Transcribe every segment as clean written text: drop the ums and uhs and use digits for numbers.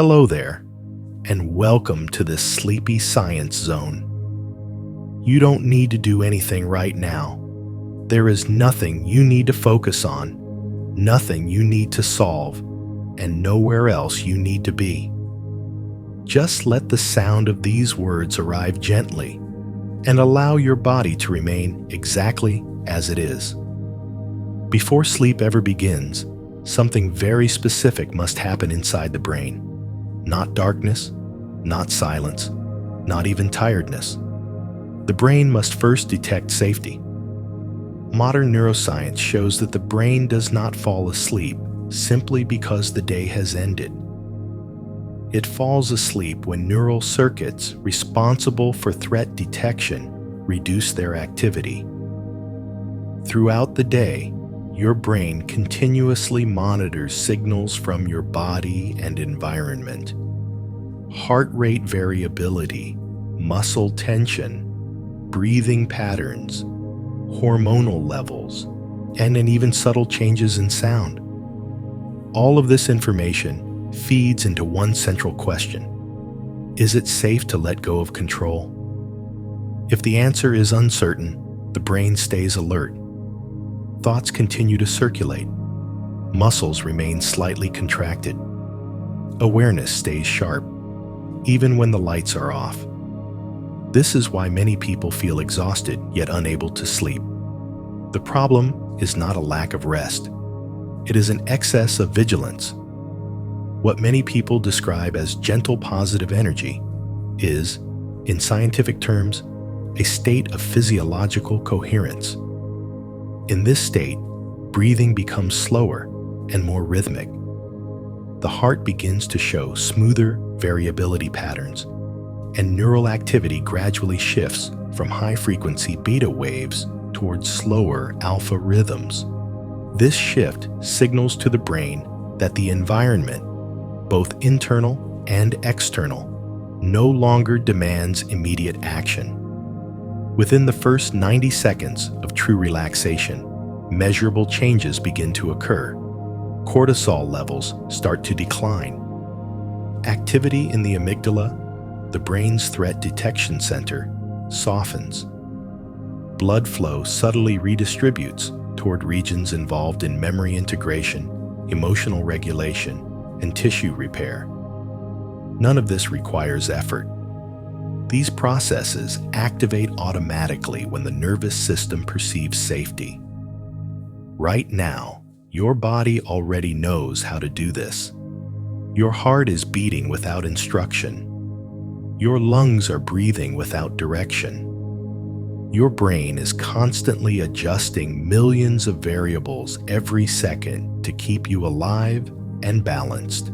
Hello there, and welcome to this sleepy science zone. You don't need to do anything right now. There is nothing you need to focus on, nothing you need to solve, and nowhere else you need to be. Just let the sound of these words arrive gently and allow your body to remain exactly as it is. Before sleep ever begins, something very specific must happen inside the brain. Not darkness, not silence, not even tiredness. The brain must first detect safety. Modern neuroscience shows that the brain does not fall asleep simply because the day has ended. It falls asleep when neural circuits responsible for threat detection reduce their activity. Throughout the day, your brain continuously monitors signals from your body and environment. Heart rate variability, muscle tension, breathing patterns, hormonal levels, and even subtle changes in sound. All of this information feeds into one central question: is it safe to let go of control? If the answer is uncertain, the brain stays alert. Thoughts continue to circulate. Muscles remain slightly contracted. Awareness stays sharp, even when the lights are off. This is why many people feel exhausted yet unable to sleep. The problem is not a lack of rest. It is an excess of vigilance. What many people describe as gentle positive energy is, in scientific terms, a state of physiological coherence. In this state, breathing becomes slower and more rhythmic. The heart begins to show smoother variability patterns, and neural activity gradually shifts from high-frequency beta waves towards slower alpha rhythms. This shift signals to the brain that the environment, both internal and external, no longer demands immediate action. Within the first 90 seconds of true relaxation, measurable changes begin to occur. Cortisol levels start to decline. Activity in the amygdala, the brain's threat detection center, softens. Blood flow subtly redistributes toward regions involved in memory integration, emotional regulation, and tissue repair. None of this requires effort. These processes activate automatically when the nervous system perceives safety. Right now, your body already knows how to do this. Your heart is beating without instruction. Your lungs are breathing without direction. Your brain is constantly adjusting millions of variables every second to keep you alive and balanced.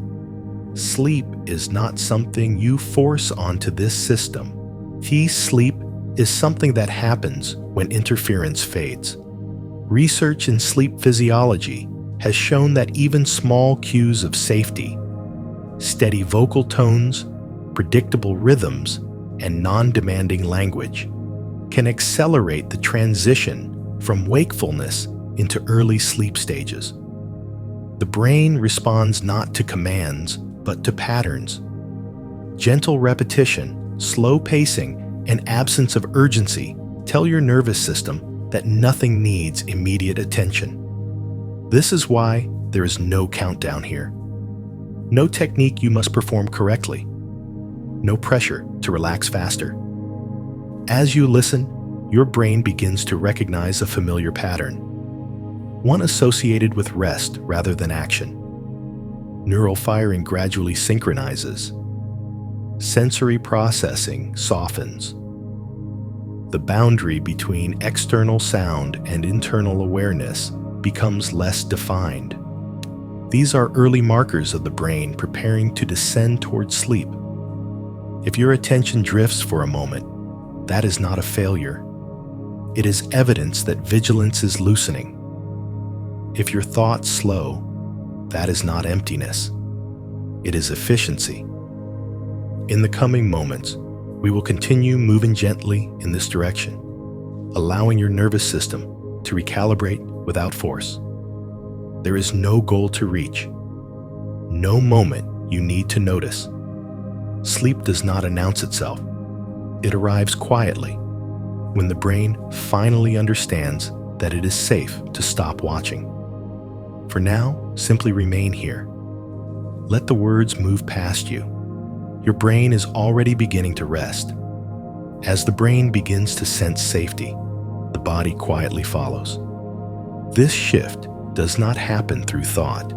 Sleep is not something you force onto this system. Sleep is something that happens when interference fades. Research in sleep physiology has shown that even small cues of safety, steady vocal tones, predictable rhythms, and non-demanding language can accelerate the transition from wakefulness into early sleep stages. The brain responds not to commands, but to patterns. Gentle repetition, slow pacing, and absence of urgency tell your nervous system that nothing needs immediate attention. This is why there is no countdown here. No technique you must perform correctly. No pressure to relax faster. As you listen, your brain begins to recognize a familiar pattern, one associated with rest rather than action. Neural firing gradually synchronizes. Sensory processing softens. The boundary between external sound and internal awareness becomes less defined. These are early markers of the brain preparing to descend towards sleep. If your attention drifts for a moment, that is not a failure. It is evidence that vigilance is loosening. If your thoughts slow, that is not emptiness. It is efficiency. In the coming moments, we will continue moving gently in this direction, allowing your nervous system to recalibrate without force. There is no goal to reach, no moment you need to notice. Sleep does not announce itself. It arrives quietly when the brain finally understands that it is safe to stop watching. For now, simply remain here. Let the words move past you. Your brain is already beginning to rest. As the brain begins to sense safety, the body quietly follows. This shift does not happen through thought,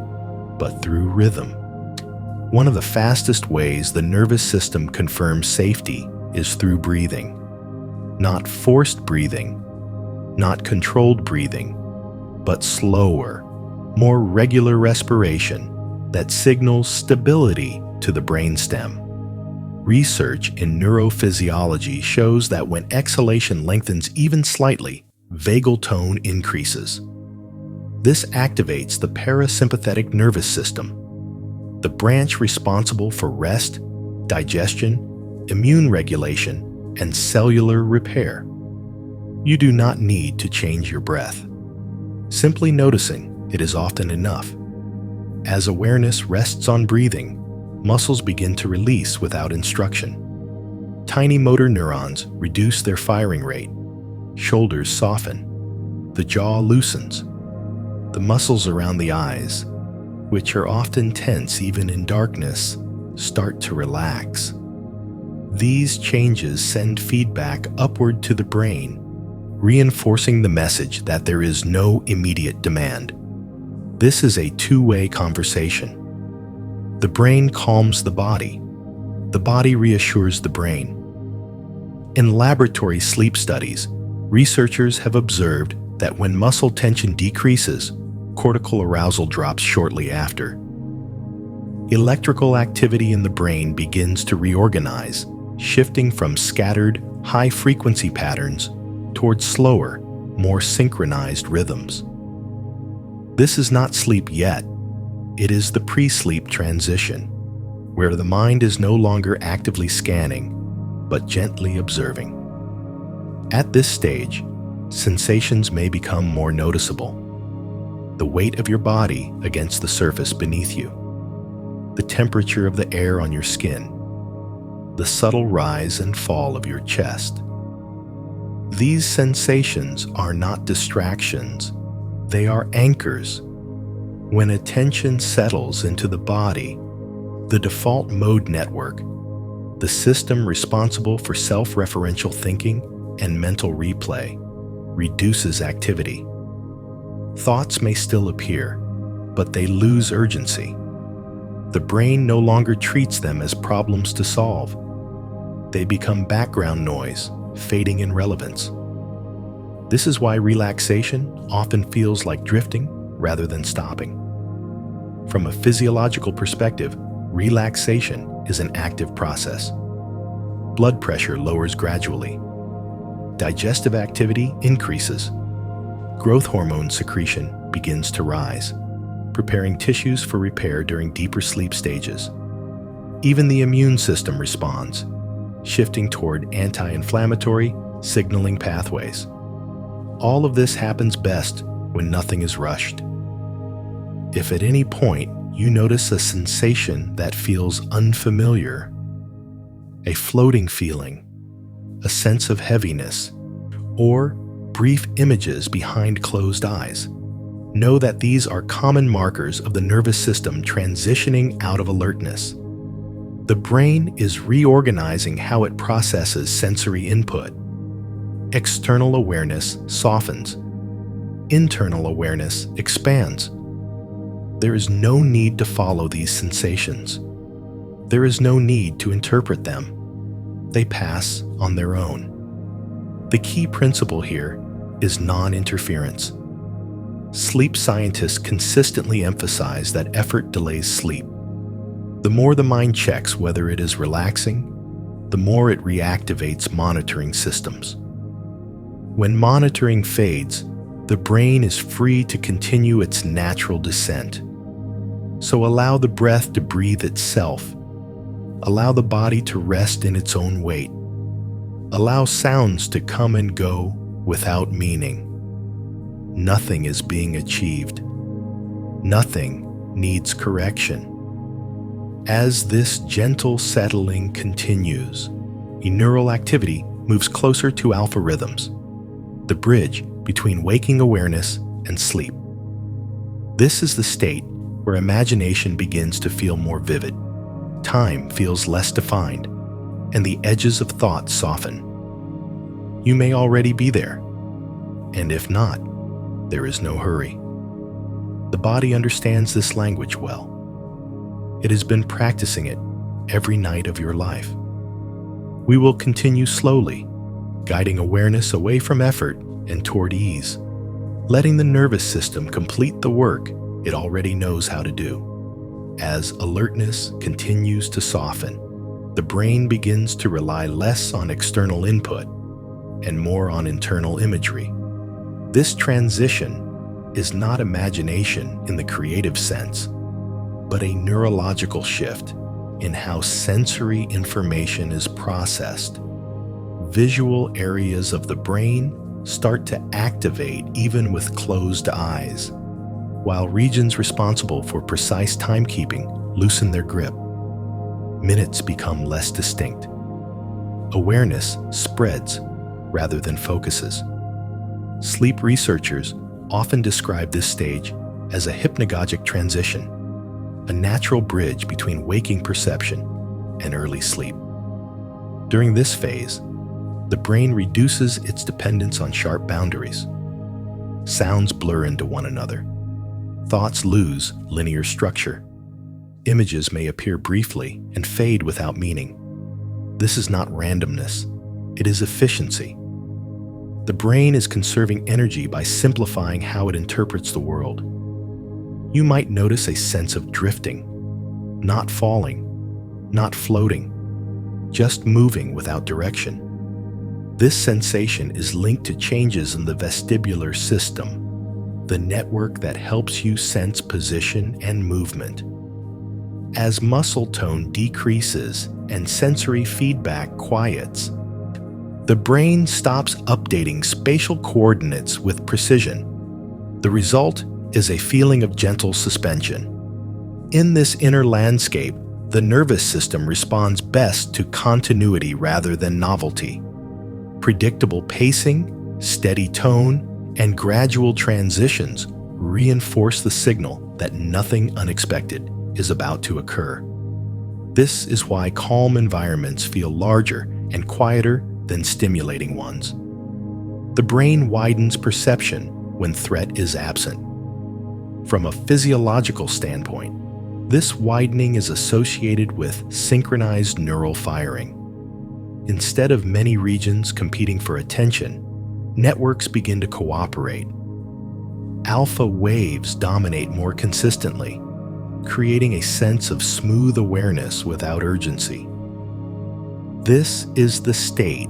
but through rhythm. One of the fastest ways the nervous system confirms safety is through breathing. Not forced breathing, not controlled breathing, but slower, more regular respiration that signals stability to the brainstem. Research in neurophysiology shows that when exhalation lengthens even slightly, vagal tone increases. This activates the parasympathetic nervous system, the branch responsible for rest, digestion, immune regulation, and cellular repair. You do not need to change your breath. Simply noticing it is often enough. As awareness rests on breathing, muscles begin to release without instruction. Tiny motor neurons reduce their firing rate. Shoulders soften. The jaw loosens. The muscles around the eyes, which are often tense even in darkness, start to relax. These changes send feedback upward to the brain, reinforcing the message that there is no immediate demand. This is a two-way conversation. The brain calms the body reassures the brain. In laboratory sleep studies, researchers have observed that when muscle tension decreases, cortical arousal drops shortly after. Electrical activity in the brain begins to reorganize, shifting from scattered, high-frequency patterns toward slower, more synchronized rhythms. This is not sleep yet. It is the pre-sleep transition, where the mind is no longer actively scanning, but gently observing. At this stage, sensations may become more noticeable. The weight of your body against the surface beneath you, the temperature of the air on your skin, the subtle rise and fall of your chest. These sensations are not distractions, they are anchors. When attention settles into the body, the default mode network, the system responsible for self-referential thinking and mental replay, reduces activity. Thoughts may still appear, but they lose urgency. The brain no longer treats them as problems to solve. They become background noise, fading in relevance. This is why relaxation often feels like drifting rather than stopping. From a physiological perspective, relaxation is an active process. Blood pressure lowers gradually. Digestive activity increases. Growth hormone secretion begins to rise, preparing tissues for repair during deeper sleep stages. Even the immune system responds, shifting toward anti-inflammatory, signaling pathways. All of this happens best when nothing is rushed. If at any point you notice a sensation that feels unfamiliar, a floating feeling, a sense of heaviness, or brief images behind closed eyes, know that these are common markers of the nervous system transitioning out of alertness. The brain is reorganizing how it processes sensory input. External awareness softens. Internal awareness expands. There is no need to follow these sensations. There is no need to interpret them. They pass on their own. The key principle here is non-interference. Sleep scientists consistently emphasize that effort delays sleep. The more the mind checks whether it is relaxing, the more it reactivates monitoring systems. When monitoring fades, the brain is free to continue its natural descent. So allow the breath to breathe itself. Allow the body to rest in its own weight. Allow sounds to come and go without meaning. Nothing is being achieved. Nothing needs correction. As this gentle settling continues, neural activity moves closer to alpha rhythms, the bridge between waking awareness and sleep. This is the state where imagination begins to feel more vivid, time feels less defined, and the edges of thought soften. You may already be there, and if not, there is no hurry. The body understands this language well. It has been practicing it every night of your life. We will continue slowly, guiding awareness away from effort and toward ease, letting the nervous system complete the work it already knows how to do. As alertness continues to soften, the brain begins to rely less on external input and more on internal imagery. This transition is not imagination in the creative sense, but a neurological shift in how sensory information is processed. Visual areas of the brain start to activate even with closed eyes, while regions responsible for precise timekeeping loosen their grip. Minutes become less distinct. Awareness spreads rather than focuses. Sleep researchers often describe this stage as a hypnagogic transition, a natural bridge between waking perception and early sleep. During this phase, the brain reduces its dependence on sharp boundaries. Sounds blur into one another. Thoughts lose linear structure. Images may appear briefly and fade without meaning. This is not randomness, it is efficiency. The brain is conserving energy by simplifying how it interprets the world. You might notice a sense of drifting, not falling, not floating, just moving without direction. This sensation is linked to changes in the vestibular system, the network that helps you sense position and movement. As muscle tone decreases and sensory feedback quiets, the brain stops updating spatial coordinates with precision. The result is a feeling of gentle suspension. In this inner landscape, the nervous system responds best to continuity rather than novelty. Predictable pacing, steady tone, and gradual transitions reinforce the signal that nothing unexpected is about to occur. This is why calm environments feel larger and quieter than stimulating ones. The brain widens perception when threat is absent. From a physiological standpoint, this widening is associated with synchronized neural firing. Instead of many regions competing for attention, networks begin to cooperate. Alpha waves dominate more consistently, creating a sense of smooth awareness without urgency. This is the state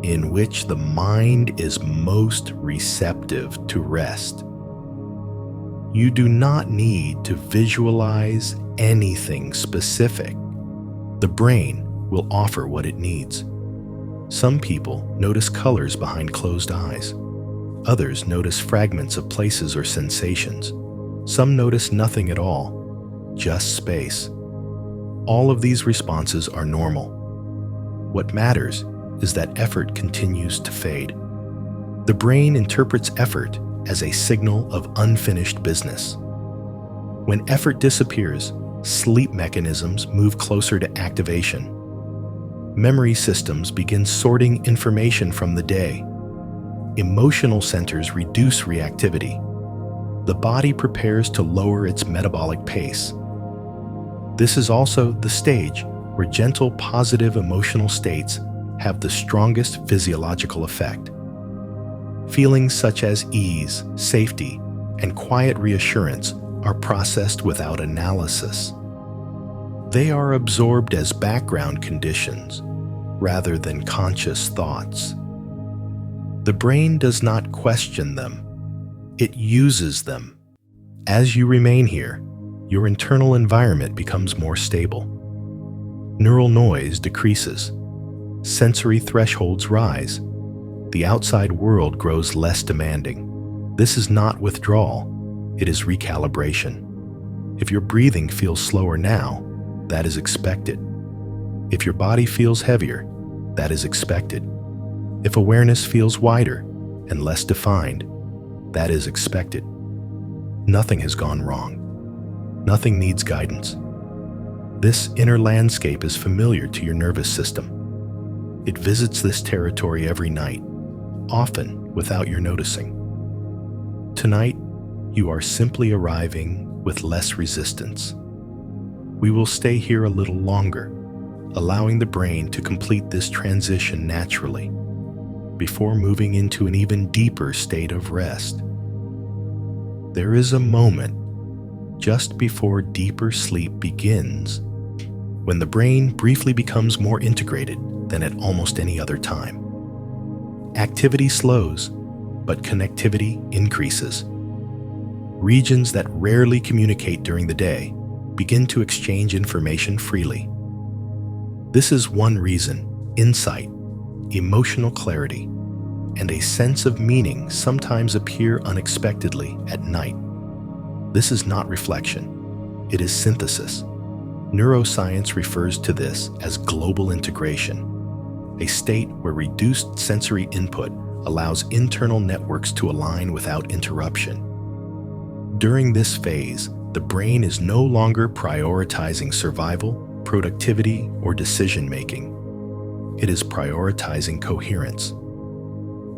in which the mind is most receptive to rest. You do not need to visualize anything specific. The brain will offer what it needs. Some people notice colors behind closed eyes. Others notice fragments of places or sensations. Some notice nothing at all, just space. All of these responses are normal. What matters is that effort continues to fade. The brain interprets effort as a signal of unfinished business. When effort disappears, sleep mechanisms move closer to activation. Memory systems begin sorting information from the day. Emotional centers reduce reactivity. The body prepares to lower its metabolic pace. This is also the stage where gentle, positive emotional states have the strongest physiological effect. Feelings such as ease, safety, and quiet reassurance are processed without analysis. They are absorbed as background conditions rather than conscious thoughts. The brain does not question them, it uses them. As you remain here, your internal environment becomes more stable. Neural noise decreases. Sensory thresholds rise. The outside world grows less demanding. This is not withdrawal, it is recalibration. If your breathing feels slower now, that is expected. If your body feels heavier, that is expected. If awareness feels wider and less defined, that is expected. Nothing has gone wrong. Nothing needs guidance. This inner landscape is familiar to your nervous system. It visits this territory every night, often without your noticing. Tonight, you are simply arriving with less resistance. We will stay here a little longer, allowing the brain to complete this transition naturally, before moving into an even deeper state of rest. There is a moment just before deeper sleep begins, when the brain briefly becomes more integrated than at almost any other time. Activity slows, but connectivity increases. Regions that rarely communicate during the day begin to exchange information freely. This is one reason insight, emotional clarity, and a sense of meaning sometimes appear unexpectedly at night. This is not reflection, it is synthesis. Neuroscience refers to this as global integration, a state where reduced sensory input allows internal networks to align without interruption. During this phase, the brain is no longer prioritizing survival, productivity, or decision-making. It is prioritizing coherence.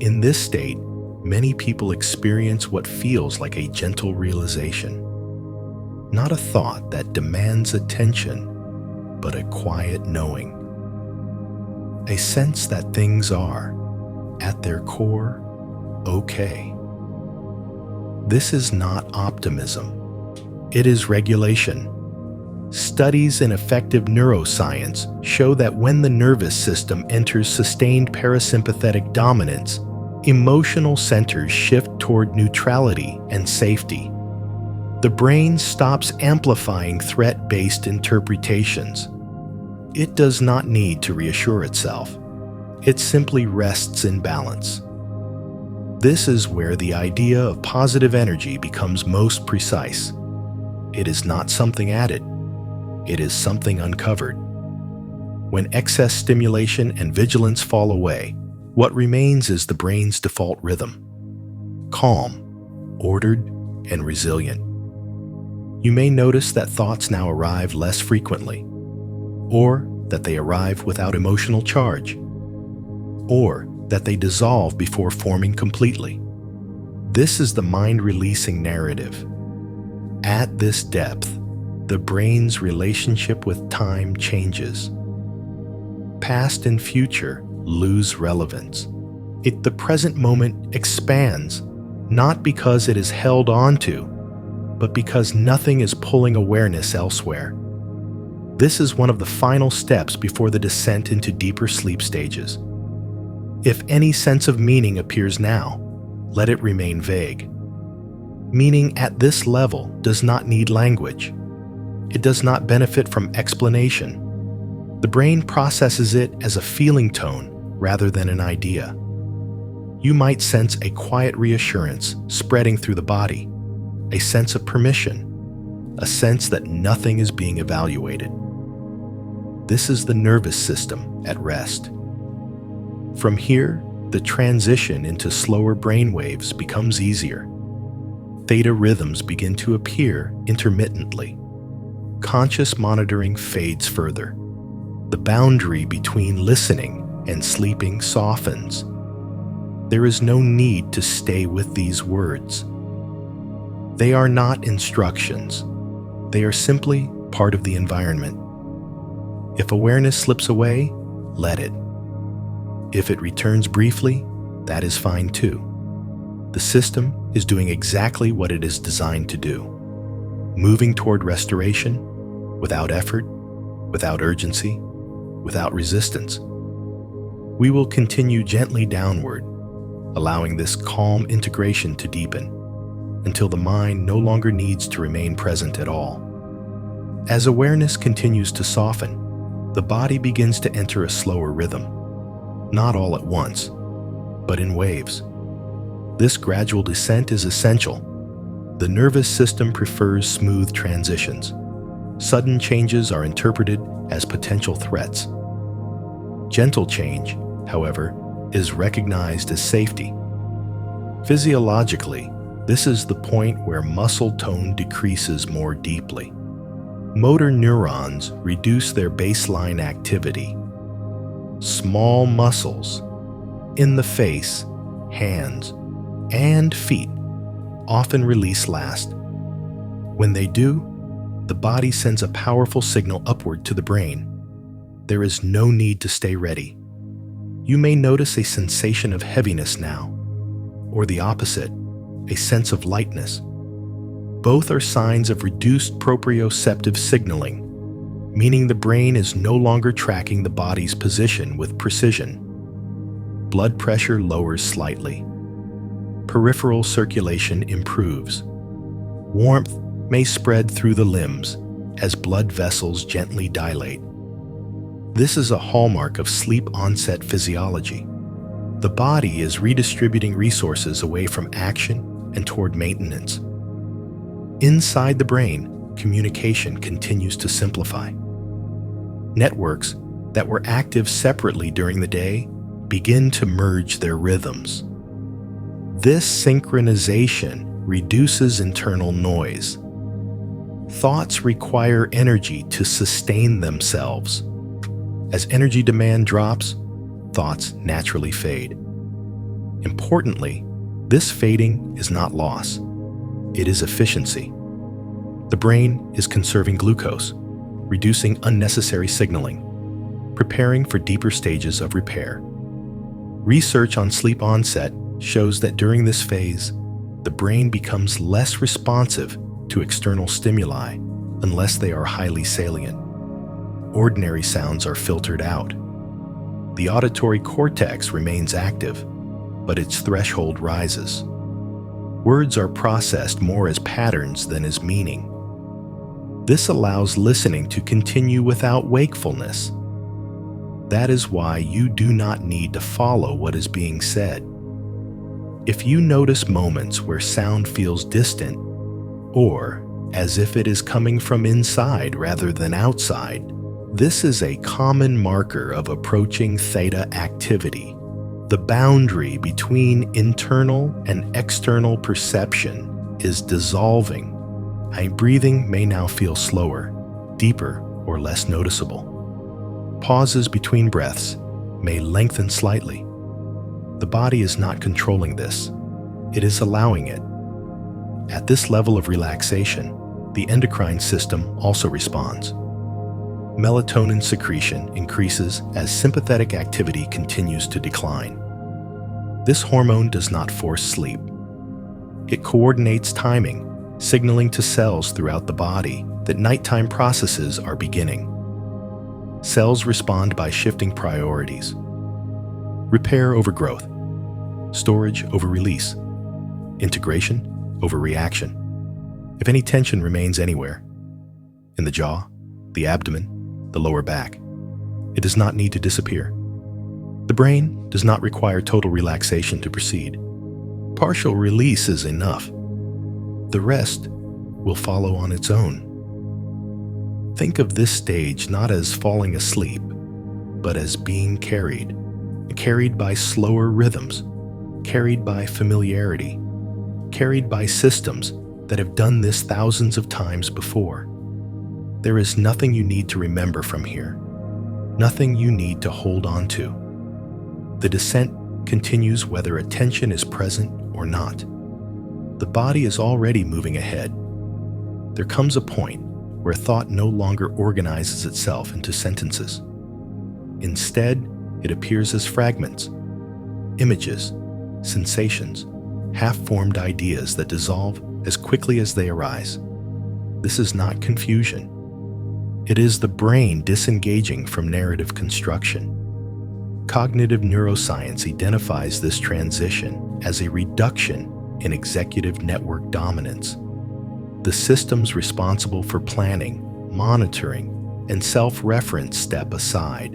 In this state, many people experience what feels like a gentle realization. Not a thought that demands attention, but a quiet knowing. A sense that things are, at their core, okay. This is not optimism. It is regulation. Studies in effective neuroscience show that when the nervous system enters sustained parasympathetic dominance, emotional centers shift toward neutrality and safety. The brain stops amplifying threat-based interpretations. It does not need to reassure itself. It simply rests in balance. This is where the idea of positive energy becomes most precise. It is not something added. It is something uncovered. When excess stimulation and vigilance fall away, what remains is the brain's default rhythm: calm, ordered, and resilient. You may notice that thoughts now arrive less frequently, or that they arrive without emotional charge, or that they dissolve before forming completely. This is the mind-releasing narrative. At this depth, the brain's relationship with time changes. Past and future lose relevance. The present moment expands, not because it is held onto, but because nothing is pulling awareness elsewhere. This is one of the final steps before the descent into deeper sleep stages. If any sense of meaning appears now, let it remain vague. Meaning at this level does not need language. It does not benefit from explanation. The brain processes it as a feeling tone rather than an idea. You might sense a quiet reassurance spreading through the body, a sense of permission, a sense that nothing is being evaluated. This is the nervous system at rest. From here, the transition into slower brain waves becomes easier. Theta rhythms begin to appear intermittently. Conscious monitoring fades further. The boundary between listening and sleeping softens. There is no need to stay with these words. They are not instructions. They are simply part of the environment. If awareness slips away, let it. If it returns briefly, that is fine too. The system is doing exactly what it is designed to do, moving toward restoration without effort, without urgency, without resistance. We will continue gently downward, allowing this calm integration to deepen until the mind no longer needs to remain present at all. As awareness continues to soften, the body begins to enter a slower rhythm, not all at once, but in waves. This gradual descent is essential. The nervous system prefers smooth transitions. Sudden changes are interpreted as potential threats. Gentle change, however, is recognized as safety. Physiologically, this is the point where muscle tone decreases more deeply. Motor neurons reduce their baseline activity. Small muscles in the face, hands, and feet often release last. When they do, the body sends a powerful signal upward to the brain. There is no need to stay ready. You may notice a sensation of heaviness now, or the opposite, a sense of lightness. Both are signs of reduced proprioceptive signaling, meaning the brain is no longer tracking the body's position with precision. Blood pressure lowers slightly. Peripheral circulation improves. Warmth may spread through the limbs as blood vessels gently dilate. This is a hallmark of sleep-onset physiology. The body is redistributing resources away from action and toward maintenance. Inside the brain, communication continues to simplify. Networks that were active separately during the day begin to merge their rhythms. This synchronization reduces internal noise. Thoughts require energy to sustain themselves. As energy demand drops, thoughts naturally fade. Importantly, this fading is not loss. It is efficiency. The brain is conserving glucose, reducing unnecessary signaling, preparing for deeper stages of repair. Research on sleep onset shows that during this phase, the brain becomes less responsive to external stimuli unless they are highly salient. Ordinary sounds are filtered out. The auditory cortex remains active, but its threshold rises. Words are processed more as patterns than as meaning. This allows listening to continue without wakefulness. That is why you do not need to follow what is being said. If you notice moments where sound feels distant, or as if it is coming from inside rather than outside, this is a common marker of approaching theta activity. The boundary between internal and external perception is dissolving. Breathing may now feel slower, deeper, or less noticeable. Pauses between breaths may lengthen slightly. The body is not controlling this. It is allowing it. At this level of relaxation, the endocrine system also responds. Melatonin secretion increases as sympathetic activity continues to decline. This hormone does not force sleep. It coordinates timing, signaling to cells throughout the body that nighttime processes are beginning. Cells respond by shifting priorities. Repair over growth, storage over release, integration over reaction. If any tension remains anywhere, in the jaw, the abdomen, the lower back, it does not need to disappear. The brain does not require total relaxation to proceed. Partial release is enough. The rest will follow on its own. Think of this stage not as falling asleep, but as being carried by slower rhythms, carried by familiarity, carried by systems that have done this thousands of times before. There is nothing you need to remember from here, nothing you need to hold on to. The descent continues whether attention is present or not. The body is already moving ahead. There comes a point where thought no longer organizes itself into sentences. Instead, it appears as fragments, images, sensations, half-formed ideas that dissolve as quickly as they arise. This is not confusion. It is the brain disengaging from narrative construction. Cognitive neuroscience identifies this transition as a reduction in executive network dominance. The systems responsible for planning, monitoring, and self-reference step aside.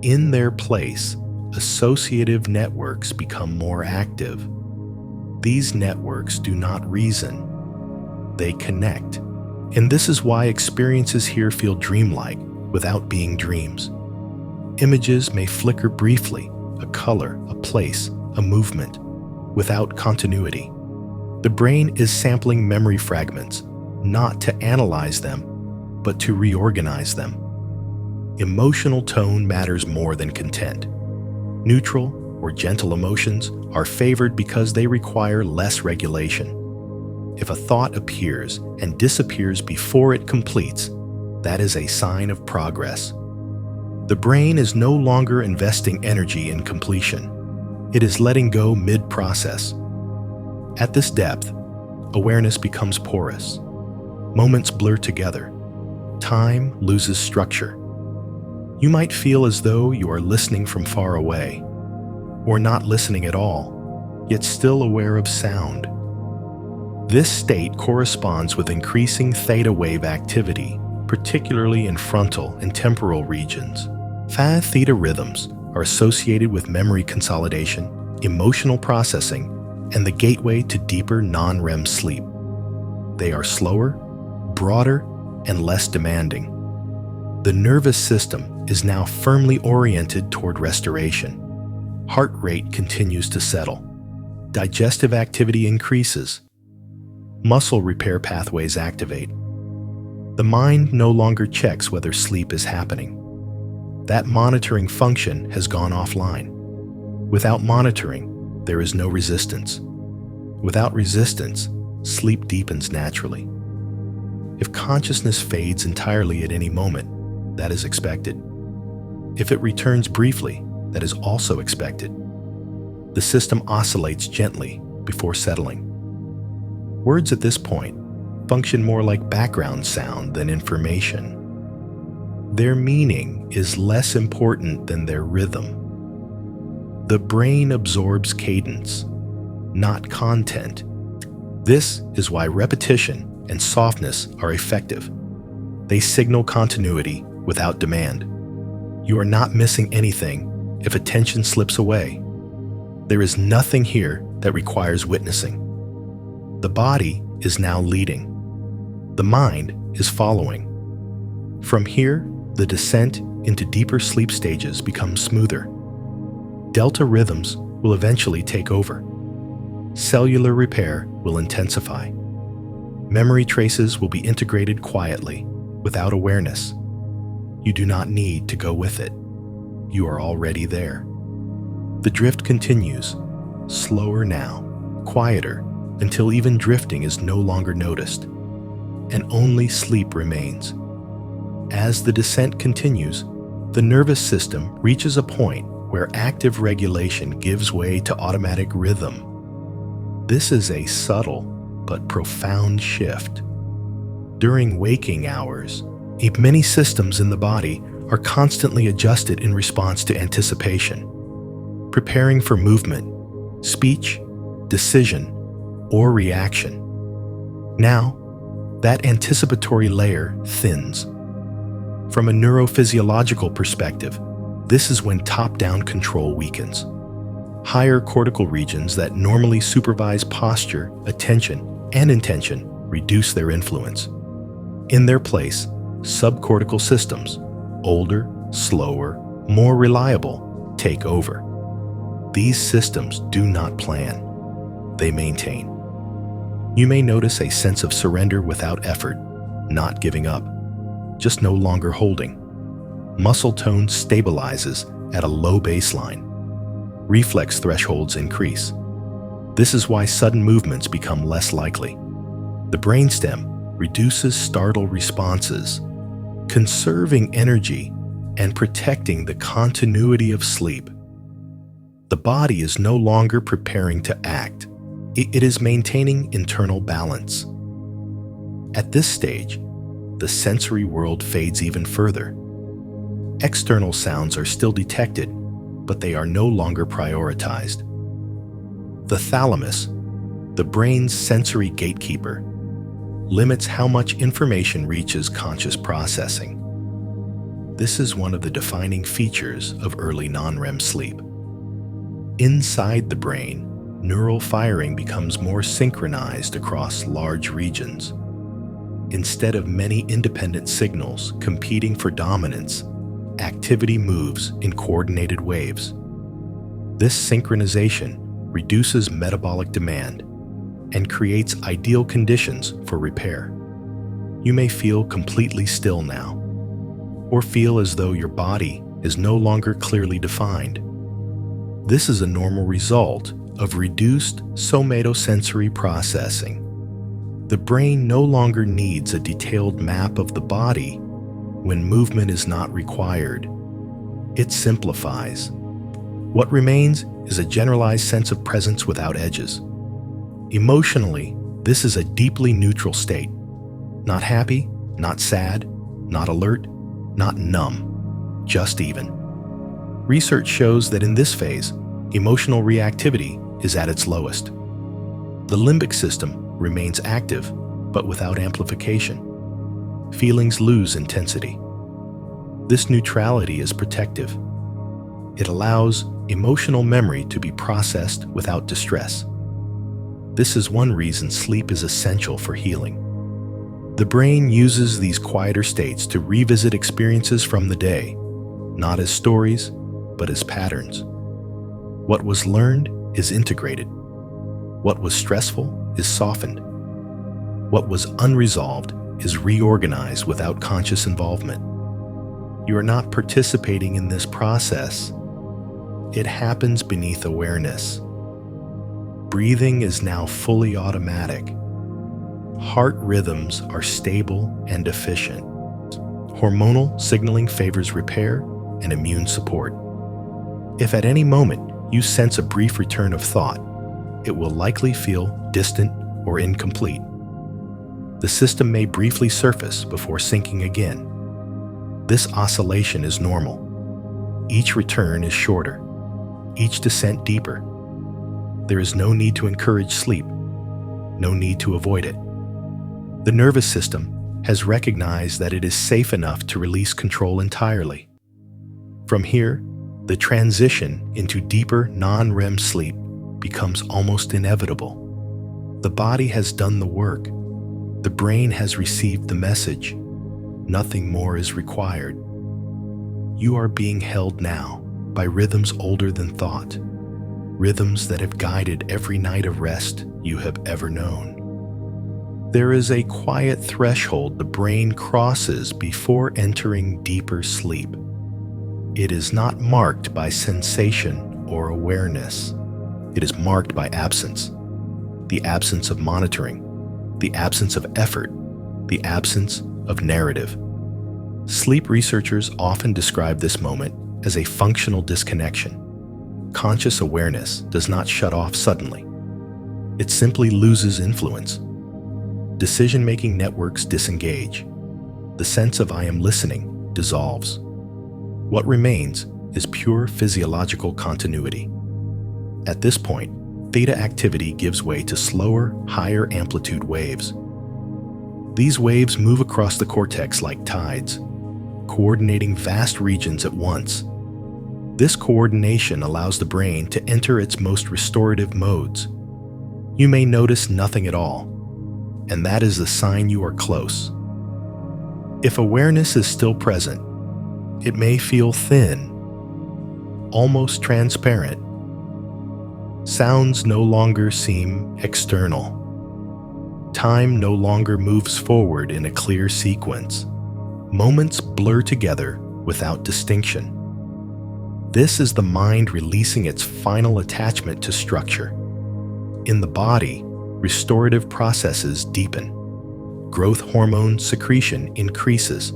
In their place, associative networks become more active. These networks do not reason. They connect. And this is why experiences here feel dreamlike without being dreams. Images may flicker briefly, a color, a place, a movement, without continuity. The brain is sampling memory fragments, not to analyze them, but to reorganize them. Emotional tone matters more than content. Neutral or gentle emotions are favored because they require less regulation. If a thought appears and disappears before it completes, that is a sign of progress. The brain is no longer investing energy in completion. It is letting go mid-process. At this depth, awareness becomes porous. Moments blur together. Time loses structure. You might feel as though you are listening from far away, or not listening at all, yet still aware of sound. This state corresponds with increasing theta wave activity, particularly in frontal and temporal regions. Theta rhythms are associated with memory consolidation, emotional processing, and the gateway to deeper non-REM sleep. They are slower, broader, and less demanding. The nervous system is now firmly oriented toward restoration. Heart rate continues to settle. Digestive activity increases. Muscle repair pathways activate. The mind no longer checks whether sleep is happening. That monitoring function has gone offline. Without monitoring, there is no resistance. Without resistance, sleep deepens naturally. If consciousness fades entirely at any moment, that is expected. If it returns briefly, that is also expected. The system oscillates gently before settling. Words at this point function more like background sound than information. Their meaning is less important than their rhythm. The brain absorbs cadence, not content. This is why repetition and softness are effective. They signal continuity without demand. You are not missing anything if attention slips away. There is nothing here that requires witnessing. The body is now leading. The mind is following. From here, the descent into deeper sleep stages becomes smoother. Delta rhythms will eventually take over. Cellular repair will intensify. Memory traces will be integrated quietly, without awareness. You do not need to go with it. You are already there. The drift continues, slower now, quieter, until even drifting is no longer noticed, and only sleep remains. As the descent continues, the nervous system reaches a point where active regulation gives way to automatic rhythm. This is a subtle but profound shift. During waking hours, many systems in the body are constantly adjusted in response to anticipation, preparing for movement, speech, decision, or reaction. Now, that anticipatory layer thins. From a neurophysiological perspective, this is when top-down control weakens. Higher cortical regions that normally supervise posture, attention, and intention reduce their influence. In their place, subcortical systems, older, slower, more reliable, take over. These systems do not plan. They maintain. You may notice a sense of surrender without effort, not giving up, just no longer holding. Muscle tone stabilizes at a low baseline. Reflex thresholds increase. This is why sudden movements become less likely. The brainstem reduces startle responses, conserving energy and protecting the continuity of sleep. The body is no longer preparing to act. It is maintaining internal balance. At this stage, the sensory world fades even further. External sounds are still detected, but they are no longer prioritized. The thalamus, the brain's sensory gatekeeper, limits how much information reaches conscious processing. This is one of the defining features of early non-REM sleep. Inside the brain, neural firing becomes more synchronized across large regions. Instead of many independent signals competing for dominance, activity moves in coordinated waves. This synchronization reduces metabolic demand and creates ideal conditions for repair. You may feel completely still now, or feel as though your body is no longer clearly defined. This is a normal result of reduced somatosensory processing. The brain no longer needs a detailed map of the body when movement is not required. It simplifies. What remains is a generalized sense of presence without edges. Emotionally, this is a deeply neutral state. Not happy, not sad, not alert, not numb, just even. Research shows that in this phase, emotional reactivity is at its lowest. The limbic system remains active, but without amplification. Feelings lose intensity. This neutrality is protective. It allows emotional memory to be processed without distress. This is one reason sleep is essential for healing. The brain uses these quieter states to revisit experiences from the day, not as stories, but as patterns. What was learned is integrated. What was stressful is softened. What was unresolved is reorganized without conscious involvement. You are not participating in this process. It happens beneath awareness. Breathing is now fully automatic. Heart rhythms are stable and efficient. Hormonal signaling favors repair and immune support. If at any moment you sense a brief return of thought, it will likely feel distant or incomplete. The system may briefly surface before sinking again. This oscillation is normal. Each return is shorter, each descent deeper. There is no need to encourage sleep, no need to avoid it. The nervous system has recognized that it is safe enough to release control entirely. From here, the transition into deeper non-REM sleep becomes almost inevitable. The body has done the work. The brain has received the message. Nothing more is required. You are being held now by rhythms older than thought, rhythms that have guided every night of rest you have ever known. There is a quiet threshold the brain crosses before entering deeper sleep. It is not marked by sensation or awareness. It is marked by absence. The absence of monitoring, the absence of effort, the absence of narrative. Sleep researchers often describe this moment as a functional disconnection. Conscious awareness does not shut off suddenly. It simply loses influence. Decision-making networks disengage. The sense of I am listening dissolves. What remains is pure physiological continuity. At this point, theta activity gives way to slower, higher amplitude waves. These waves move across the cortex like tides, coordinating vast regions at once. This coordination allows the brain to enter its most restorative modes. You may notice nothing at all, and that is the sign you are close. If awareness is still present, it may feel thin, almost transparent. Sounds no longer seem external. Time no longer moves forward in a clear sequence. Moments blur together without distinction. This is the mind releasing its final attachment to structure. In the body, restorative processes deepen. Growth hormone secretion increases.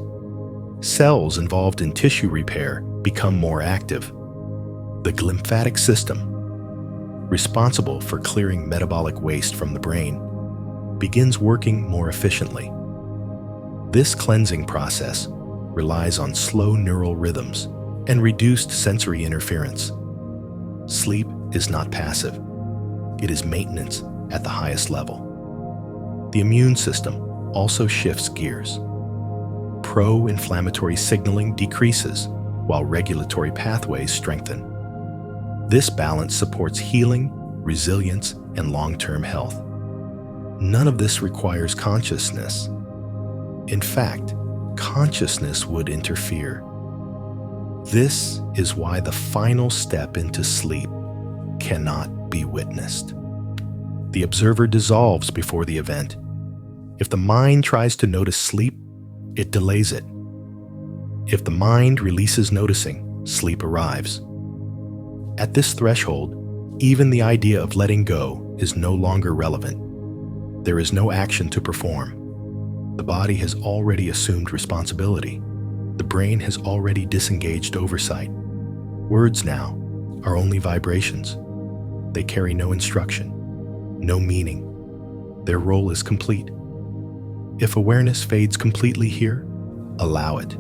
Cells involved in tissue repair become more active. The lymphatic system, responsible for clearing metabolic waste from the brain, begins working more efficiently. This cleansing process relies on slow neural rhythms and reduced sensory interference. Sleep is not passive. It is maintenance at the highest level. The immune system also shifts gears. Pro-inflammatory signaling decreases while regulatory pathways strengthen. This balance supports healing, resilience, and long-term health. None of this requires consciousness. In fact, consciousness would interfere. This is why the final step into sleep cannot be witnessed. The observer dissolves before the event. If the mind tries to notice sleep, it delays it. If the mind releases noticing, sleep arrives. At this threshold, even the idea of letting go is no longer relevant. There is no action to perform. The body has already assumed responsibility. The brain has already disengaged oversight. Words now are only vibrations. They carry no instruction, no meaning. Their role is complete. If awareness fades completely here, allow it.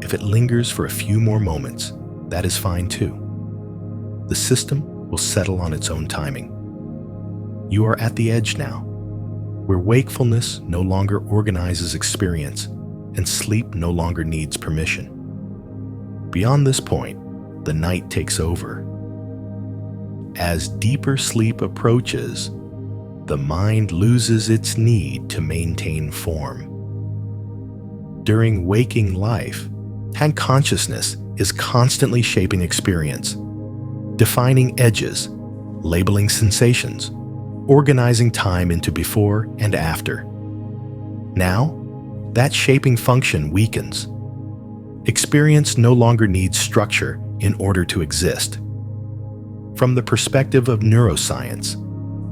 If it lingers for a few more moments, that is fine too. The system will settle on its own timing. You are at the edge now, where wakefulness no longer organizes experience and sleep no longer needs permission. Beyond this point, the night takes over. As deeper sleep approaches, the mind loses its need to maintain form. During waking life, hand consciousness is constantly shaping experience, defining edges, labeling sensations, organizing time into before and after. Now, that shaping function weakens. Experience no longer needs structure in order to exist. From the perspective of neuroscience,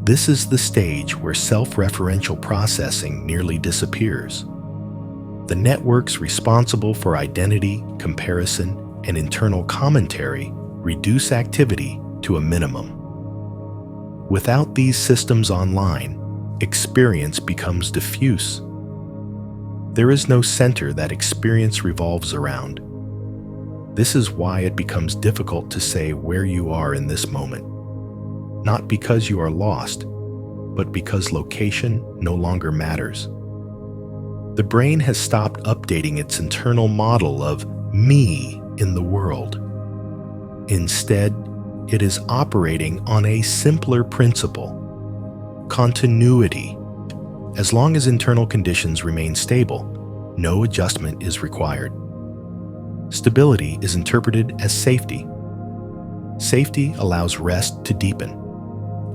this is the stage where self-referential processing nearly disappears. The networks responsible for identity, comparison, and internal commentary reduce activity to a minimum. Without these systems online, experience becomes diffuse. There is no center that experience revolves around. This is why it becomes difficult to say where you are in this moment. Not because you are lost, but because location no longer matters. The brain has stopped updating its internal model of me in the world. Instead, it is operating on a simpler principle: continuity. As long as internal conditions remain stable, no adjustment is required. Stability is interpreted as safety. Safety allows rest to deepen.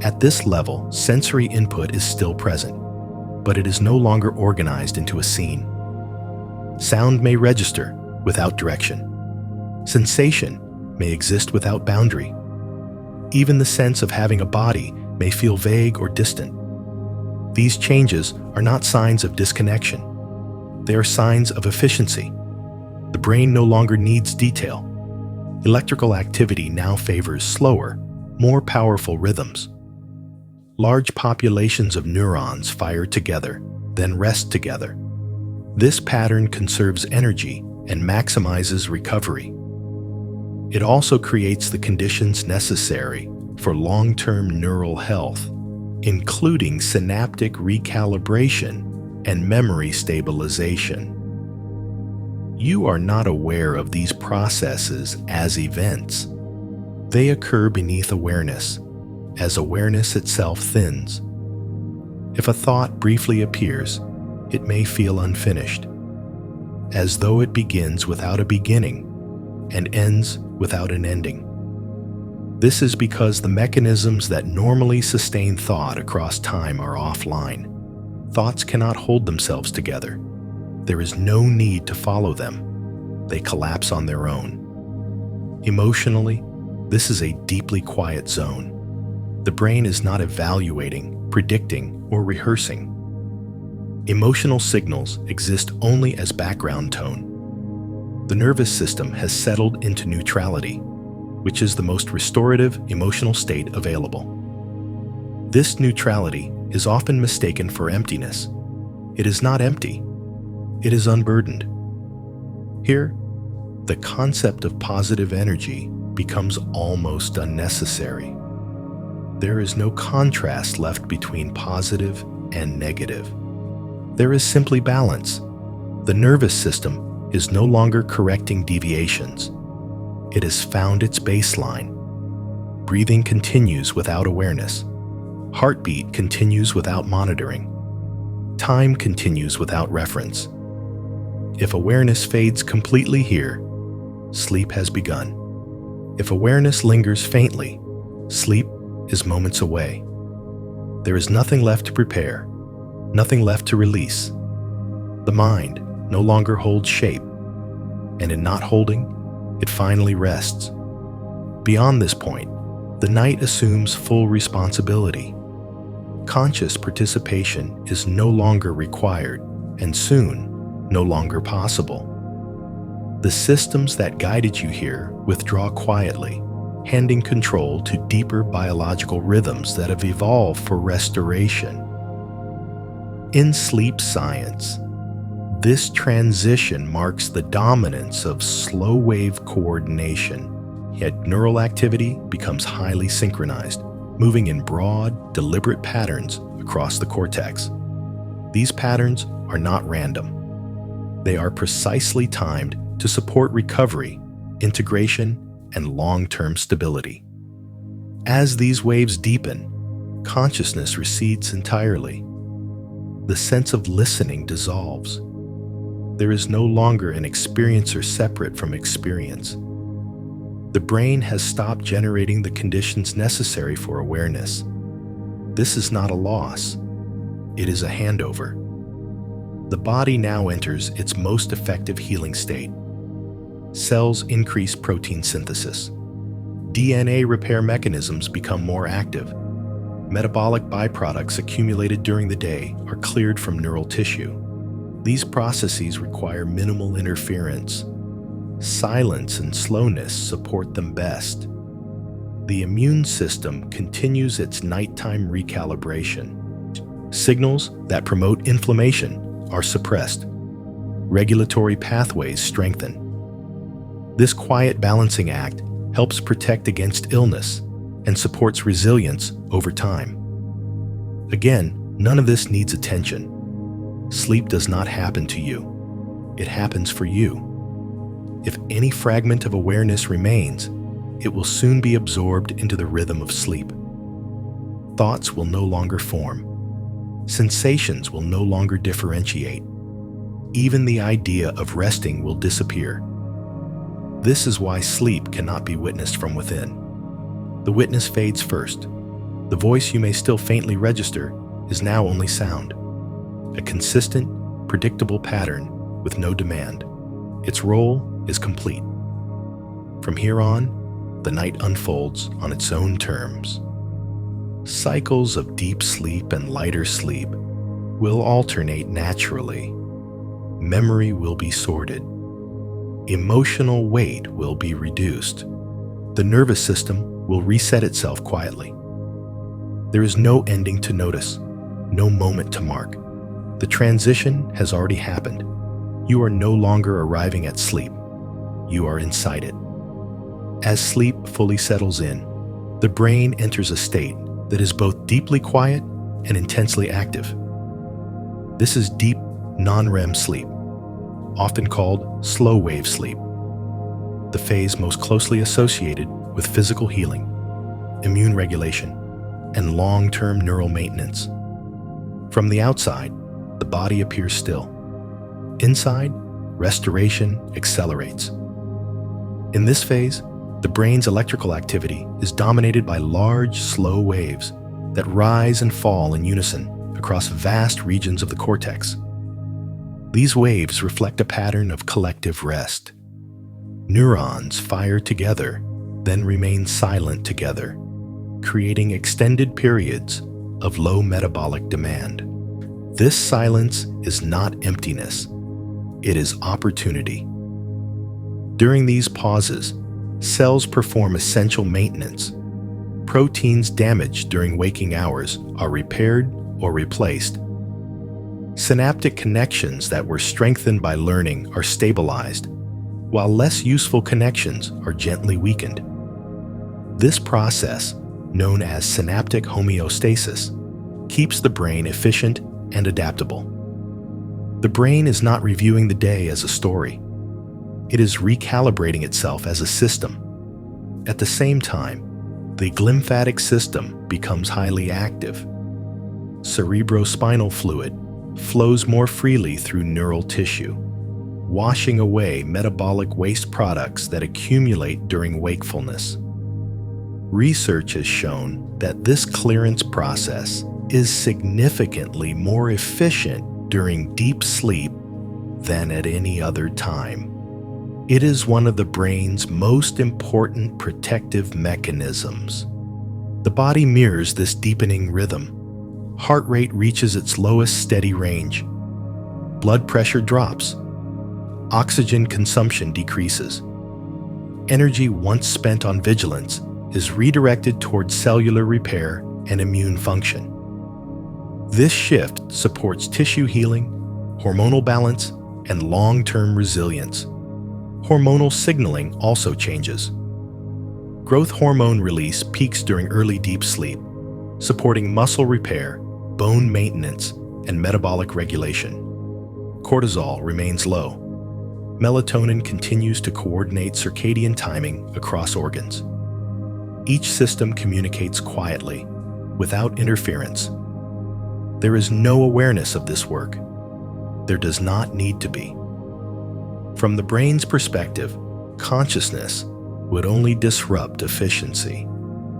At this level, sensory input is still present, but it is no longer organized into a scene. Sound may register without direction. Sensation may exist without boundary. Even the sense of having a body may feel vague or distant. These changes are not signs of disconnection. They are signs of efficiency. The brain no longer needs detail. Electrical activity now favors slower, more powerful rhythms. Large populations of neurons fire together, then rest together. This pattern conserves energy and maximizes recovery. It also creates the conditions necessary for long-term neural health, including synaptic recalibration and memory stabilization. You are not aware of these processes as events. They occur beneath awareness, as awareness itself thins. If a thought briefly appears, it may feel unfinished, as though it begins without a beginning and ends without an ending. This is because the mechanisms that normally sustain thought across time are offline. Thoughts cannot hold themselves together. There is no need to follow them. They collapse on their own. Emotionally, this is a deeply quiet zone. The brain is not evaluating, predicting, or rehearsing. Emotional signals exist only as background tone. The nervous system has settled into neutrality, which is the most restorative emotional state available. This neutrality is often mistaken for emptiness. It is not empty. It is unburdened. Here, the concept of positive energy becomes almost unnecessary. There is no contrast left between positive and negative. There is simply balance. The nervous system is no longer correcting deviations. It has found its baseline. Breathing continues without awareness. Heartbeat continues without monitoring. Time continues without reference. If awareness fades completely here, sleep has begun. If awareness lingers faintly, sleep is moments away. There is nothing left to prepare, nothing left to release. The mind no longer holds shape, and in not holding, it finally rests. Beyond this point, the night assumes full responsibility. Conscious participation is no longer required, and soon, no longer possible. The systems that guided you here withdraw quietly, handing control to deeper biological rhythms that have evolved for restoration. In sleep science, this transition marks the dominance of slow-wave coordination, yet neural activity becomes highly synchronized, moving in broad, deliberate patterns across the cortex. These patterns are not random. They are precisely timed to support recovery, integration, and long-term stability. As these waves deepen, consciousness recedes entirely. The sense of listening dissolves. There is no longer an experiencer separate from experience. The brain has stopped generating the conditions necessary for awareness. This is not a loss. It is a handover. The body now enters its most effective healing state. Cells increase protein synthesis. DNA repair mechanisms become more active. Metabolic byproducts accumulated during the day are cleared from neural tissue. These processes require minimal interference. Silence and slowness support them best. The immune system continues its nighttime recalibration. Signals that promote inflammation are suppressed. Regulatory pathways strengthen. This quiet balancing act helps protect against illness and supports resilience over time. Again, none of this needs attention. Sleep does not happen to you. It happens for you. If any fragment of awareness remains, it will soon be absorbed into the rhythm of sleep. Thoughts will no longer form. Sensations will no longer differentiate. Even the idea of resting will disappear. This is why sleep cannot be witnessed from within. The witness fades first. The voice you may still faintly register is now only sound. A consistent, predictable pattern with no demand. Its role is complete. From here on, the night unfolds on its own terms. Cycles of deep sleep and lighter sleep will alternate naturally. Memory will be sorted. Emotional weight will be reduced. The nervous system will reset itself quietly. There is no ending to notice, no moment to mark. The transition has already happened. You are no longer arriving at sleep. You are inside it. As sleep fully settles in, the brain enters a state that is both deeply quiet and intensely active. This is deep, non-REM sleep, often called slow-wave sleep, the phase most closely associated with physical healing, immune regulation, and long-term neural maintenance. From the outside, the body appears still. Inside, restoration accelerates. In this phase, the brain's electrical activity is dominated by large, slow waves that rise and fall in unison across vast regions of the cortex. These waves reflect a pattern of collective rest. Neurons fire together, then remain silent together, creating extended periods of low metabolic demand. This silence is not emptiness. It is opportunity. During these pauses, cells perform essential maintenance. Proteins damaged during waking hours are repaired or replaced. Synaptic connections that were strengthened by learning are stabilized, while less useful connections are gently weakened. This process, known as synaptic homeostasis, keeps the brain efficient and adaptable. The brain is not reviewing the day as a story. It is recalibrating itself as a system. At the same time, the glymphatic system becomes highly active. Cerebrospinal fluid, flows more freely through neural tissue, washing away metabolic waste products that accumulate during wakefulness. Research has shown that this clearance process is significantly more efficient during deep sleep than at any other time. It is one of the brain's most important protective mechanisms. The body mirrors this deepening rhythm. Heart rate reaches its lowest steady range. Blood pressure drops. Oxygen consumption decreases. Energy once spent on vigilance is redirected towards cellular repair and immune function. This shift supports tissue healing, hormonal balance, and long-term resilience. Hormonal signaling also changes. Growth hormone release peaks during early deep sleep, supporting muscle repair, bone maintenance, and metabolic regulation. Cortisol remains low. Melatonin continues to coordinate circadian timing across organs. Each system communicates quietly, without interference. There is no awareness of this work. There does not need to be. From the brain's perspective, consciousness would only disrupt efficiency.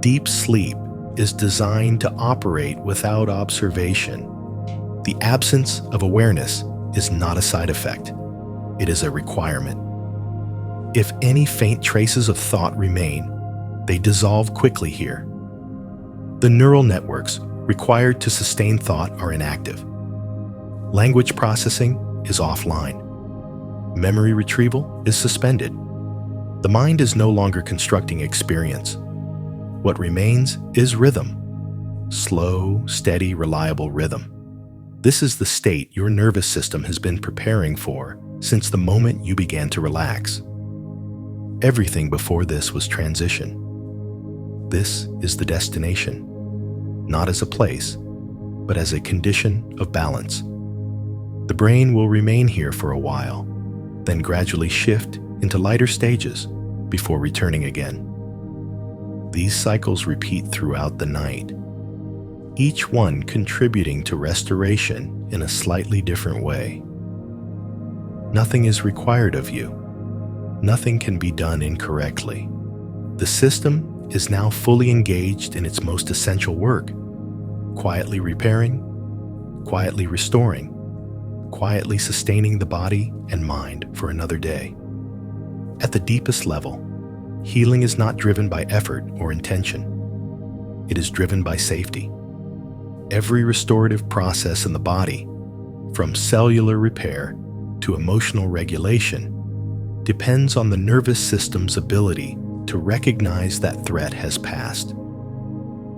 Deep sleep is designed to operate without observation. The absence of awareness is not a side effect. It is a requirement. If any faint traces of thought remain, they dissolve quickly here. The neural networks required to sustain thought are inactive. Language processing is offline. Memory retrieval is suspended. The mind is no longer constructing experience. What remains is rhythm. Slow, steady, reliable rhythm. This is the state your nervous system has been preparing for since the moment you began to relax. Everything before this was transition. This is the destination, not as a place, but as a condition of balance. The brain will remain here for a while, then gradually shift into lighter stages before returning again. These cycles repeat throughout the night, each one contributing to restoration in a slightly different way. Nothing is required of you. Nothing can be done incorrectly. The system is now fully engaged in its most essential work, quietly repairing, quietly restoring, quietly sustaining the body and mind for another day. At the deepest level, healing is not driven by effort or intention. It is driven by safety. Every restorative process in the body, from cellular repair to emotional regulation, depends on the nervous system's ability to recognize that threat has passed.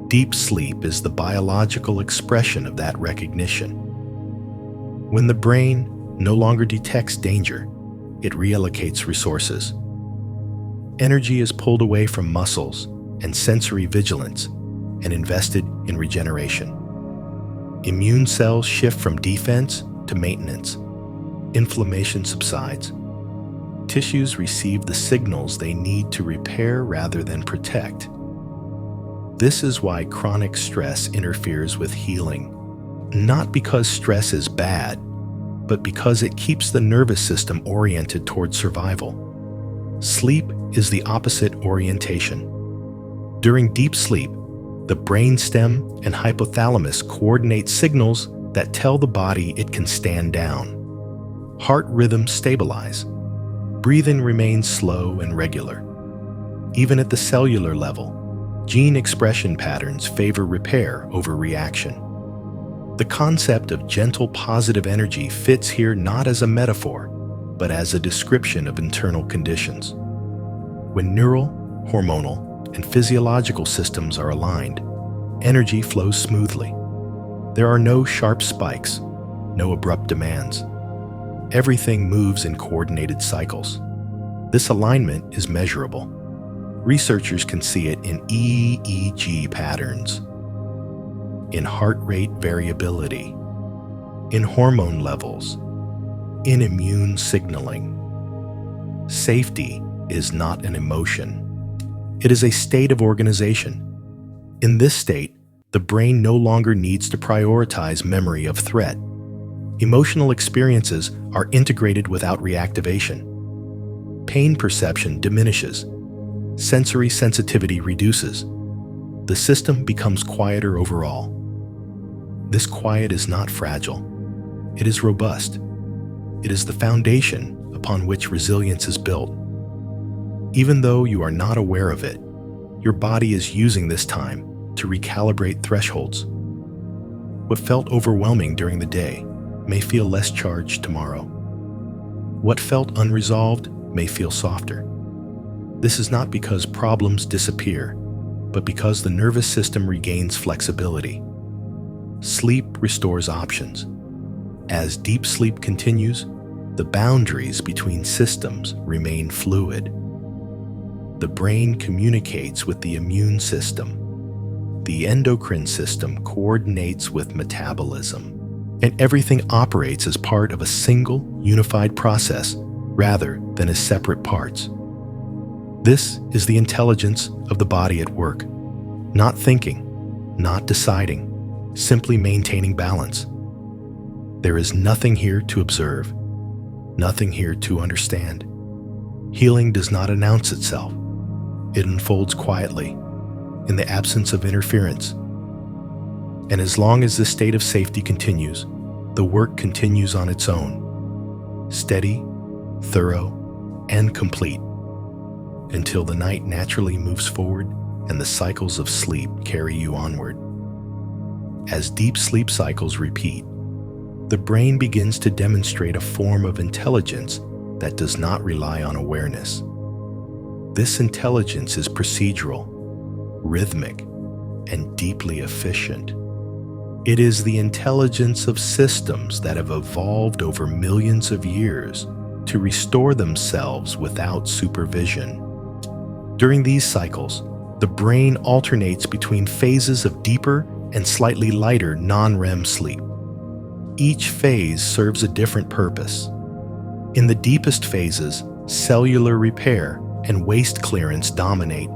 Deep sleep is the biological expression of that recognition. When the brain no longer detects danger, it reallocates resources. Energy is pulled away from muscles and sensory vigilance and invested in regeneration. Immune cells shift from defense to maintenance. Inflammation subsides. Tissues receive the signals they need to repair rather than protect. This is why chronic stress interferes with healing. Not because stress is bad, but because it keeps the nervous system oriented toward survival. Sleep is the opposite orientation. During deep sleep, the brainstem and hypothalamus coordinate signals that tell the body it can stand down. Heart rhythms stabilize. Breathing remains slow and regular. Even at the cellular level, gene expression patterns favor repair over reaction. The concept of gentle positive energy fits here not as a metaphor, but as a description of internal conditions. When neural, hormonal, and physiological systems are aligned, energy flows smoothly. There are no sharp spikes, no abrupt demands. Everything moves in coordinated cycles. This alignment is measurable. Researchers can see it in EEG patterns, in heart rate variability, in hormone levels, in immune signaling. Safety is not an emotion. It is a state of organization. In this state, the brain no longer needs to prioritize memory of threat. Emotional experiences are integrated without reactivation. Pain perception diminishes. Sensory sensitivity reduces. The system becomes quieter overall. This quiet is not fragile. It is robust. It is the foundation upon which resilience is built. Even though you are not aware of it, your body is using this time to recalibrate thresholds. What felt overwhelming during the day may feel less charged tomorrow. What felt unresolved may feel softer. This is not because problems disappear, but because the nervous system regains flexibility. Sleep restores options. As deep sleep continues, the boundaries between systems remain fluid. The brain communicates with the immune system. The endocrine system coordinates with metabolism, and everything operates as part of a single, unified process rather than as separate parts. This is the intelligence of the body at work. Not thinking, not deciding, simply maintaining balance. There is nothing here to observe, nothing here to understand. Healing does not announce itself. It unfolds quietly, in the absence of interference. And as long as this state of safety continues, the work continues on its own, steady, thorough, and complete, until the night naturally moves forward and the cycles of sleep carry you onward. As deep sleep cycles repeat, the brain begins to demonstrate a form of intelligence that does not rely on awareness. This intelligence is procedural, rhythmic, and deeply efficient. It is the intelligence of systems that have evolved over millions of years to restore themselves without supervision. During these cycles, the brain alternates between phases of deeper and slightly lighter non-REM sleep. Each phase serves a different purpose. In the deepest phases, cellular repair and waste clearance dominate.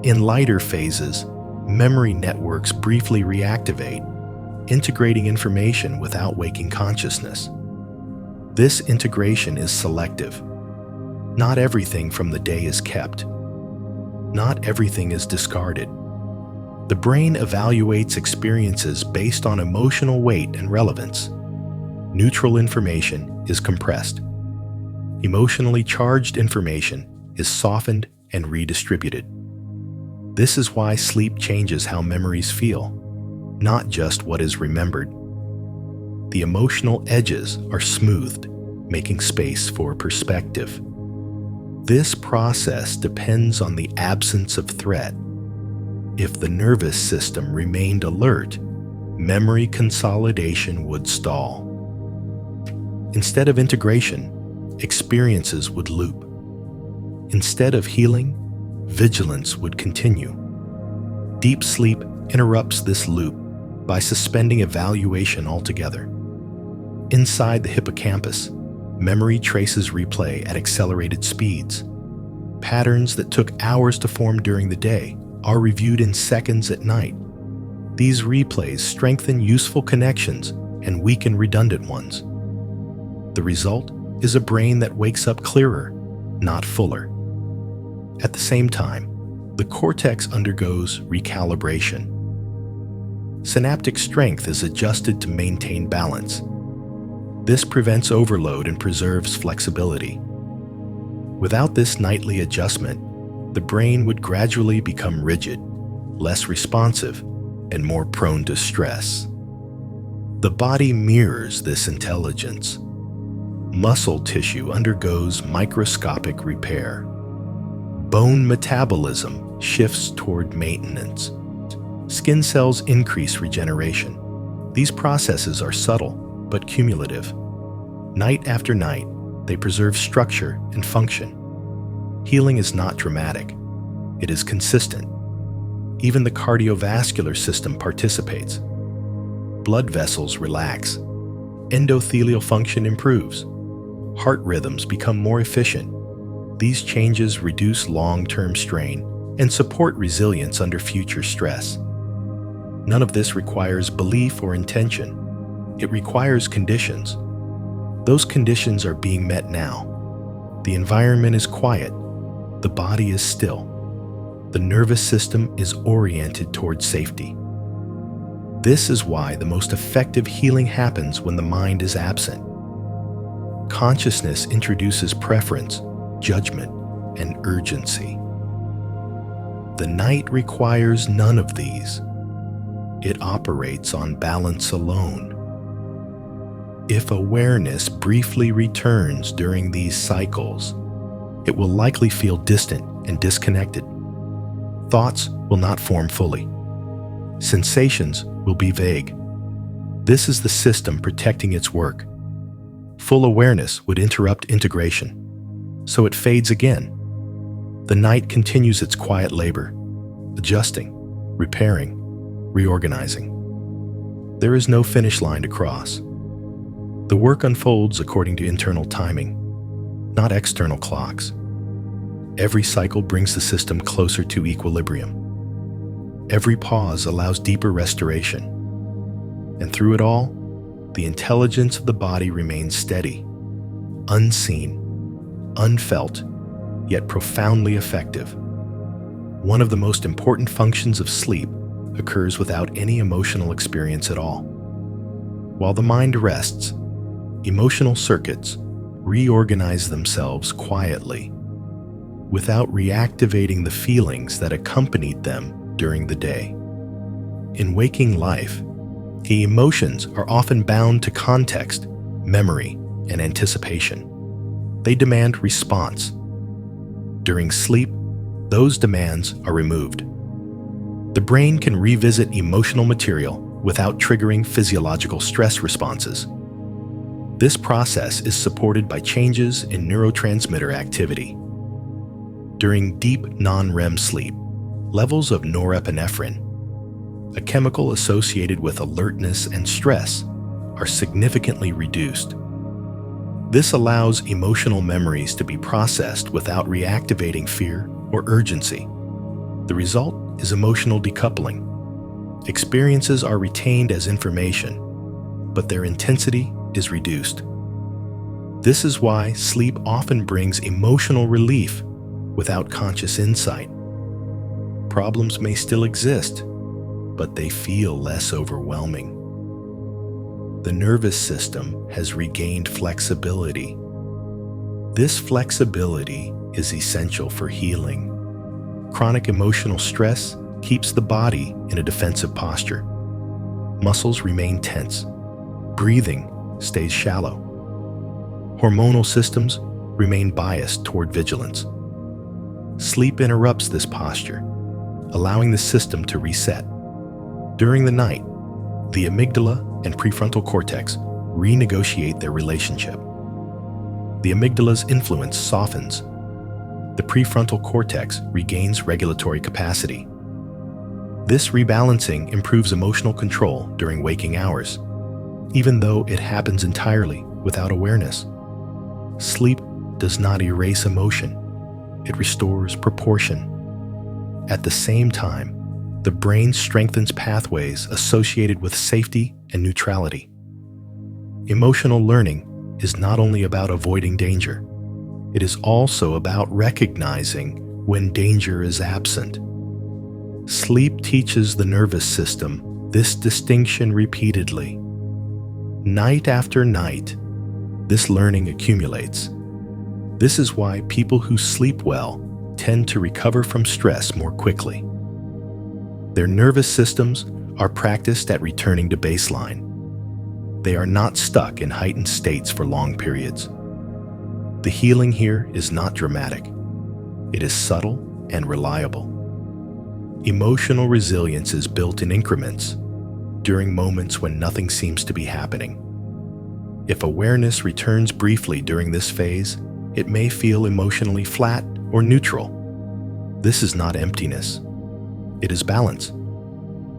In lighter phases, memory networks briefly reactivate, integrating information without waking consciousness. This integration is selective. Not everything from the day is kept. Not everything is discarded. The brain evaluates experiences based on emotional weight and relevance. Neutral information is compressed. Emotionally charged information is softened and redistributed. This is why sleep changes how memories feel, not just what is remembered. The emotional edges are smoothed, making space for perspective. This process depends on the absence of threat. If the nervous system remained alert, memory consolidation would stall. Instead of integration, experiences would loop. Instead of healing, vigilance would continue. Deep sleep interrupts this loop by suspending evaluation altogether. Inside the hippocampus, memory traces replay at accelerated speeds. Patterns that took hours to form during the day are reviewed in seconds at night. These replays strengthen useful connections and weaken redundant ones. The result is a brain that wakes up clearer, not fuller. At the same time, the cortex undergoes recalibration. Synaptic strength is adjusted to maintain balance. This prevents overload and preserves flexibility. Without this nightly adjustment, the brain would gradually become rigid, less responsive, and more prone to stress. The body mirrors this intelligence. Muscle tissue undergoes microscopic repair. Bone metabolism shifts toward maintenance. Skin cells increase regeneration. These processes are subtle but cumulative. Night after night, they preserve structure and function. Healing is not dramatic. It is consistent. Even the cardiovascular system participates. Blood vessels relax. Endothelial function improves. Heart rhythms become more efficient. These changes reduce long-term strain and support resilience under future stress. None of this requires belief or intention. It requires conditions. Those conditions are being met now. The environment is quiet. The body is still. The nervous system is oriented towards safety. This is why the most effective healing happens when the mind is absent. Consciousness introduces preference, judgment, and urgency. The night requires none of these. It operates on balance alone. If awareness briefly returns during these cycles, it will likely feel distant and disconnected. Thoughts will not form fully. Sensations will be vague. This is the system protecting its work. Full awareness would interrupt integration, so it fades again. The night continues its quiet labor, adjusting, repairing, reorganizing. There is no finish line to cross. The work unfolds according to internal timing, not external clocks. Every cycle brings the system closer to equilibrium. Every pause allows deeper restoration. And through it all, the intelligence of the body remains steady, unseen, unfelt, yet profoundly effective. One of the most important functions of sleep occurs without any emotional experience at all. While the mind rests, emotional circuits reorganize themselves quietly, without reactivating the feelings that accompanied them during the day. In waking life, the emotions are often bound to context, memory, and anticipation. They demand response. During sleep, those demands are removed. The brain can revisit emotional material without triggering physiological stress responses. This process is supported by changes in neurotransmitter activity. During deep non-REM sleep, levels of norepinephrine, a chemical associated with alertness and stress, are significantly reduced. This allows emotional memories to be processed without reactivating fear or urgency. The result is emotional decoupling. Experiences are retained as information, but their intensity is reduced. This is why sleep often brings emotional relief without conscious insight. Problems may still exist, but they feel less overwhelming. The nervous system has regained flexibility. This flexibility is essential for healing. Chronic emotional stress keeps the body in a defensive posture. Muscles remain tense. Breathing stays shallow. Hormonal systems remain biased toward vigilance. Sleep interrupts this posture, allowing the system to reset. During the night, the amygdala and prefrontal cortex renegotiate their relationship. The amygdala's influence softens. The prefrontal cortex regains regulatory capacity. This rebalancing improves emotional control during waking hours, even though it happens entirely without awareness. Sleep does not erase emotion. It restores proportion. At the same time, the brain strengthens pathways associated with safety and neutrality. Emotional learning is not only about avoiding danger, it is also about recognizing when danger is absent. Sleep teaches the nervous system this distinction repeatedly. Night after night, this learning accumulates. This is why people who sleep well tend to recover from stress more quickly. Their nervous systems are practiced at returning to baseline. They are not stuck in heightened states for long periods. The healing here is not dramatic. It is subtle and reliable. Emotional resilience is built in increments, during moments when nothing seems to be happening. If awareness returns briefly during this phase, it may feel emotionally flat or neutral. This is not emptiness. It is balance.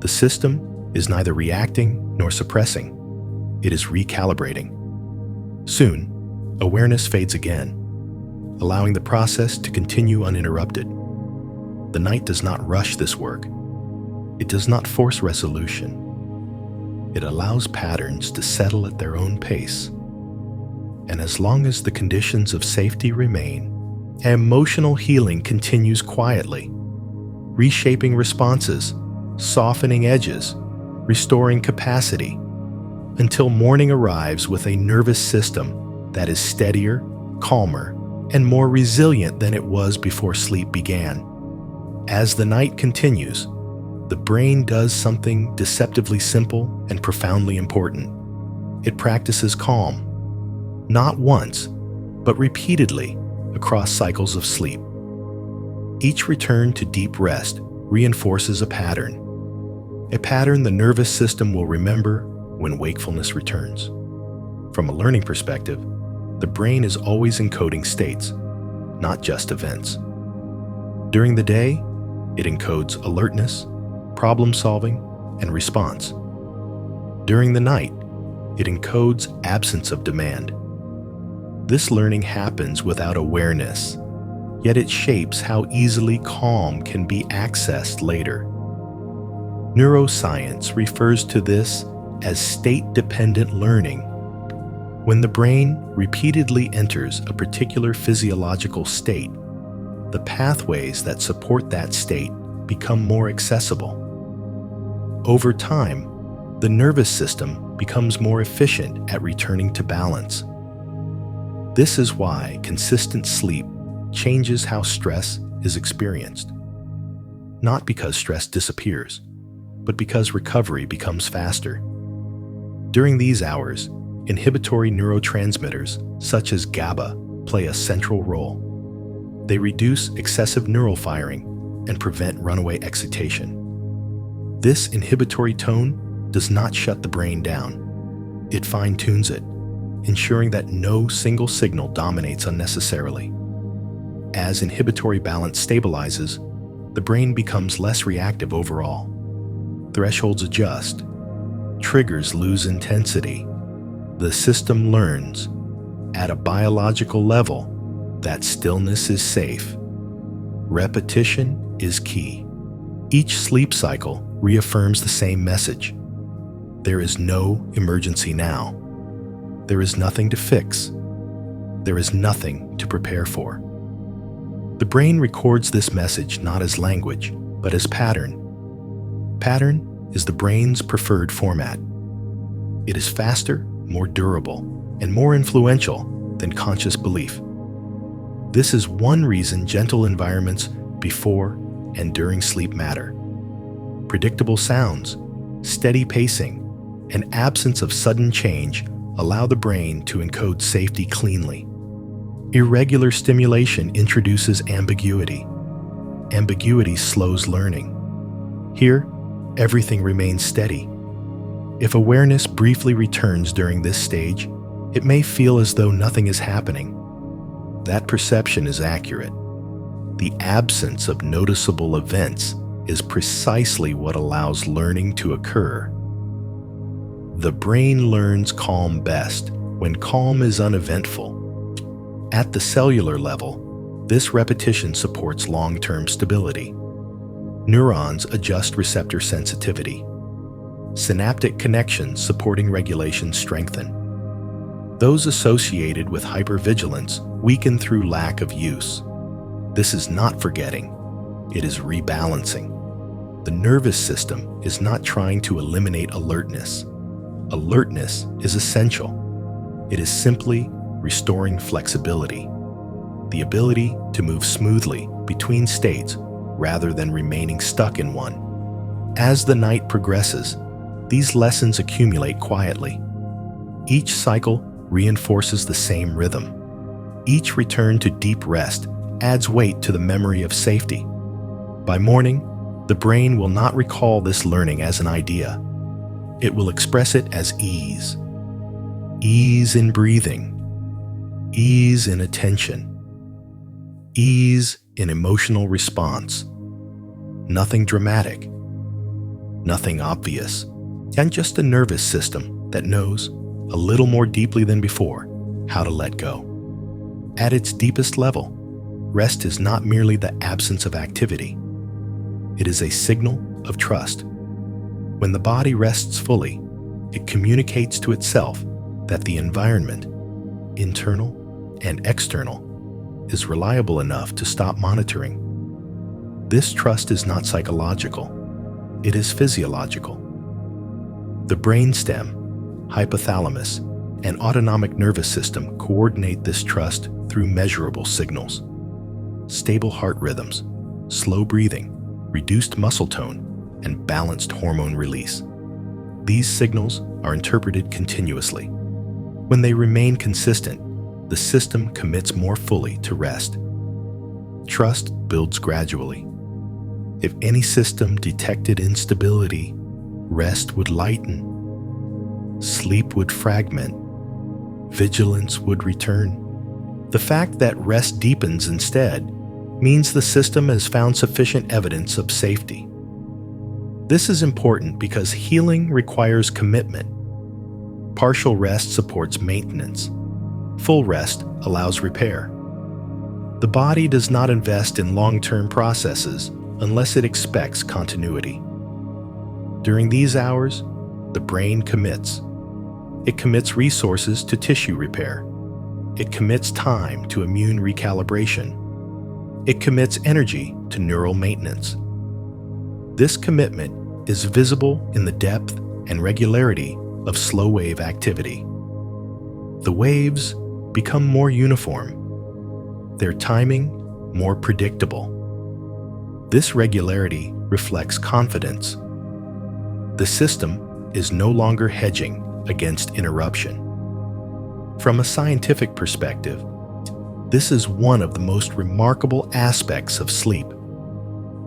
The system is neither reacting nor suppressing. It is recalibrating. Soon, awareness fades again, allowing the process to continue uninterrupted. The night does not rush this work. It does not force resolution. It allows patterns to settle at their own pace. And as long as the conditions of safety remain, emotional healing continues quietly, reshaping responses, softening edges, restoring capacity, until morning arrives with a nervous system that is steadier, calmer, and more resilient than it was before sleep began. As the night continues, the brain does something deceptively simple and profoundly important. It practices calm, not once, but repeatedly across cycles of sleep. Each return to deep rest reinforces a pattern the nervous system will remember when wakefulness returns. From a learning perspective, the brain is always encoding states, not just events. During the day, it encodes alertness, problem-solving, and response. During the night, it encodes absence of demand. This learning happens without awareness, yet it shapes how easily calm can be accessed later. Neuroscience refers to this as state-dependent learning. When the brain repeatedly enters a particular physiological state, the pathways that support that state become more accessible. Over time, the nervous system becomes more efficient at returning to balance. This is why consistent sleep changes how stress is experienced. Not because stress disappears, but because recovery becomes faster. During these hours, inhibitory neurotransmitters such as GABA play a central role. They reduce excessive neural firing and prevent runaway excitation. This inhibitory tone does not shut the brain down. It fine-tunes it, ensuring that no single signal dominates unnecessarily. As inhibitory balance stabilizes, the brain becomes less reactive overall. Thresholds adjust, triggers lose intensity. The system learns, at a biological level, that stillness is safe. Repetition is key. Each sleep cycle reaffirms the same message. There is no emergency now. There is nothing to fix. There is nothing to prepare for. The brain records this message not as language, but as pattern. Pattern is the brain's preferred format. It is faster, more durable, and more influential than conscious belief. This is one reason gentle environments before and during sleep matter. Predictable sounds, steady pacing, and absence of sudden change allow the brain to encode safety cleanly. Irregular stimulation introduces ambiguity. Ambiguity slows learning. Here, everything remains steady. If awareness briefly returns during this stage, it may feel as though nothing is happening. That perception is accurate. The absence of noticeable events is precisely what allows learning to occur. The brain learns calm best when calm is uneventful. At the cellular level, this repetition supports long-term stability. Neurons adjust receptor sensitivity. Synaptic connections supporting regulation strengthen. Those associated with hypervigilance weaken through lack of use. This is not forgetting, it is rebalancing. The nervous system is not trying to eliminate alertness. Alertness is essential. It is simply restoring flexibility, the ability to move smoothly between states rather than remaining stuck in one. As the night progresses, these lessons accumulate quietly. Each cycle reinforces the same rhythm. Each return to deep rest adds weight to the memory of safety. By morning, the brain will not recall this learning as an idea. It will express it as ease. Ease in breathing. Ease in attention. Ease in emotional response. Nothing dramatic. Nothing obvious. And just a nervous system that knows, a little more deeply than before, how to let go. At its deepest level, rest is not merely the absence of activity. It is a signal of trust. When the body rests fully, It communicates to itself that the environment, internal and external, is reliable enough to stop monitoring. This trust is not psychological, it is physiological. The brainstem, hypothalamus, and autonomic nervous system coordinate this trust through measurable signals. Stable heart rhythms, slow breathing, reduced muscle tone, and balanced hormone release. These signals are interpreted continuously. When they remain consistent, the system commits more fully to rest. Trust builds gradually. If any system detected instability, rest would lighten, sleep would fragment, vigilance would return. The fact that rest deepens instead means the system has found sufficient evidence of safety. This is important because healing requires commitment. Partial rest supports maintenance. Full rest allows repair. The body does not invest in long-term processes unless it expects continuity. During these hours, the brain commits. It commits resources to tissue repair. It commits time to immune recalibration. It commits energy to neural maintenance. This commitment is visible in the depth and regularity of slow-wave activity. The waves become more uniform, their timing more predictable. This regularity reflects confidence. The system is no longer hedging against interruption. From a scientific perspective, this is one of the most remarkable aspects of sleep.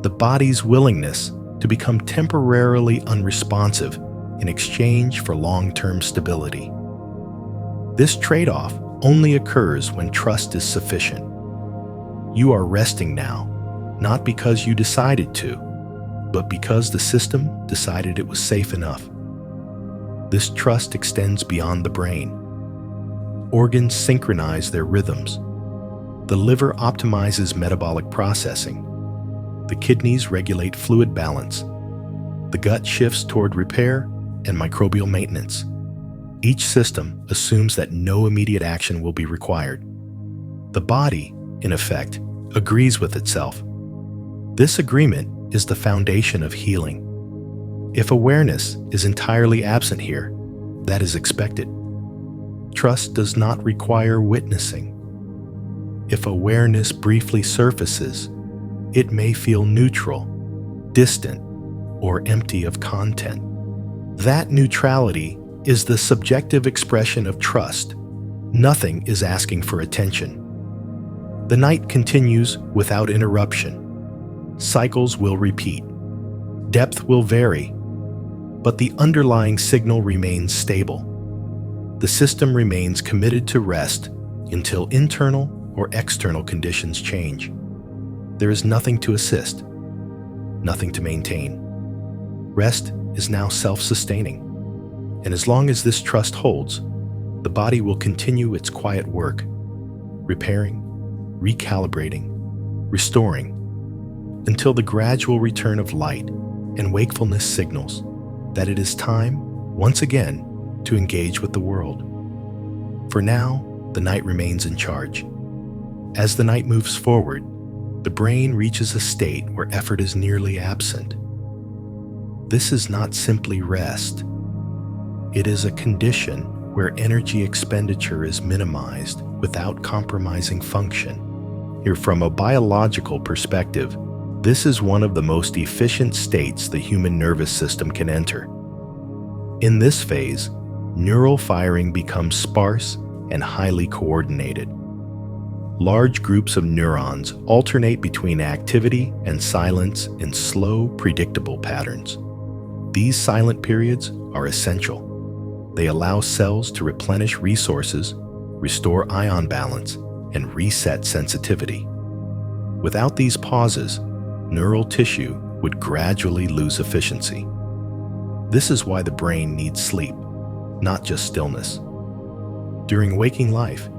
The body's willingness to become temporarily unresponsive in exchange for long-term stability. This trade-off only occurs when trust is sufficient. You are resting now, not because you decided to, but because the system decided it was safe enough. This trust extends beyond the brain. Organs synchronize their rhythms. The liver optimizes metabolic processing. The kidneys regulate fluid balance. The gut shifts toward repair and microbial maintenance. Each system assumes that no immediate action will be required. The body, in effect, agrees with itself. This agreement is the foundation of healing. If awareness is entirely absent here, that is expected. Trust does not require witnessing. If awareness briefly surfaces, it may feel neutral, distant, or empty of content. That neutrality is the subjective expression of trust. Nothing is asking for attention. The night continues without interruption. Cycles will repeat. Depth will vary, but the underlying signal remains stable. The system remains committed to rest until internal or external conditions change. There is nothing to assist, nothing to maintain. Rest is now self-sustaining, and as long as this trust holds, the body will continue its quiet work, repairing, recalibrating, restoring, until the gradual return of light and wakefulness signals that it is time, once again, to engage with the world. For now, the night remains in charge. As the night moves forward, the brain reaches a state where effort is nearly absent. This is not simply rest. It is a condition where energy expenditure is minimized without compromising function. Here, from a biological perspective, this is one of the most efficient states the human nervous system can enter. In this phase, neural firing becomes sparse and highly coordinated. Large groups of neurons alternate between activity and silence in slow, predictable patterns. These silent periods are essential. They allow cells to replenish resources, restore ion balance, and reset sensitivity. Without these pauses, neural tissue would gradually lose efficiency. This is why the brain needs sleep, not just stillness. During waking life,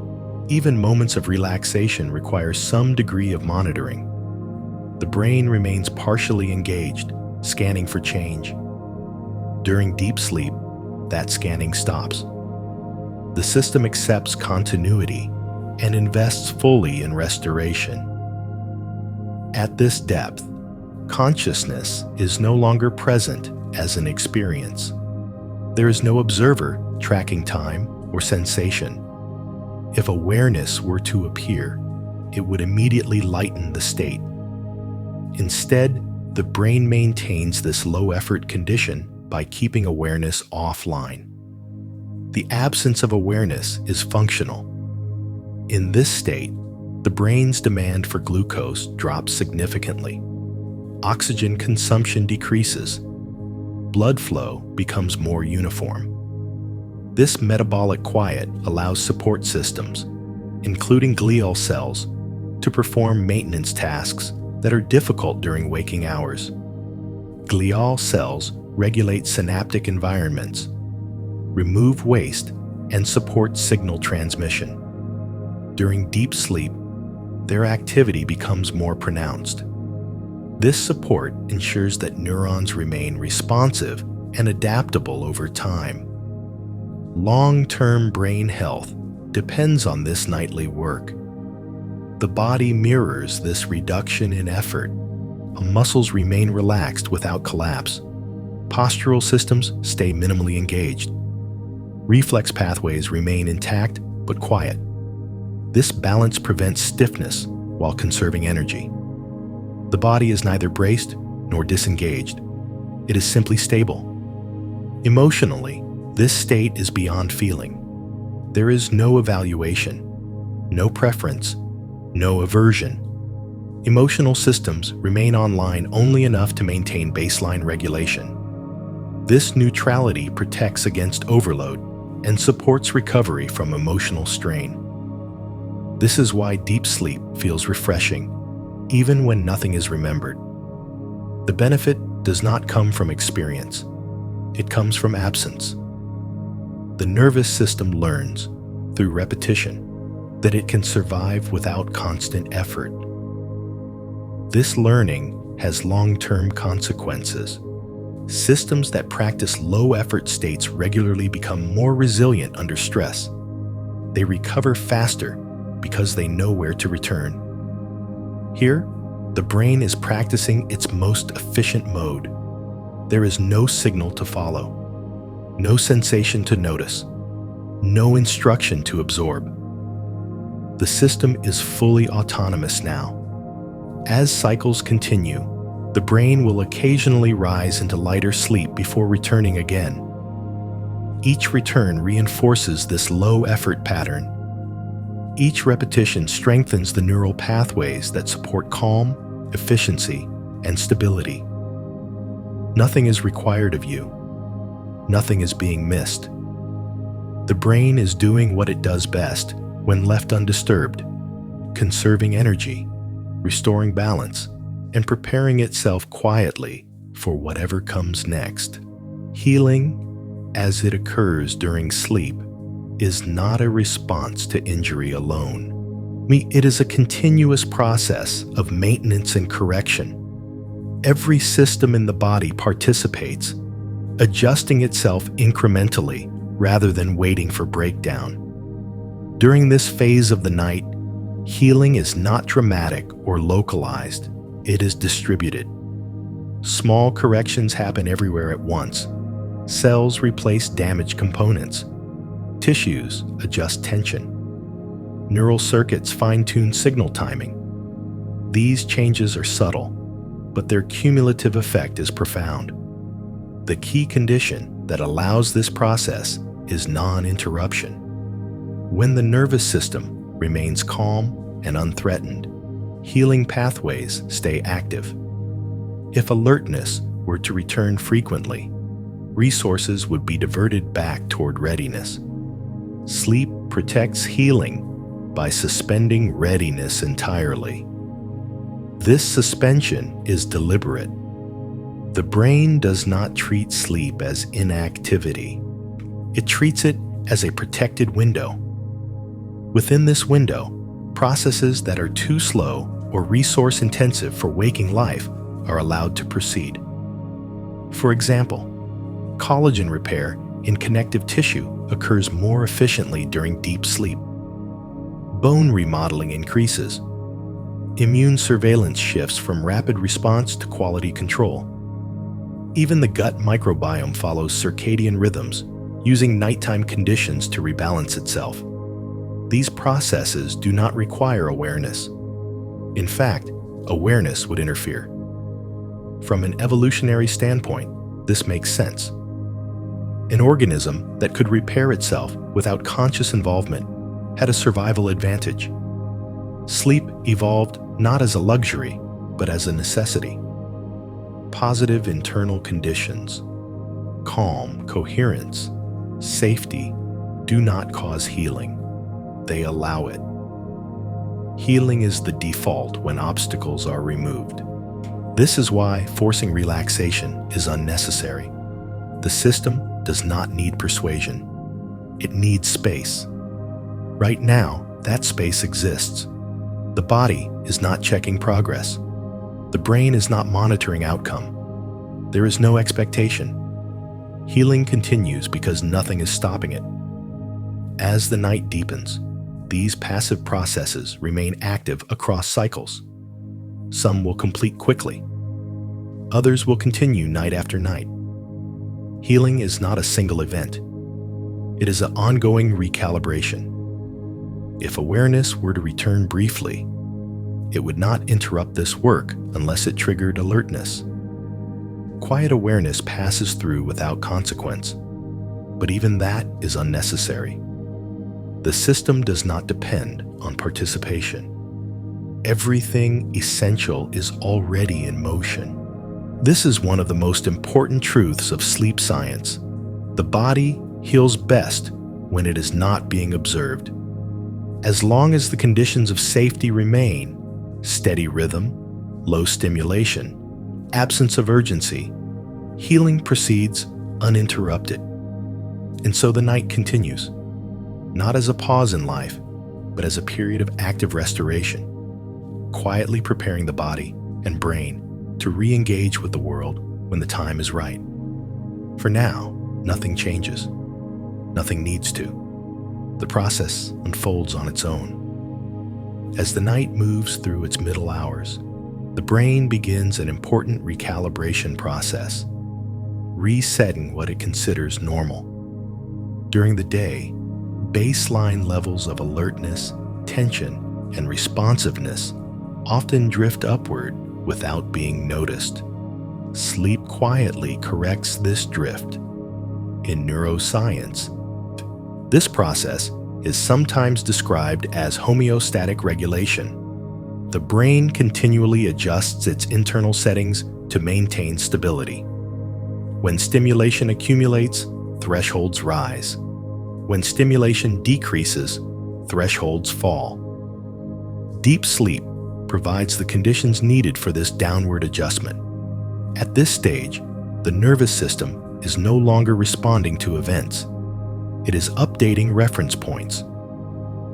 even moments of relaxation require some degree of monitoring. The brain remains partially engaged, scanning for change. During deep sleep, that scanning stops. The system accepts continuity and invests fully in restoration. At this depth, consciousness is no longer present as an experience. There is no observer tracking time or sensation. If awareness were to appear, it would immediately lighten the state. Instead, the brain maintains this low-effort condition by keeping awareness offline. The absence of awareness is functional. In this state, the brain's demand for glucose drops significantly. Oxygen consumption decreases. Blood flow becomes more uniform. This metabolic quiet allows support systems, including glial cells, to perform maintenance tasks that are difficult during waking hours. Glial cells regulate synaptic environments, remove waste, and support signal transmission. During deep sleep, their activity becomes more pronounced. This support ensures that neurons remain responsive and adaptable over time. Long-term brain health depends on this nightly work. The body mirrors this reduction in effort. Muscles remain relaxed without collapse. Postural systems stay minimally engaged. Reflex pathways remain intact but quiet. This balance prevents stiffness while conserving energy. The body is neither braced nor disengaged. It is simply stable. Emotionally, this state is beyond feeling. There is no evaluation, no preference, no aversion. Emotional systems remain online only enough to maintain baseline regulation. This neutrality protects against overload and supports recovery from emotional strain. This is why deep sleep feels refreshing, even when nothing is remembered. The benefit does not come from experience. It comes from absence. The nervous system learns, through repetition, that it can survive without constant effort. This learning has long-term consequences. Systems that practice low-effort states regularly become more resilient under stress. They recover faster because they know where to return. Here, the brain is practicing its most efficient mode. There is no signal to follow, no sensation to notice, no instruction to absorb. The system is fully autonomous now. As cycles continue, the brain will occasionally rise into lighter sleep before returning again. Each return reinforces this low-effort pattern. Each repetition strengthens the neural pathways that support calm, efficiency, and stability. Nothing is required of you. Nothing is being missed. The brain is doing what it does best when left undisturbed, conserving energy, restoring balance, and preparing itself quietly for whatever comes next. Healing, as it occurs during sleep, is not a response to injury alone. It is a continuous process of maintenance and correction. Every system in the body participates, adjusting itself incrementally rather than waiting for breakdown. During this phase of the night, healing is not dramatic or localized. It is distributed. Small corrections happen everywhere at once. Cells replace damaged components. Tissues adjust tension. Neural circuits fine-tune signal timing. These changes are subtle, but their cumulative effect is profound. The key condition that allows this process is non-interruption. When the nervous system remains calm and unthreatened, healing pathways stay active. If alertness were to return frequently, resources would be diverted back toward readiness. Sleep protects healing by suspending readiness entirely. This suspension is deliberate. The brain does not treat sleep as inactivity. It treats it as a protected window. Within this window, processes that are too slow or resource-intensive for waking life are allowed to proceed. For example, collagen repair in connective tissue occurs more efficiently during deep sleep. Bone remodeling increases. Immune surveillance shifts from rapid response to quality control. Even the gut microbiome follows circadian rhythms, using nighttime conditions to rebalance itself. These processes do not require awareness. In fact, awareness would interfere. From an evolutionary standpoint, this makes sense. An organism that could repair itself without conscious involvement had a survival advantage. Sleep evolved not as a luxury, but as a necessity. Positive internal conditions, calm, coherence, safety, do not cause healing. They allow it. Healing is the default when obstacles are removed. This is why forcing relaxation is unnecessary. The system does not need persuasion. It needs space. Right now, that space exists. The body is not checking progress. The brain is not monitoring outcome. There is no expectation. Healing continues because nothing is stopping it. As the night deepens, these passive processes remain active across cycles. Some will complete quickly. Others will continue night after night. Healing is not a single event. It is an ongoing recalibration. If awareness were to return briefly, it would not interrupt this work unless it triggered alertness. Quiet awareness passes through without consequence, but even that is unnecessary. The system does not depend on participation. Everything essential is already in motion. This is one of the most important truths of sleep science. The body heals best when it is not being observed. As long as the conditions of safety remain, steady rhythm, low stimulation, absence of urgency, healing proceeds uninterrupted. And so the night continues, not as a pause in life, but as a period of active restoration, quietly preparing the body and brain to re-engage with the world when the time is right. For now, nothing changes. Nothing needs to. The process unfolds on its own. As the night moves through its middle hours, the brain begins an important recalibration process, resetting what it considers normal. During the day, baseline levels of alertness, tension, and responsiveness often drift upward without being noticed. Sleep quietly corrects this drift. In neuroscience, this process is sometimes described as homeostatic regulation. The brain continually adjusts its internal settings to maintain stability. When stimulation accumulates, thresholds rise. When stimulation decreases, thresholds fall. Deep sleep provides the conditions needed for this downward adjustment. At this stage, the nervous system is no longer responding to events. It is updating reference points.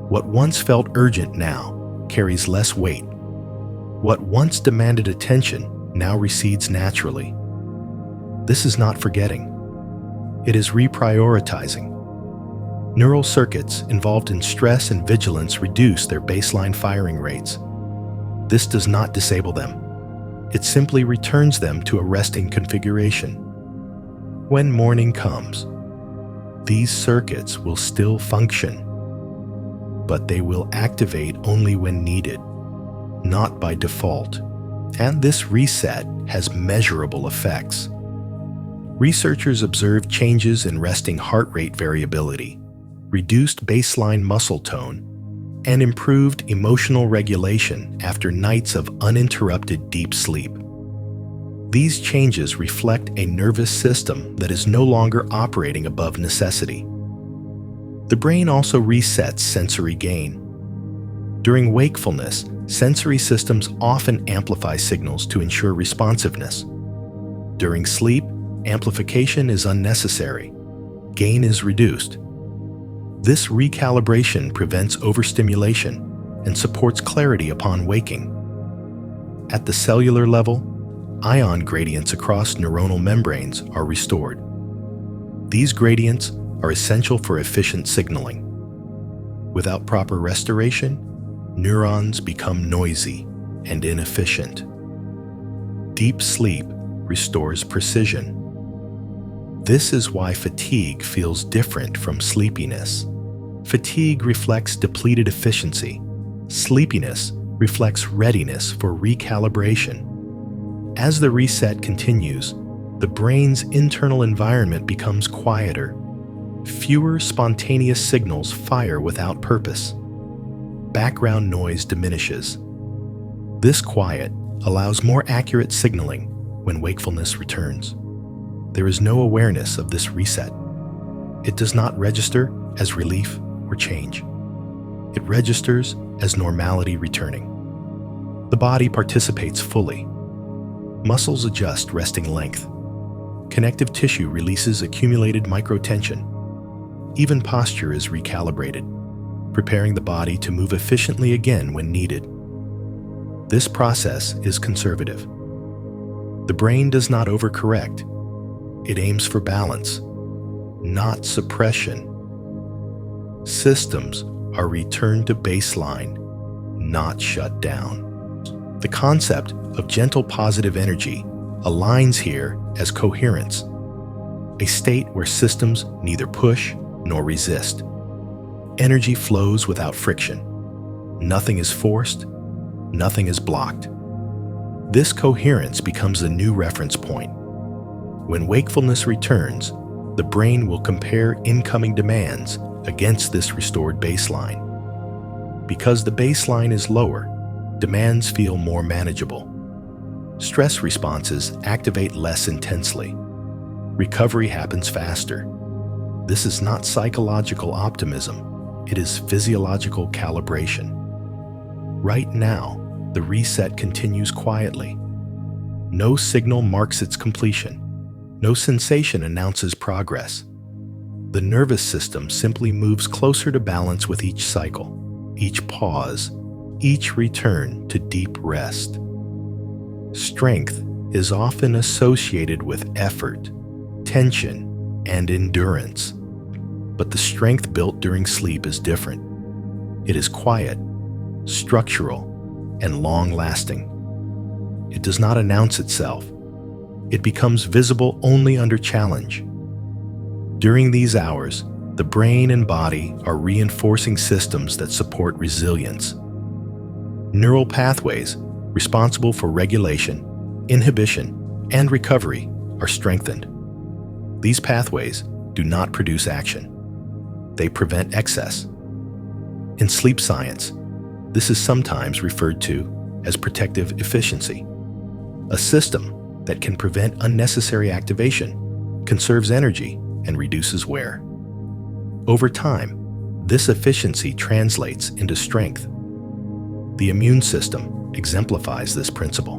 What once felt urgent now carries less weight. What once demanded attention now recedes naturally. This is not forgetting. It is reprioritizing. Neural circuits involved in stress and vigilance reduce their baseline firing rates. This does not disable them. It simply returns them to a resting configuration. When morning comes, these circuits will still function, but they will activate only when needed, not by default. And this reset has measurable effects. Researchers observed changes in resting heart rate variability, reduced baseline muscle tone, and improved emotional regulation after nights of uninterrupted deep sleep. These changes reflect a nervous system that is no longer operating above necessity. The brain also resets sensory gain. During wakefulness, sensory systems often amplify signals to ensure responsiveness. During sleep, amplification is unnecessary. Gain is reduced. This recalibration prevents overstimulation and supports clarity upon waking. At the cellular level, ion gradients across neuronal membranes are restored. These gradients are essential for efficient signaling. Without proper restoration, neurons become noisy and inefficient. Deep sleep restores precision. This is why fatigue feels different from sleepiness. Fatigue reflects depleted efficiency. Sleepiness reflects readiness for recalibration. As the reset continues, the brain's internal environment becomes quieter. Fewer spontaneous signals fire without purpose. Background noise diminishes. This quiet allows more accurate signaling when wakefulness returns. There is no awareness of this reset. It does not register as relief or change. It registers as normality returning. The body participates fully. Muscles adjust resting length. Connective tissue releases accumulated microtension. Even posture is recalibrated, preparing the body to move efficiently again when needed. This process is conservative. The brain does not overcorrect. It aims for balance, not suppression. Systems are returned to baseline, not shut down. The concept of gentle positive energy aligns here as coherence, a state where systems neither push nor resist. Energy flows without friction. Nothing is forced, nothing is blocked. This coherence becomes a new reference point. When wakefulness returns, the brain will compare incoming demands against this restored baseline. Because the baseline is lower, demands feel more manageable. Stress responses activate less intensely. Recovery happens faster. This is not psychological optimism, it is physiological calibration. Right now, the reset continues quietly. No signal marks its completion. No sensation announces progress. The nervous system simply moves closer to balance with each cycle, each pause, each return to deep rest. Strength is often associated with effort, tension, and endurance. But the strength built during sleep is different. It is quiet, structural, and long-lasting. It does not announce itself. It becomes visible only under challenge. During these hours, the brain and body are reinforcing systems that support resilience. Neural pathways responsible for regulation, inhibition, and recovery are strengthened. These pathways do not produce action. They prevent excess. In sleep science, this is sometimes referred to as protective efficiency. A system that can prevent unnecessary activation, conserves energy, and reduces wear. Over time, this efficiency translates into strength. The immune system exemplifies this principle.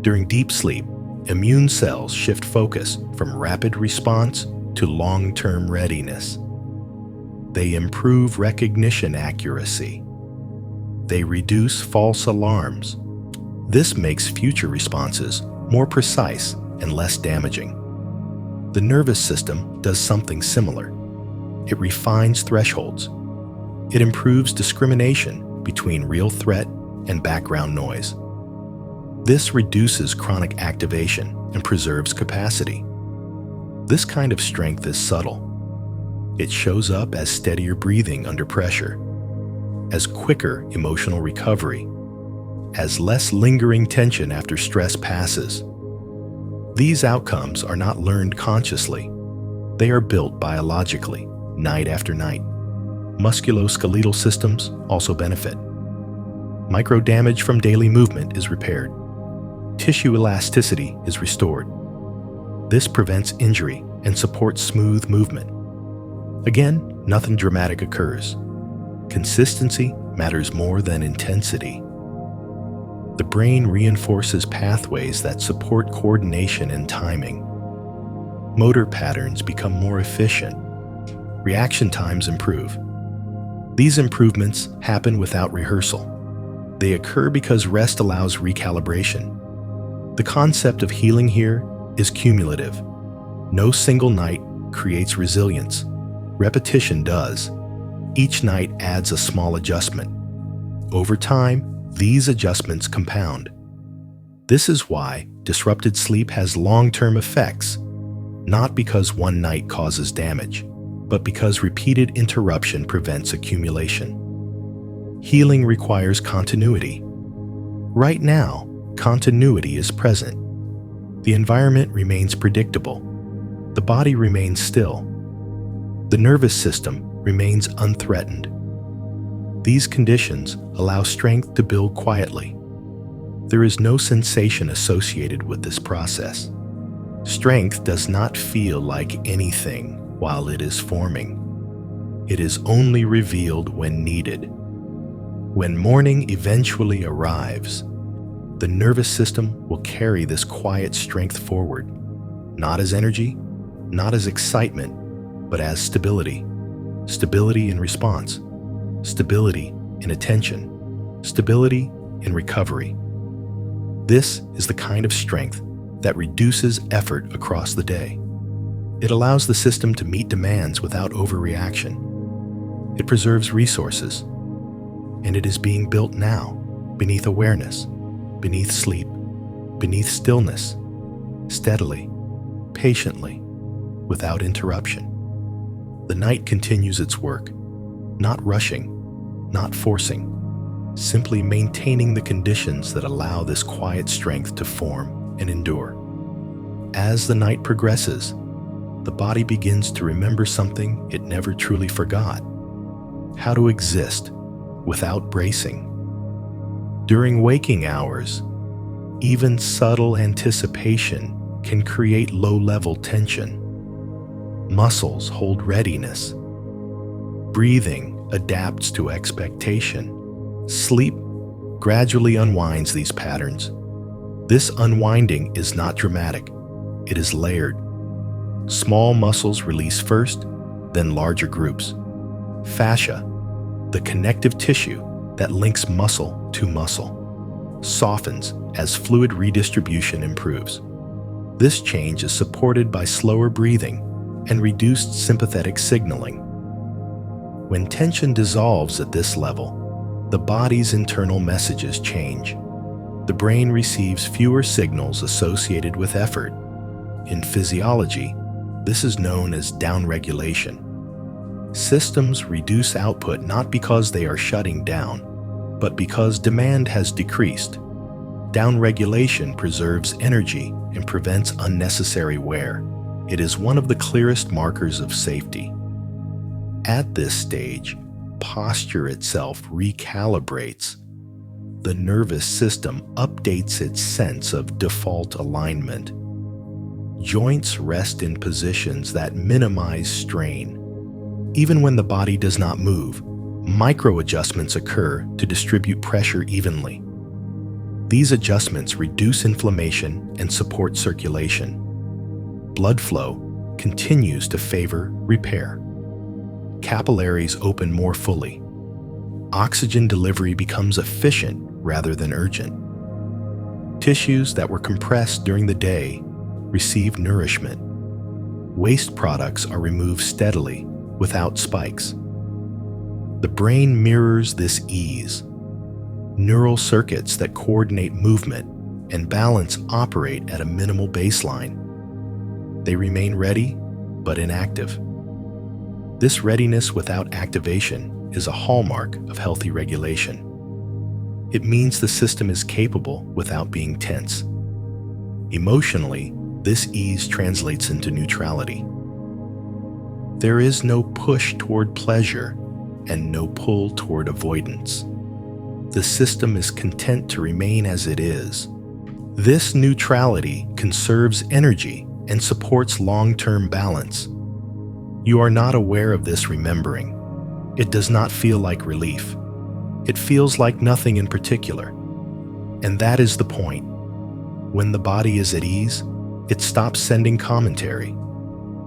During deep sleep, immune cells shift focus from rapid response to long-term readiness. They improve recognition accuracy. They reduce false alarms. This makes future responses more precise and less damaging. The nervous system does something similar. It refines thresholds. It improves discrimination between real threat and background noise. This reduces chronic activation and preserves capacity. This kind of strength is subtle. It shows up as steadier breathing under pressure, as quicker emotional recovery, as less lingering tension after stress passes. These outcomes are not learned consciously. They are built biologically, night after night. Musculoskeletal systems also benefit. Microdamage from daily movement is repaired. Tissue elasticity is restored. This prevents injury and supports smooth movement. Again, nothing dramatic occurs. Consistency matters more than intensity. The brain reinforces pathways that support coordination and timing. Motor patterns become more efficient. Reaction times improve. These improvements happen without rehearsal. They occur because rest allows recalibration. The concept of healing here is cumulative. No single night creates resilience. Repetition does. Each night adds a small adjustment. Over time, these adjustments compound. This is why disrupted sleep has long-term effects, not because one night causes damage, but because repeated interruption prevents accumulation. Healing requires continuity. Right now, continuity is present. The environment remains predictable. The body remains still. The nervous system remains unthreatened. These conditions allow strength to build quietly. There is no sensation associated with this process. Strength does not feel like anything while it is forming. It is only revealed when needed. When morning eventually arrives, the nervous system will carry this quiet strength forward, not as energy, not as excitement, but as stability. Stability in response, stability in attention, stability in recovery. This is the kind of strength that reduces effort across the day. It allows the system to meet demands without overreaction. It preserves resources, and it is being built now, beneath awareness, beneath sleep, beneath stillness, steadily, patiently, without interruption. The night continues its work, not rushing, not forcing, simply maintaining the conditions that allow this quiet strength to form and endure. As the night progresses, the body begins to remember something it never truly forgot: how to exist without bracing. During waking hours, even subtle anticipation can create low-level tension. Muscles hold readiness. Breathing adapts to expectation. Sleep gradually unwinds these patterns. This unwinding is not dramatic. It is layered. Small muscles release first, then larger groups. Fascia, the connective tissue that links muscle to muscle, softens as fluid redistribution improves. This change is supported by slower breathing and reduced sympathetic signaling. When tension dissolves at this level, the body's internal messages change. The brain receives fewer signals associated with effort. In physiology, this is known as downregulation. Systems reduce output not because they are shutting down, but because demand has decreased. Downregulation preserves energy and prevents unnecessary wear. It is one of the clearest markers of safety. At this stage, posture itself recalibrates. The nervous system updates its sense of default alignment. Joints rest in positions that minimize strain. Even when the body does not move, micro-adjustments occur to distribute pressure evenly. These adjustments reduce inflammation and support circulation. Blood flow continues to favor repair. Capillaries open more fully. Oxygen delivery becomes efficient rather than urgent. Tissues that were compressed during the day receive nourishment. Waste products are removed steadily without spikes. The brain mirrors this ease. Neural circuits that coordinate movement and balance operate at a minimal baseline. They remain ready, but inactive. This readiness without activation is a hallmark of healthy regulation. It means the system is capable without being tense. Emotionally, this ease translates into neutrality. There is no push toward pleasure and no pull toward avoidance. The system is content to remain as it is. This neutrality conserves energy and supports long-term balance. You are not aware of this remembering. It does not feel like relief. It feels like nothing in particular. And that is the point. When the body is at ease, it stops sending commentary.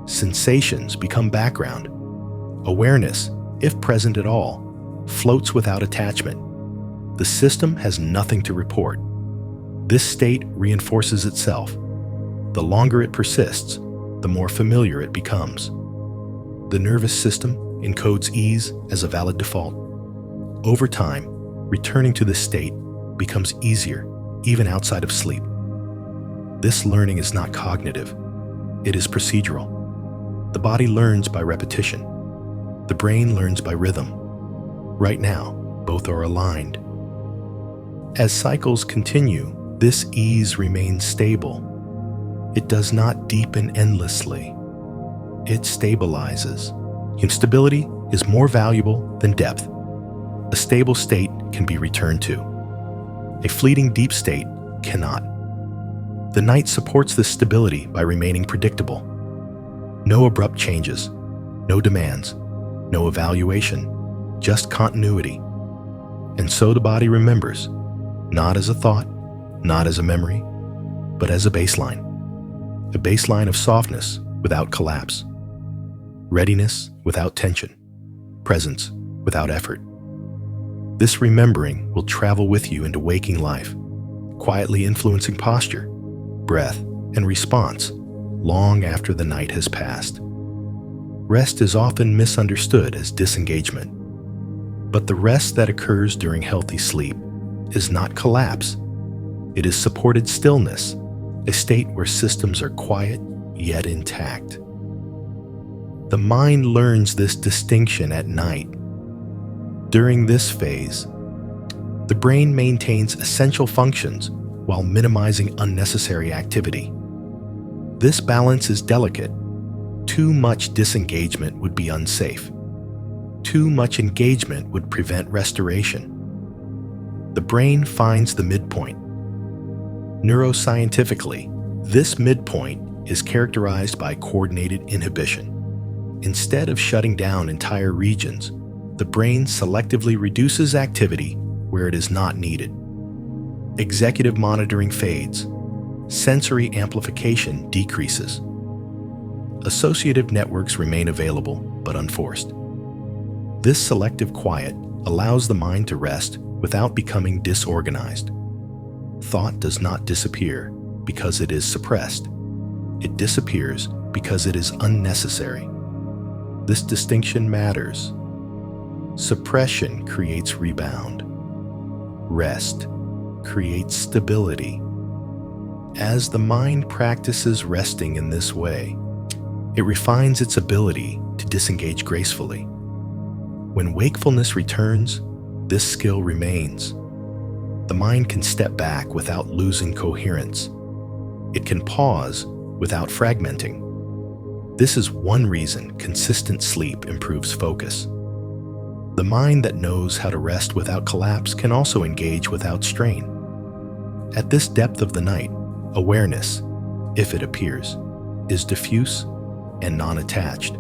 Sensations become background. Awareness, if present at all, floats without attachment. The system has nothing to report. This state reinforces itself. The longer it persists, the more familiar it becomes. The nervous system encodes ease as a valid default. Over time, returning to this state becomes easier, even outside of sleep. This learning is not cognitive, it is procedural. The body learns by repetition. The brain learns by rhythm. Right now, both are aligned. As cycles continue, this ease remains stable. It does not deepen endlessly. It stabilizes. Instability is more valuable than depth. A stable state can be returned to. A fleeting deep state cannot. The night supports this stability by remaining predictable. No abrupt changes, no demands, no evaluation, just continuity. And so the body remembers, not as a thought, not as a memory, but as a baseline. A baseline of softness without collapse, readiness without tension, presence without effort. This remembering will travel with you into waking life, quietly influencing posture, breath, and response long after the night has passed. Rest is often misunderstood as disengagement, but the rest that occurs during healthy sleep is not collapse. It is supported stillness, a state where systems are quiet yet intact. The mind learns this distinction at night. During this phase, the brain maintains essential functions while minimizing unnecessary activity. This balance is delicate. Too much disengagement would be unsafe. Too much engagement would prevent restoration. The brain finds the midpoint. Neuroscientifically, this midpoint is characterized by coordinated inhibition. Instead of shutting down entire regions, the brain selectively reduces activity where it is not needed. Executive monitoring fades. Sensory amplification decreases. Associative networks remain available, but unforced. This selective quiet allows the mind to rest without becoming disorganized. Thought does not disappear because it is suppressed. It disappears because it is unnecessary. This distinction matters. Suppression creates rebound. Rest creates stability. As the mind practices resting in this way, it refines its ability to disengage gracefully. When wakefulness returns, this skill remains. The mind can step back without losing coherence. It can pause without fragmenting. This is one reason consistent sleep improves focus. The mind that knows how to rest without collapse can also engage without strain. At this depth of the night, awareness, if it appears, is diffuse and non-attached.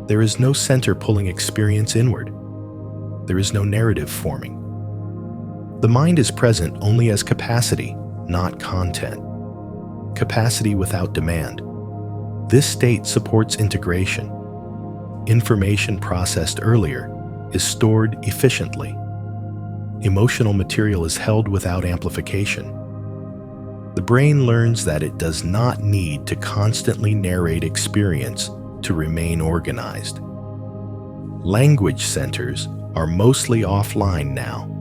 There is no center pulling experience inward. There is no narrative forming. The mind is present only as capacity, not content. Capacity without demand. This state supports integration. Information processed earlier is stored efficiently. Emotional material is held without amplification. The brain learns that it does not need to constantly narrate experience to remain organized. Language centers are mostly offline now.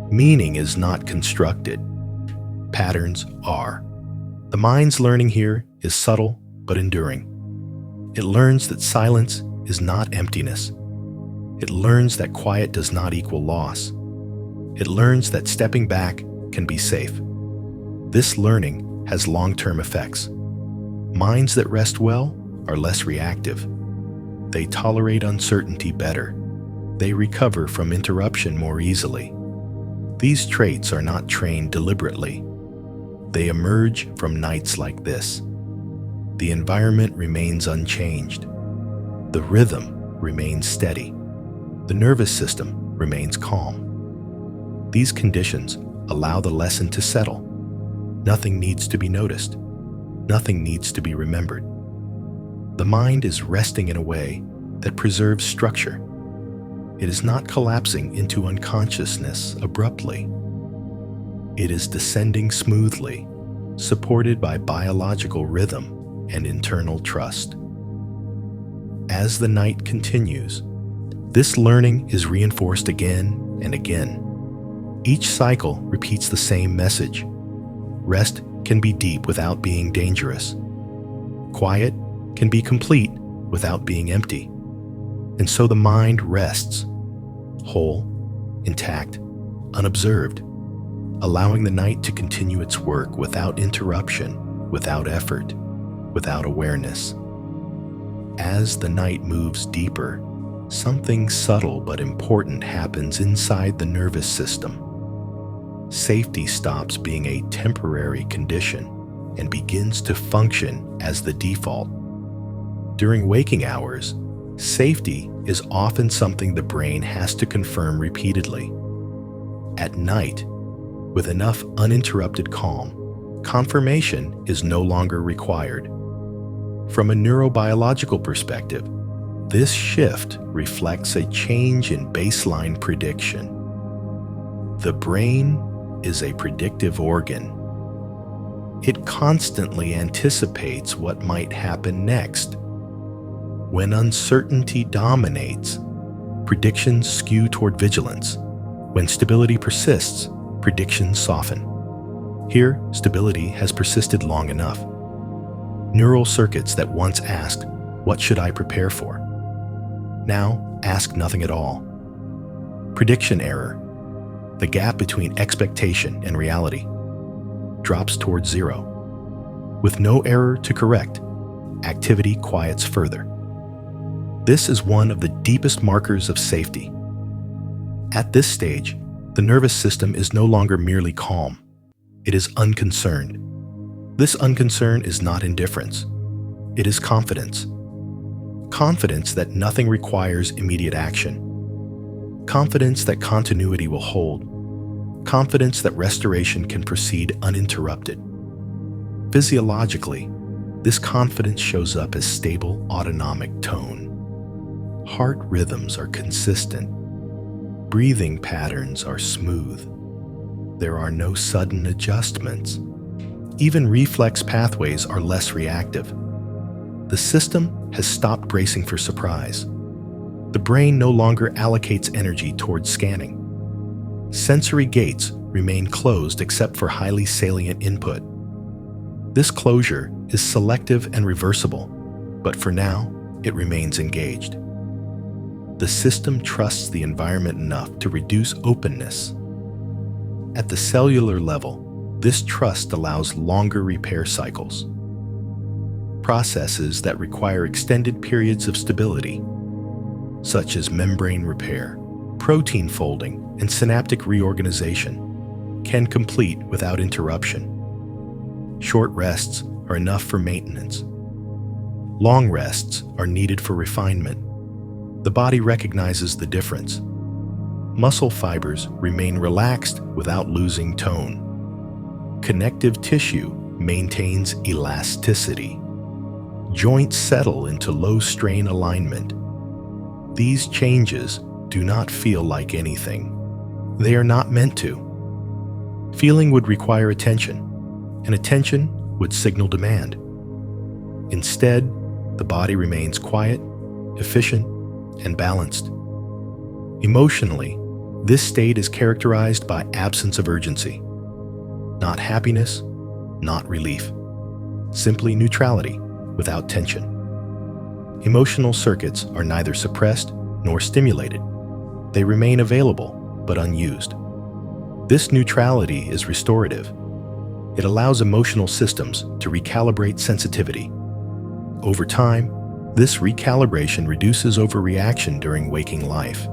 Meaning is not constructed. Patterns are. The mind's learning here is subtle but enduring. It learns that silence is not emptiness. It learns that quiet does not equal loss. It learns that stepping back can be safe. This learning has long-term effects. Minds that rest well are less reactive. They tolerate uncertainty better. They recover from interruption more easily. These traits are not trained deliberately. They emerge from nights like this. The environment remains unchanged. The rhythm remains steady. The nervous system remains calm. These conditions allow the lesson to settle. Nothing needs to be noticed. Nothing needs to be remembered. The mind is resting in a way that preserves structure. It is not collapsing into unconsciousness abruptly. It is descending smoothly, supported by biological rhythm and internal trust. As the night continues, this learning is reinforced again and again. Each cycle repeats the same message. Rest can be deep without being dangerous. Quiet can be complete without being empty. And so the mind rests, whole, intact, unobserved, allowing the night to continue its work without interruption, without effort, without awareness. As the night moves deeper, something subtle but important happens inside the nervous system. Safety stops being a temporary condition and begins to function as the default. During waking hours, safety is often something the brain has to confirm repeatedly. At night, with enough uninterrupted calm, confirmation is no longer required. From a neurobiological perspective, this shift reflects a change in baseline prediction. The brain is a predictive organ. It constantly anticipates what might happen next. When uncertainty dominates, predictions skew toward vigilance. When stability persists, predictions soften. Here, stability has persisted long enough. Neural circuits that once asked, "What should I prepare for?" now ask nothing at all. Prediction error, the gap between expectation and reality, drops towards zero. With no error to correct, activity quiets further. This is one of the deepest markers of safety. At this stage, the nervous system is no longer merely calm. It is unconcerned. This unconcern is not indifference. It is confidence. Confidence that nothing requires immediate action. Confidence that continuity will hold. Confidence that restoration can proceed uninterrupted. Physiologically, this confidence shows up as stable autonomic tone. Heart rhythms are consistent. Breathing patterns are smooth. There are no sudden adjustments. Even reflex pathways are less reactive. The system has stopped bracing for surprise. The brain no longer allocates energy towards scanning. Sensory gates remain closed except for highly salient input. This closure is selective and reversible, but for now, it remains engaged. The system trusts the environment enough to reduce openness. At the cellular level, this trust allows longer repair cycles. Processes that require extended periods of stability, such as membrane repair, protein folding, and synaptic reorganization, can complete without interruption. Short rests are enough for maintenance. Long rests are needed for refinement. The body recognizes the difference. Muscle fibers remain relaxed without losing tone. Connective tissue maintains elasticity. Joints settle into low-strain alignment. These changes do not feel like anything. They are not meant to. Feeling would require attention, and attention would signal demand. Instead, the body remains quiet, efficient, and balanced. Emotionally, this state is characterized by absence of urgency. Not happiness, not relief. Simply neutrality without tension. Emotional circuits are neither suppressed nor stimulated. They remain available but unused. This neutrality is restorative. It allows emotional systems to recalibrate sensitivity. Over time, this recalibration reduces overreaction during waking life.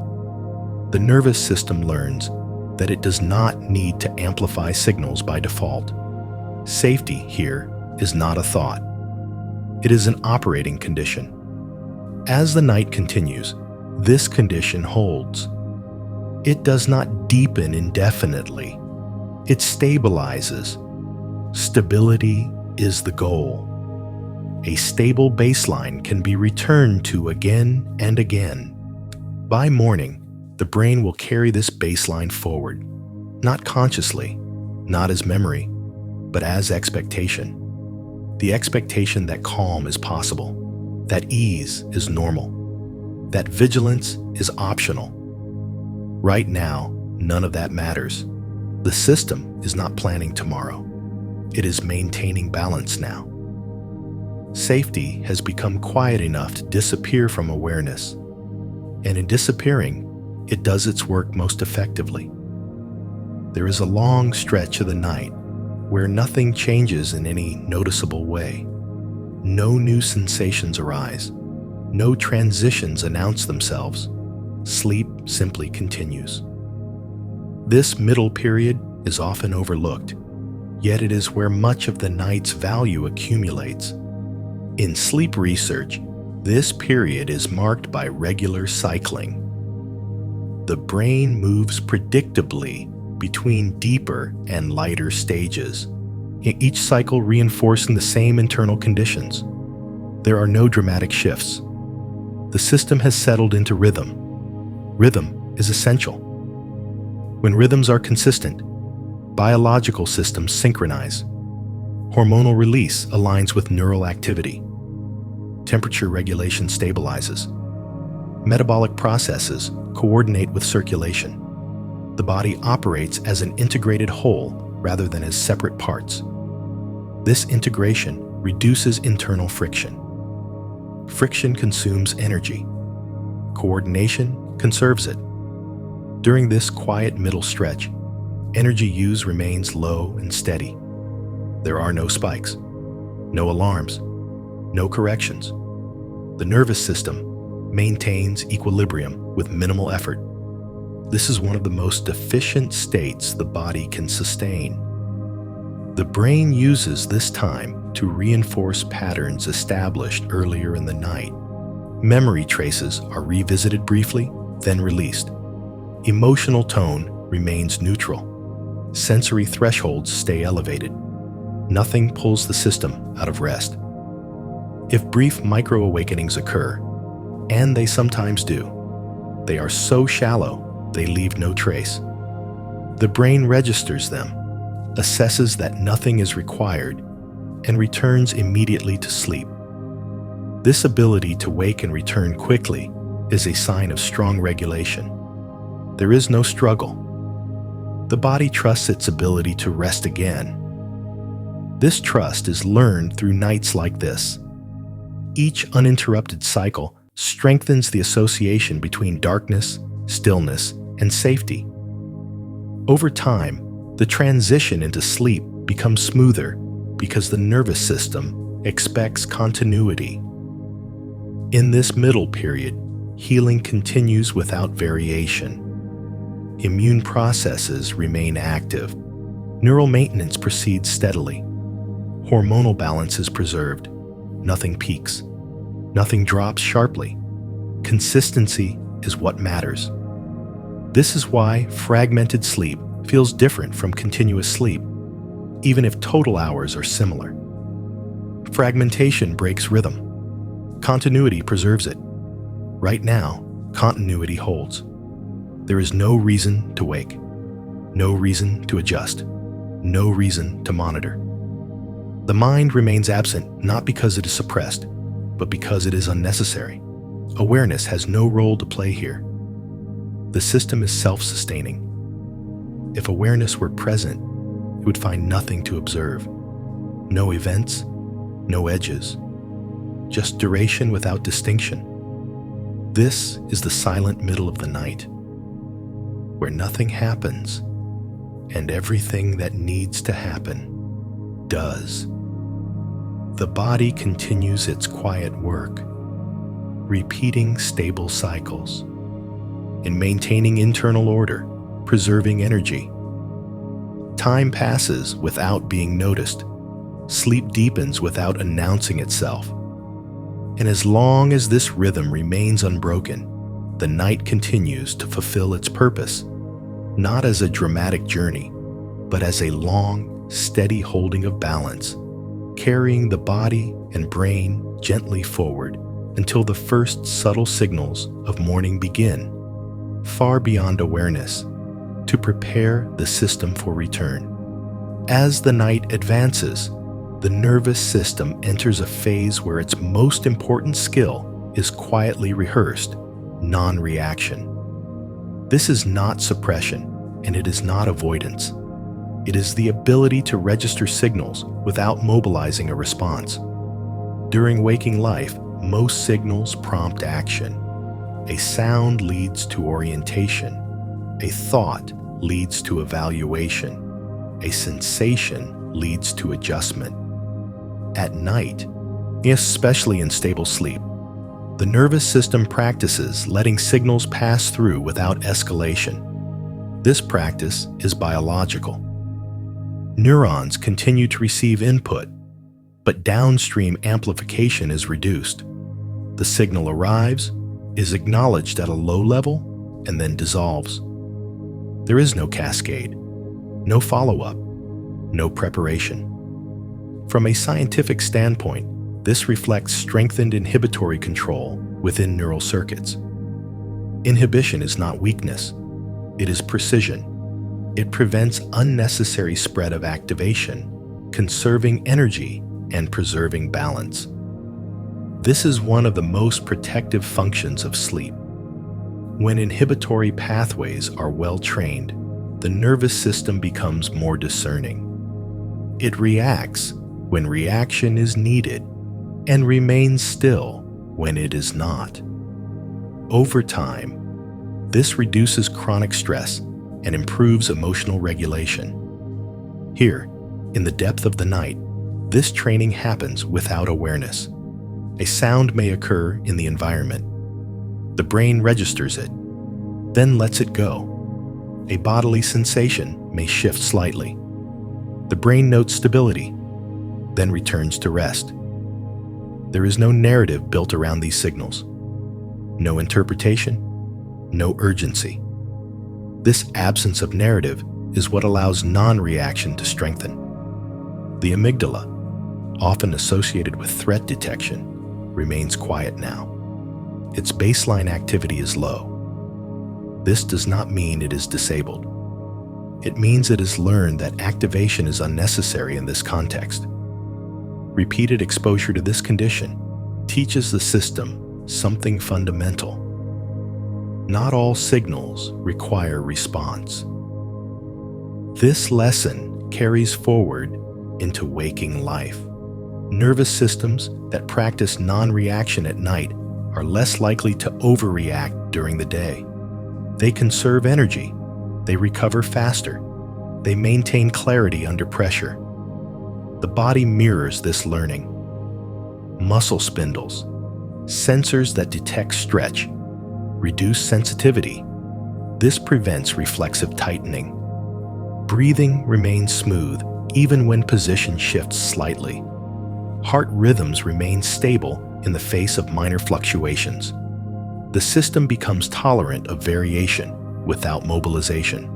The nervous system learns that it does not need to amplify signals by default. Safety here is not a thought. It is an operating condition. As the night continues, this condition holds. It does not deepen indefinitely. It stabilizes. Stability is the goal. A stable baseline can be returned to again and again. By morning, the brain will carry this baseline forward, not consciously, not as memory, but as expectation. The expectation that calm is possible, that ease is normal, that vigilance is optional. Right now, none of that matters. The system is not planning tomorrow. It is maintaining balance now. Safety has become quiet enough to disappear from awareness, and in disappearing, it does its work most effectively. There is a long stretch of the night where nothing changes in any noticeable way. No new sensations arise. No transitions announce themselves. Sleep simply continues. This middle period is often overlooked, yet it is where much of the night's value accumulates. In sleep research, this period is marked by regular cycling. The brain moves predictably between deeper and lighter stages, each cycle reinforcing the same internal conditions. There are no dramatic shifts. The system has settled into rhythm. Rhythm is essential. When rhythms are consistent, biological systems synchronize. Hormonal release aligns with neural activity. Temperature regulation stabilizes. Metabolic processes coordinate with circulation. The body operates as an integrated whole rather than as separate parts. This integration reduces internal friction. Friction consumes energy. Coordination conserves it. During this quiet middle stretch, energy use remains low and steady. There are no spikes, no alarms, no corrections. The nervous system maintains equilibrium with minimal effort. This is one of the most efficient states the body can sustain. The brain uses this time to reinforce patterns established earlier in the night. Memory traces are revisited briefly, then released. Emotional tone remains neutral. Sensory thresholds stay elevated. Nothing pulls the system out of rest. If brief micro-awakenings occur, and they sometimes do, they are so shallow they leave no trace. The brain registers them, assesses that nothing is required, and returns immediately to sleep. This ability to wake and return quickly is a sign of strong regulation. There is no struggle. The body trusts its ability to rest again. This trust is learned through nights like this. Each uninterrupted cycle strengthens the association between darkness, stillness, and safety. Over time, the transition into sleep becomes smoother because the nervous system expects continuity. In this middle period, healing continues without variation. Immune processes remain active. Neural maintenance proceeds steadily. Hormonal balance is preserved. Nothing peaks. Nothing drops sharply. Consistency is what matters. This is why fragmented sleep feels different from continuous sleep, even if total hours are similar. Fragmentation breaks rhythm. Continuity preserves it. Right now, continuity holds. There is no reason to wake, no reason to adjust, no reason to monitor. The mind remains absent not because it is suppressed, but because it is unnecessary. Awareness has no role to play here. The system is self-sustaining. If awareness were present, it would find nothing to observe. No events, no edges, just duration without distinction. This is the silent middle of the night, where nothing happens and everything that needs to happen does. The body continues its quiet work, repeating stable cycles, in maintaining internal order, preserving energy. Time passes without being noticed. Sleep deepens without announcing itself. And as long as this rhythm remains unbroken, the night continues to fulfill its purpose, not as a dramatic journey, but as a long, steady holding of balance, carrying the body and brain gently forward until the first subtle signals of morning begin, far beyond awareness, to prepare the system for return. As the night advances, the nervous system enters a phase where its most important skill is quietly rehearsed, non-reaction. This is not suppression, and it is not avoidance. It is the ability to register signals without mobilizing a response. During waking life, most signals prompt action. A sound leads to orientation. A thought leads to evaluation. A sensation leads to adjustment. At night, especially in stable sleep, the nervous system practices letting signals pass through without escalation. This practice is biological. Neurons continue to receive input, but downstream amplification is reduced. The signal arrives, is acknowledged at a low level, and then dissolves. There is no cascade, no follow-up, no preparation. From a scientific standpoint, this reflects strengthened inhibitory control within neural circuits. Inhibition is not weakness, it is precision. It prevents unnecessary spread of activation, conserving energy and preserving balance. This is one of the most protective functions of sleep. When inhibitory pathways are well trained, the nervous system becomes more discerning. It reacts when reaction is needed and remains still when it is not. Over time, this reduces chronic stress and improves emotional regulation. Here, in the depth of the night, this training happens without awareness. A sound may occur in the environment. The brain registers it, then lets it go. A bodily sensation may shift slightly. The brain notes stability, then returns to rest. There is no narrative built around these signals. No interpretation, no urgency. This absence of narrative is what allows non-reaction to strengthen. The amygdala, often associated with threat detection, remains quiet now. Its baseline activity is low. This does not mean it is disabled. It means it has learned that activation is unnecessary in this context. Repeated exposure to this condition teaches the system something fundamental. Not all signals require response. This lesson carries forward into waking life. Nervous systems that practice non-reaction at night are less likely to overreact during the day. They conserve energy. They recover faster. They maintain clarity under pressure. The body mirrors this learning. Muscle spindles, sensors that detect stretch, reduce sensitivity. This prevents reflexive tightening. Breathing remains smooth even when position shifts slightly. Heart rhythms remain stable in the face of minor fluctuations. The system becomes tolerant of variation without mobilization.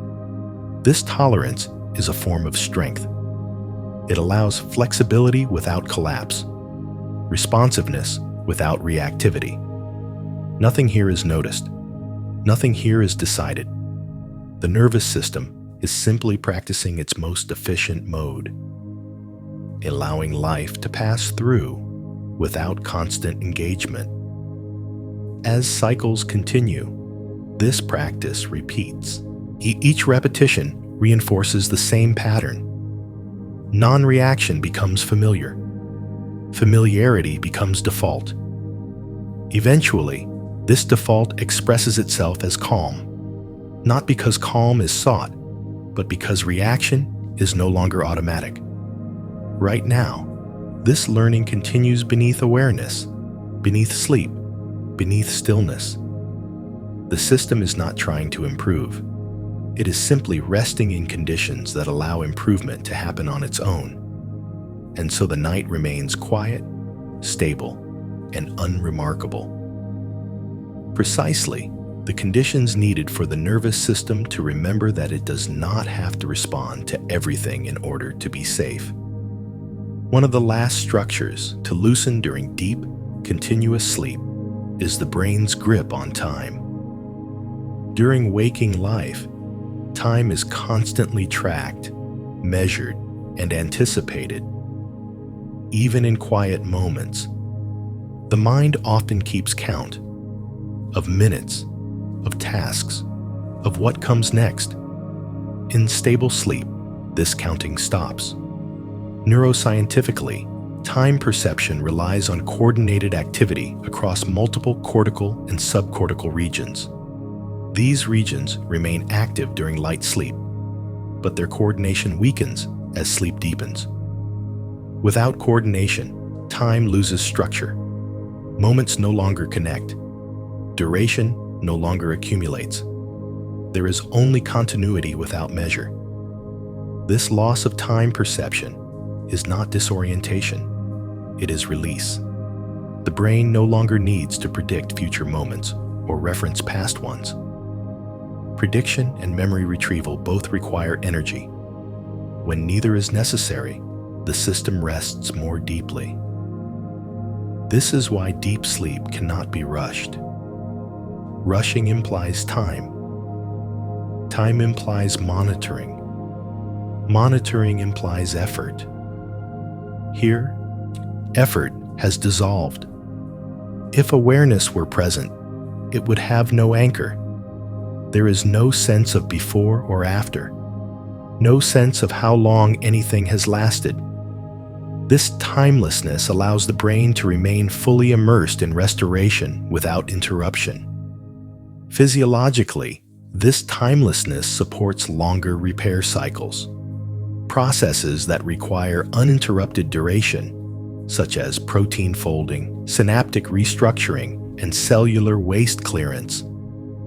This tolerance is a form of strength. It allows flexibility without collapse, responsiveness without reactivity. Nothing here is noticed. Nothing here is decided. The nervous system is simply practicing its most efficient mode, allowing life to pass through without constant engagement. As cycles continue, this practice repeats. Each repetition reinforces the same pattern. Non-reaction becomes familiar. Familiarity becomes default. Eventually, this default expresses itself as calm, not because calm is sought, but because reaction is no longer automatic. Right now, this learning continues beneath awareness, beneath sleep, beneath stillness. The system is not trying to improve. It is simply resting in conditions that allow improvement to happen on its own. And so the night remains quiet, stable, and unremarkable. Precisely the conditions needed for the nervous system to remember that it does not have to respond to everything in order to be safe. One of the last structures to loosen during deep, continuous sleep is the brain's grip on time. During waking life, time is constantly tracked, measured, and anticipated. even in quiet moments. The mind often keeps count of minutes, of tasks, of what comes next. In stable sleep, this counting stops. Neuroscientifically, time perception relies on coordinated activity across multiple cortical and subcortical regions. These regions remain active during light sleep, but their coordination weakens as sleep deepens. Without coordination, time loses structure. Moments no longer connect. Duration no longer accumulates. There is only continuity without measure. This loss of time perception is not disorientation, it is release. The brain no longer needs to predict future moments or reference past ones. Prediction and memory retrieval both require energy. When neither is necessary, the system rests more deeply. This is why deep sleep cannot be rushed. Rushing implies time. Time implies monitoring. Monitoring implies effort. Here, effort has dissolved. If awareness were present, it would have no anchor. There is no sense of before or after, no sense of how long anything has lasted. This timelessness allows the brain to remain fully immersed in restoration without interruption. Physiologically, this timelessness supports longer repair cycles. Processes that require uninterrupted duration, such as protein folding, synaptic restructuring, and cellular waste clearance,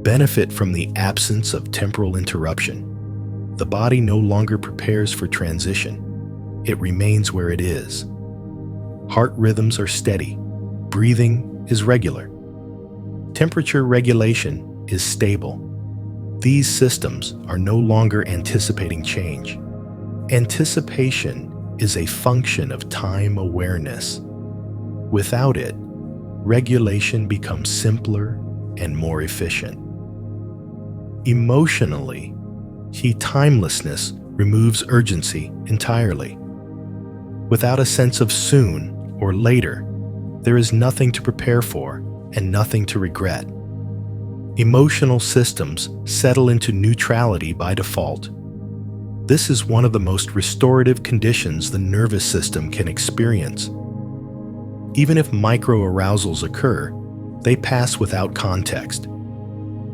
benefit from the absence of temporal interruption. The body no longer prepares for transition. It remains where it is. Heart rhythms are steady. Breathing is regular. Temperature regulation is stable. These systems are no longer anticipating change. Anticipation is a function of time awareness. Without it, regulation becomes simpler and more efficient. Emotionally, timelessness removes urgency entirely. Without a sense of soon or later, there is nothing to prepare for and nothing to regret. Emotional systems settle into neutrality by default. This is one of the most restorative conditions the nervous system can experience. Even if micro-arousals occur, they pass without context.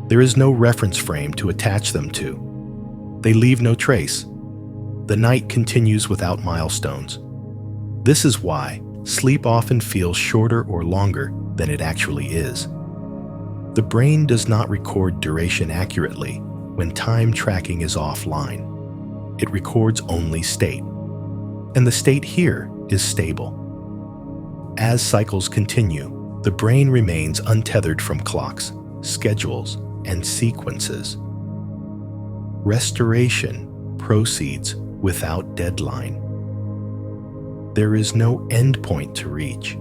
There is no reference frame to attach them to. They leave no trace. The night continues without milestones. This is why sleep often feels shorter or longer than it actually is. The brain does not record duration accurately when time tracking is offline. It records only state. And the state here is stable. As cycles continue, the brain remains untethered from clocks, schedules, and sequences. Restoration proceeds without deadline. There is no endpoint to reach.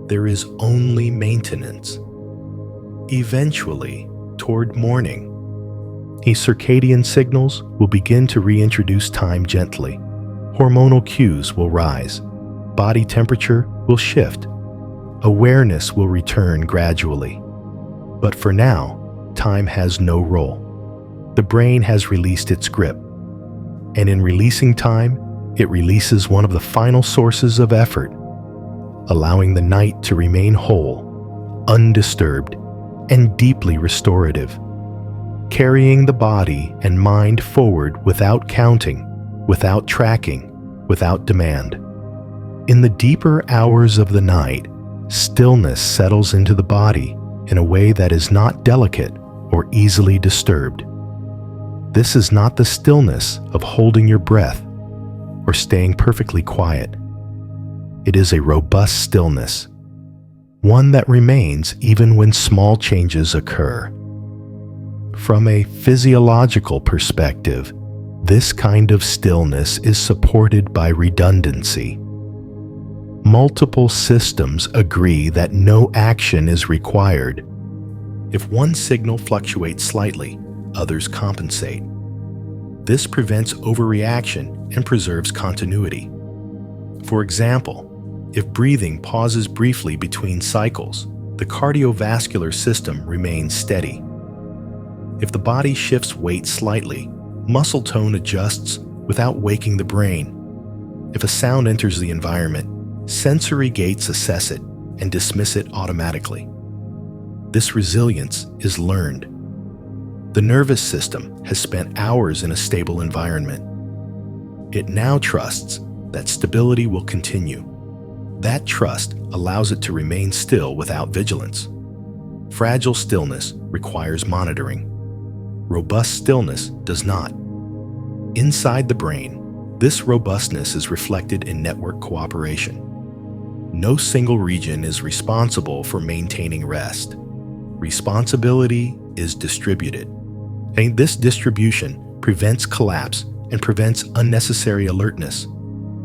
There is only maintenance. Eventually, toward morning, circadian signals will begin to reintroduce time gently. Hormonal cues will rise. Body temperature will shift. Awareness will return gradually. But for now, time has no role. The brain has released its grip. And in releasing time, it releases one of the final sources of effort, allowing the night to remain whole, undisturbed, and deeply restorative, carrying the body and mind forward without counting, without tracking, without demand. In the deeper hours of the night, stillness settles into the body in a way that is not delicate or easily disturbed. This is not the stillness of holding your breath or staying perfectly quiet. It is a robust stillness, one that remains even when small changes occur. From a physiological perspective, this kind of stillness is supported by redundancy. Multiple systems agree that no action is required. If one signal fluctuates slightly, others compensate. This prevents overreaction and preserves continuity. For example, if breathing pauses briefly between cycles, the cardiovascular system remains steady. If the body shifts weight slightly, muscle tone adjusts without waking the brain. If a sound enters the environment, sensory gates assess it and dismiss it automatically. This resilience is learned. The nervous system has spent hours in a stable environment. It now trusts that stability will continue. That trust allows it to remain still without vigilance. Fragile stillness requires monitoring. Robust stillness does not. Inside the brain, this robustness is reflected in network cooperation. No single region is responsible for maintaining rest. Responsibility is distributed. And this distribution prevents collapse and prevents unnecessary alertness.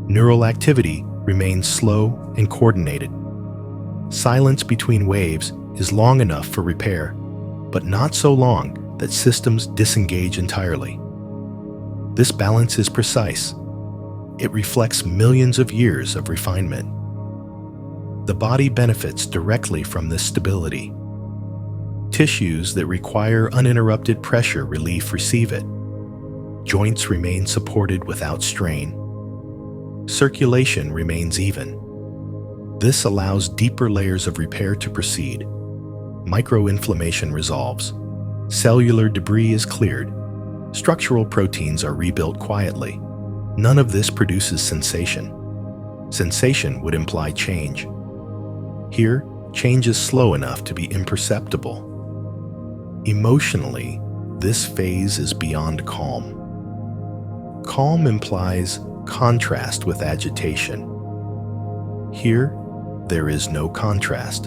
Neural activity remains slow and coordinated. Silence between waves is long enough for repair, but not so long that systems disengage entirely. This balance is precise. It reflects millions of years of refinement. The body benefits directly from this stability. Tissues that require uninterrupted pressure relief receive it. Joints remain supported without strain. Circulation remains even. This allows deeper layers of repair to proceed. Microinflammation resolves. Cellular debris is cleared. Structural proteins are rebuilt quietly. None of this produces sensation. Sensation would imply change. Here, change is slow enough to be imperceptible. Emotionally, this phase is beyond calm. Calm implies contrast with agitation. Here, there is no contrast.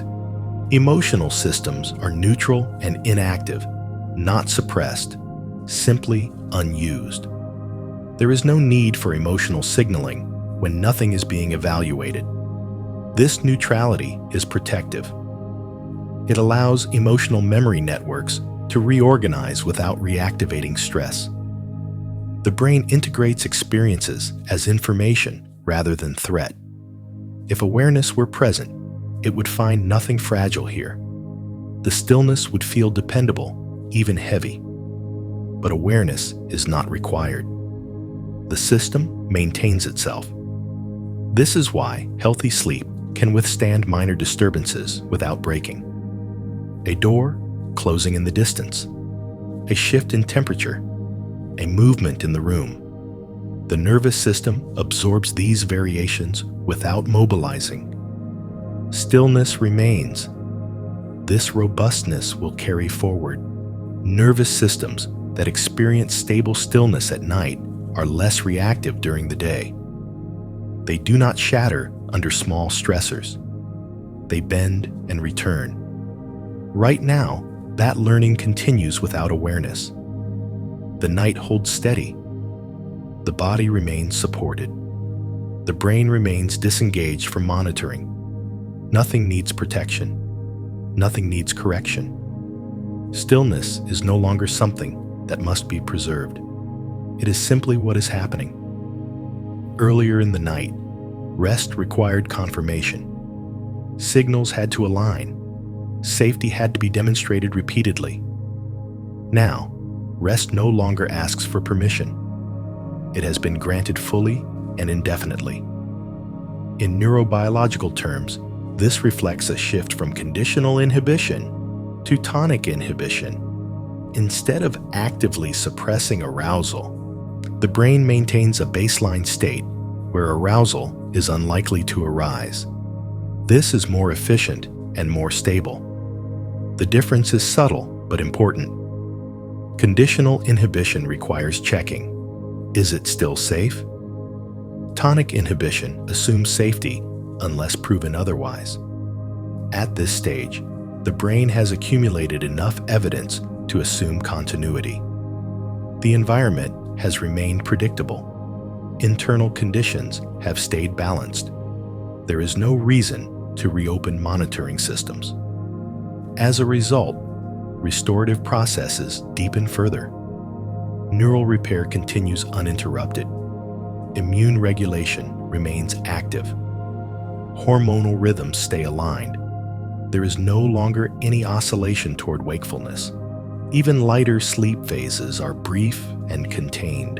Emotional systems are neutral and inactive, not suppressed, simply unused. There is no need for emotional signaling when nothing is being evaluated. This neutrality is protective. It allows emotional memory networks to reorganize without reactivating stress. The brain integrates experiences as information rather than threat. If awareness were present, it would find nothing fragile here. The stillness would feel dependable, even heavy. But awareness is not required. The system maintains itself. This is why healthy sleep can withstand minor disturbances without breaking. A door closing in the distance, a shift in temperature, a movement in the room. The nervous system absorbs these variations without mobilizing. Stillness remains. This robustness will carry forward. Nervous systems that experience stable stillness at night are less reactive during the day. They do not shatter under small stressors. They bend and return. Right now, that learning continues without awareness. The night holds steady. The body remains supported. The brain remains disengaged from monitoring. Nothing needs protection. Nothing needs correction. Stillness is no longer something that must be preserved. It is simply what is happening. Earlier in the night, rest required confirmation. Signals had to align. Safety had to be demonstrated repeatedly. Now, rest no longer asks for permission. It has been granted fully and indefinitely. In neurobiological terms, this reflects a shift from conditional inhibition to tonic inhibition. Instead of actively suppressing arousal, the brain maintains a baseline state where arousal is unlikely to arise. This is more efficient and more stable. The difference is subtle but important. Conditional inhibition requires checking. Is it still safe? Tonic inhibition assumes safety unless proven otherwise. At this stage, the brain has accumulated enough evidence to assume continuity. The environment has remained predictable. Internal conditions have stayed balanced. There is no reason to reopen monitoring systems. As a result, restorative processes deepen further. Neural repair continues uninterrupted. Immune regulation remains active. Hormonal rhythms stay aligned. There is no longer any oscillation toward wakefulness. Even lighter sleep phases are brief and contained.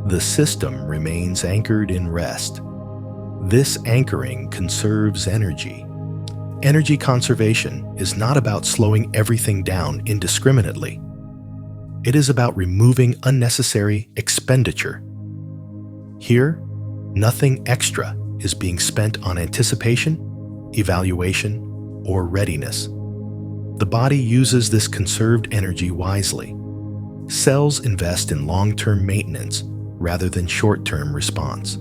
The system remains anchored in rest. This anchoring conserves energy. Energy conservation is not about slowing everything down indiscriminately. It is about removing unnecessary expenditure. Here, nothing extra is being spent on anticipation, evaluation, or readiness. The body uses this conserved energy wisely. Cells invest in long-term maintenance rather than short-term response.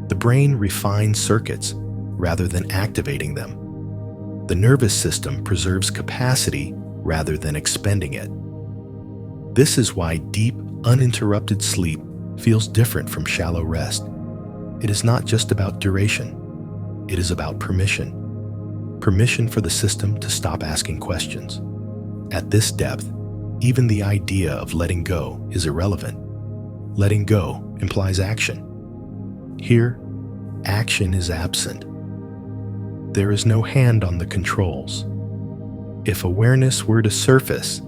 The brain refines circuits rather than activating them. The nervous system preserves capacity rather than expending it. This is why deep, uninterrupted sleep feels different from shallow rest. It is not just about duration. It is about permission. Permission for the system to stop asking questions. At this depth, even the idea of letting go is irrelevant. Letting go implies action. Here, action is absent. There is no hand on the controls. If awareness were to surface,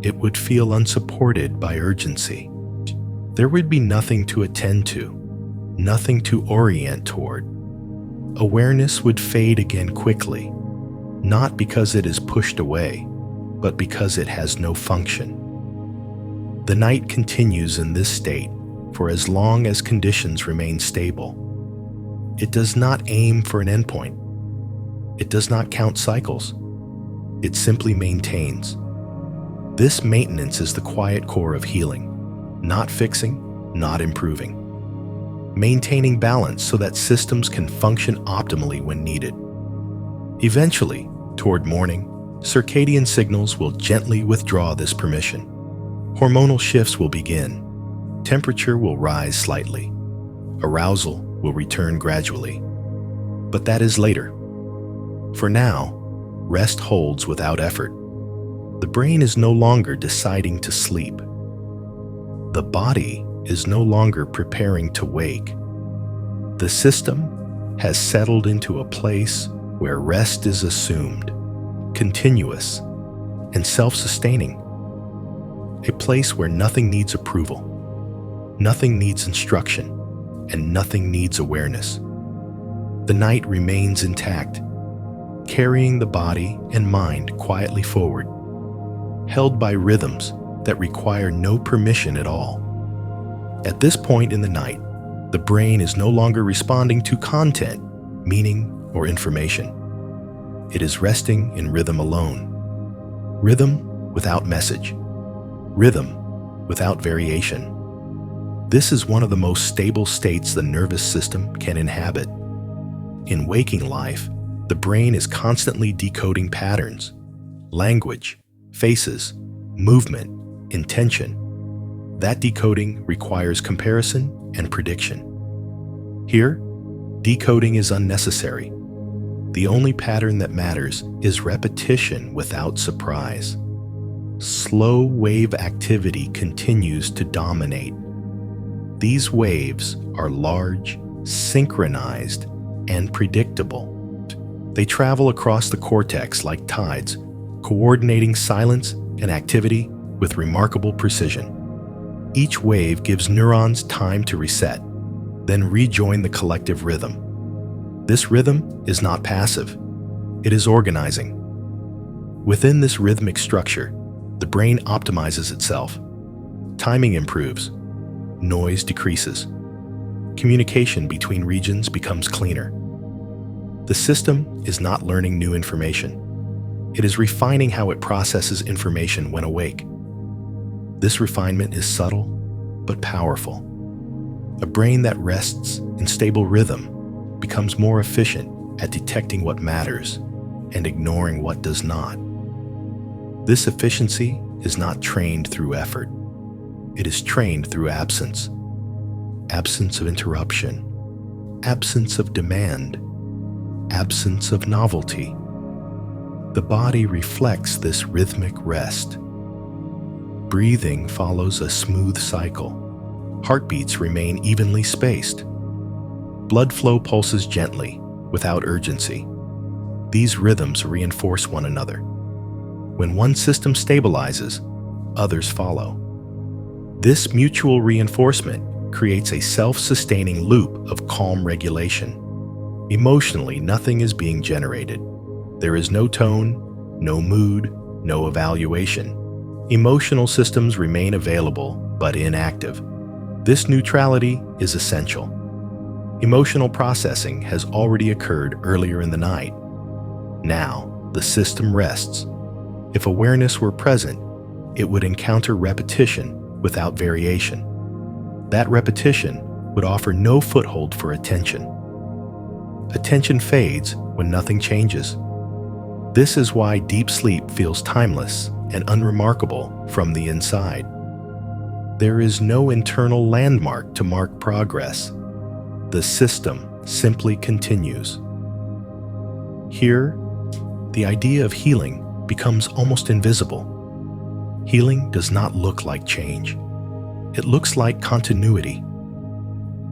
it would feel unsupported by urgency. There would be nothing to attend to, nothing to orient toward. Awareness would fade again quickly, not because it is pushed away, but because it has no function. The night continues in this state for as long as conditions remain stable. It does not aim for an endpoint. It does not count cycles. It simply maintains. This maintenance is the quiet core of healing, not fixing, not improving. Maintaining balance so that systems can function optimally when needed. Eventually, toward morning, circadian signals will gently withdraw this permission. Hormonal shifts will begin. Temperature will rise slightly. Arousal will return gradually. But that is later. For now, rest holds without effort. The brain is no longer deciding to sleep. The body is no longer preparing to wake. The system has settled into a place where rest is assumed, continuous, and self-sustaining. A place where nothing needs approval, nothing needs instruction, and nothing needs awareness. The night remains intact, carrying the body and mind quietly forward, held by rhythms that require no permission at all. At this point in the night, the brain is no longer responding to content, meaning, or information. It is resting in rhythm alone. Rhythm without message. Rhythm without variation. This is one of the most stable states the nervous system can inhabit. In waking life, the brain is constantly decoding patterns, language, faces, movement, intention. That decoding requires comparison and prediction. Here, decoding is unnecessary. The only pattern that matters is repetition without surprise. Slow wave activity continues to dominate. These waves are large, synchronized, and predictable. They travel across the cortex like tides, coordinating silence and activity with remarkable precision. Each wave gives neurons time to reset, then rejoin the collective rhythm. This rhythm is not passive. It is organizing. Within this rhythmic structure, the brain optimizes itself. Timing improves. Noise decreases. Communication between regions becomes cleaner. The system is not learning new information. It is refining how it processes information when awake. This refinement is subtle but powerful. A brain that rests in stable rhythm becomes more efficient at detecting what matters and ignoring what does not. This efficiency is not trained through effort. It is trained through absence. Absence of interruption. Absence of demand. Absence of novelty. The body reflects this rhythmic rest. Breathing follows a smooth cycle. Heartbeats remain evenly spaced. Blood flow pulses gently, without urgency. These rhythms reinforce one another. When one system stabilizes, others follow. This mutual reinforcement creates a self-sustaining loop of calm regulation. Emotionally, nothing is being generated. There is no tone, no mood, no evaluation. Emotional systems remain available but inactive. This neutrality is essential. Emotional processing has already occurred earlier in the night. Now, the system rests. If awareness were present, it would encounter repetition without variation. That repetition would offer no foothold for attention. Attention fades when nothing changes. This is why deep sleep feels timeless and unremarkable from the inside. There is no internal landmark to mark progress. The system simply continues. Here, the idea of healing becomes almost invisible. Healing does not look like change. It looks like continuity.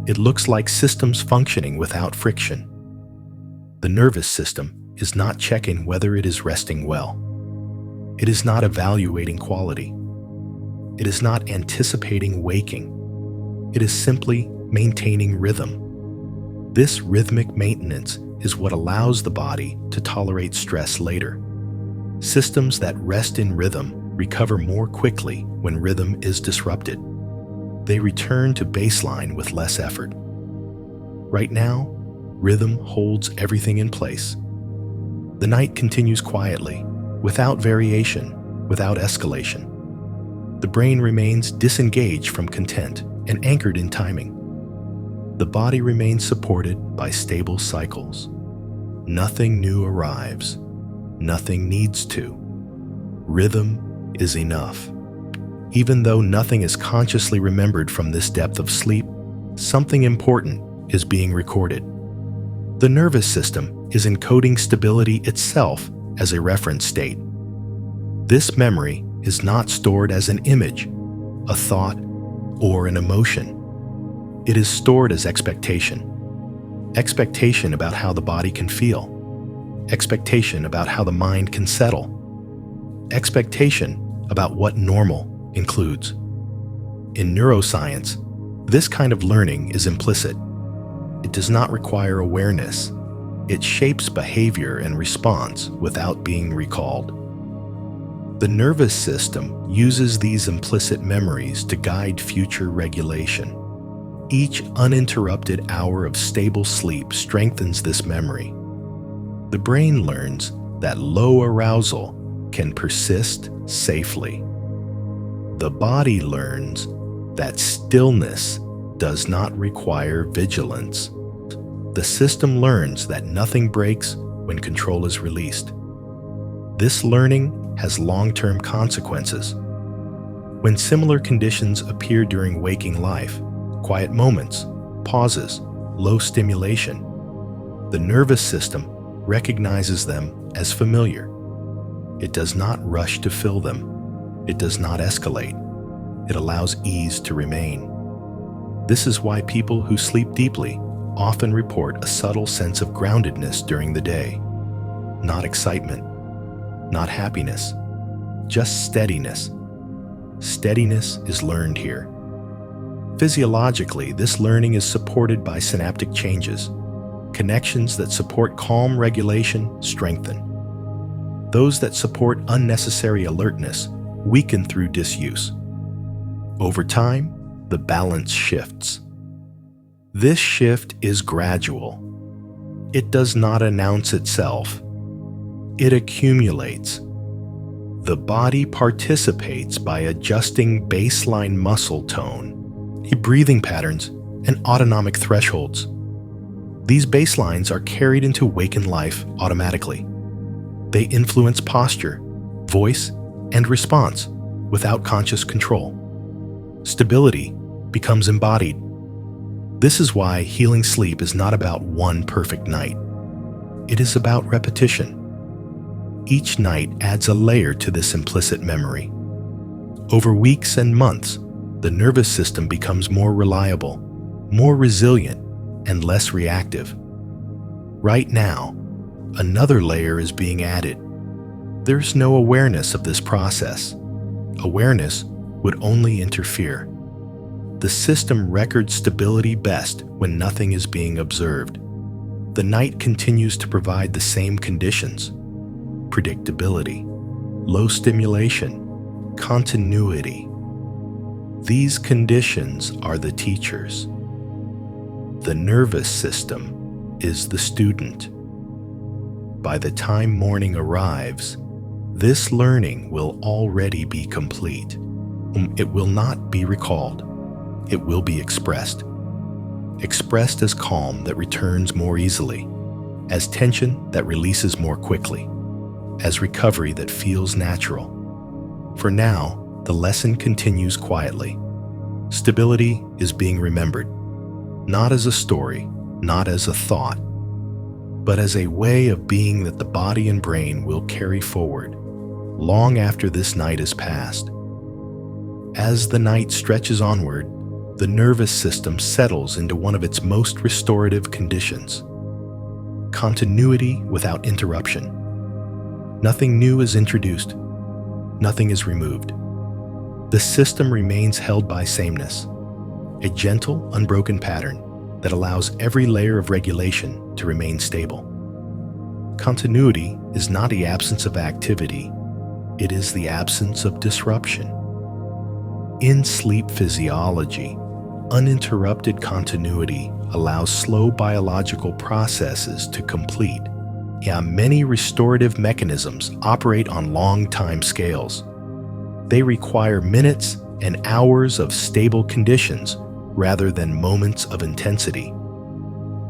It looks like systems functioning without friction. The nervous system is not checking whether it is resting well. It is not evaluating quality. It is not anticipating waking. It is simply maintaining rhythm. This rhythmic maintenance is what allows the body to tolerate stress later. Systems that rest in rhythm recover more quickly when rhythm is disrupted. They return to baseline with less effort. Right now, rhythm holds everything in place. The night continues quietly, without variation, without escalation. The brain remains disengaged from content and anchored in timing. The body remains supported by stable cycles. Nothing new arrives. Nothing needs to. Rhythm is enough. Even though nothing is consciously remembered from this depth of sleep, something important is being recorded. The nervous system is encoding stability itself as a reference state. This memory is not stored as an image, a thought, or an emotion. It is stored as expectation. Expectation about how the body can feel. Expectation about how the mind can settle. Expectation about what normal includes. In neuroscience, this kind of learning is implicit. It does not require awareness. It shapes behavior and response without being recalled. The nervous system uses these implicit memories to guide future regulation. Each uninterrupted hour of stable sleep strengthens this memory. The brain learns that low arousal can persist safely. The body learns that stillness does not require vigilance. The system learns that nothing breaks when control is released. This learning has long-term consequences. When similar conditions appear during waking life, quiet moments, pauses, low stimulation, the nervous system recognizes them as familiar. It does not rush to fill them. It does not escalate. It allows ease to remain. This is why people who sleep deeply often report a subtle sense of groundedness during the day. Not excitement, not happiness, just steadiness. Steadiness is learned here. Physiologically, this learning is supported by synaptic changes. Connections that support calm regulation strengthen. Those that support unnecessary alertness weaken through disuse. Over time, the balance shifts. This shift is gradual. It does not announce itself. It accumulates. The body participates by adjusting baseline muscle tone, breathing patterns, and autonomic thresholds. These baselines are carried into wakened life automatically. They influence posture, voice, and response without conscious control. Stability becomes embodied. This is why healing sleep is not about one perfect night. It is about repetition. Each night adds a layer to this implicit memory. Over weeks and months, the nervous system becomes more reliable, more resilient, and less reactive. Right now, another layer is being added. There's no awareness of this process. Awareness would only interfere. The system records stability best when nothing is being observed. The night continues to provide the same conditions: predictability, low stimulation, continuity. These conditions are the teachers. The nervous system is the student. By the time morning arrives, this learning will already be complete. It will not be recalled. It will be expressed. Expressed as calm that returns more easily, as tension that releases more quickly, as recovery that feels natural. For now, the lesson continues quietly. Stability is being remembered, not as a story, not as a thought, but as a way of being that the body and brain will carry forward long after this night is past. As the night stretches onward, the nervous system settles into one of its most restorative conditions: continuity without interruption. Nothing new is introduced, nothing is removed. The system remains held by sameness, a gentle, unbroken pattern that allows every layer of regulation to remain stable. Continuity is not the absence of activity, it is the absence of disruption. In sleep physiology, uninterrupted continuity allows slow biological processes to complete. Many restorative mechanisms operate on long time scales. They require minutes and hours of stable conditions rather than moments of intensity.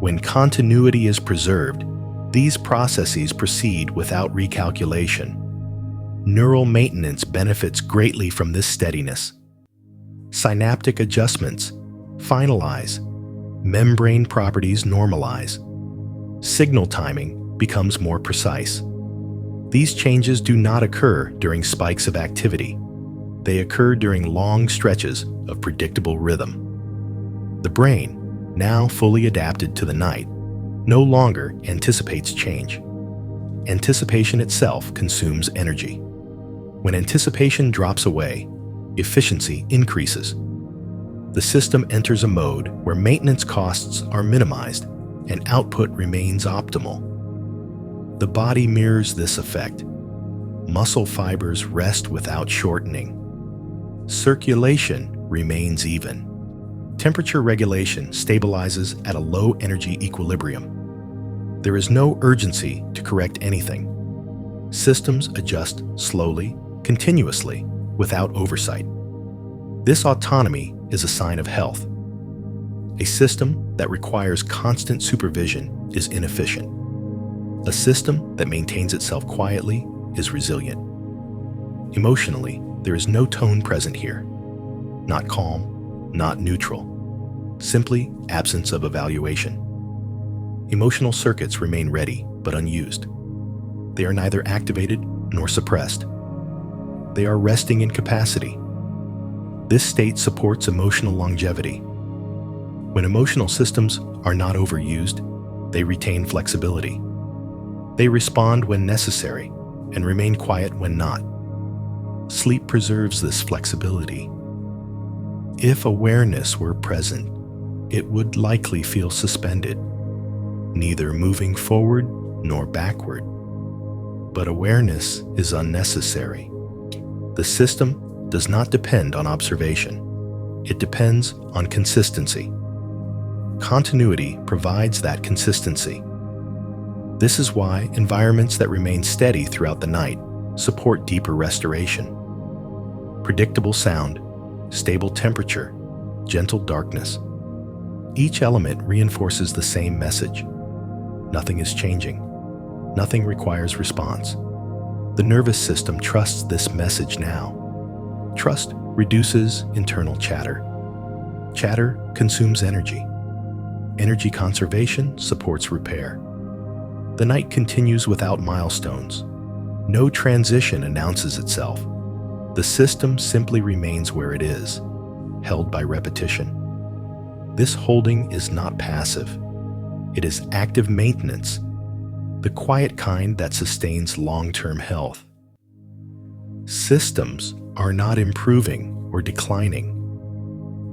When continuity is preserved, these processes proceed without recalculation. Neural maintenance benefits greatly from this steadiness. Synaptic adjustments finalize, membrane properties normalize, signal timing becomes more precise. These changes do not occur during spikes of activity. They occur during long stretches of predictable rhythm. The brain, now fully adapted to the night, no longer anticipates change. Anticipation itself consumes energy. When anticipation drops away, efficiency increases. The system enters a mode where maintenance costs are minimized and output remains optimal. The body mirrors this effect. Muscle fibers rest without shortening. Circulation remains even. Temperature regulation stabilizes at a low energy equilibrium. There is no urgency to correct anything. Systems adjust slowly, continuously, without oversight. This autonomy is a sign of health. A system that requires constant supervision is inefficient. A system that maintains itself quietly is resilient. Emotionally, there is no tone present here. Not calm, not neutral. Simply absence of evaluation. Emotional circuits remain ready but unused. They are neither activated nor suppressed. They are resting in capacity. This state supports emotional longevity. When emotional systems are not overused, they retain flexibility. They respond when necessary and remain quiet when not. Sleep preserves this flexibility. If awareness were present, it would likely feel suspended, neither moving forward nor backward. But awareness is unnecessary. The system does not depend on observation. It depends on consistency. Continuity provides that consistency. This is why environments that remain steady throughout the night support deeper restoration. Predictable sound, stable temperature, gentle darkness. Each element reinforces the same message. Nothing is changing. Nothing requires response. The nervous system trusts this message now. Trust reduces internal chatter. Chatter consumes energy. Energy conservation supports repair. The night continues without milestones. No transition announces itself. The system simply remains where it is, held by repetition. This holding is not passive. It is active maintenance, the quiet kind that sustains long-term health. Systems are not improving or declining.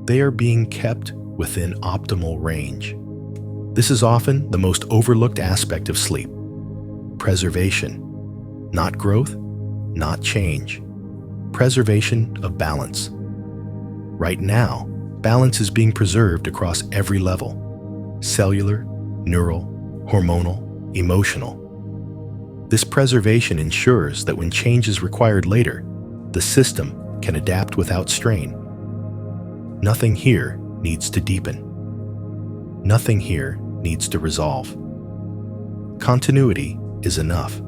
They are being kept within optimal range. This is often the most overlooked aspect of sleep. Preservation, not growth, not change. Preservation of balance. Right now, balance is being preserved across every level: cellular, neural, hormonal, emotional. This preservation ensures that when change is required later, the system can adapt without strain. Nothing here needs to deepen. Nothing here needs to resolve. Continuity is enough.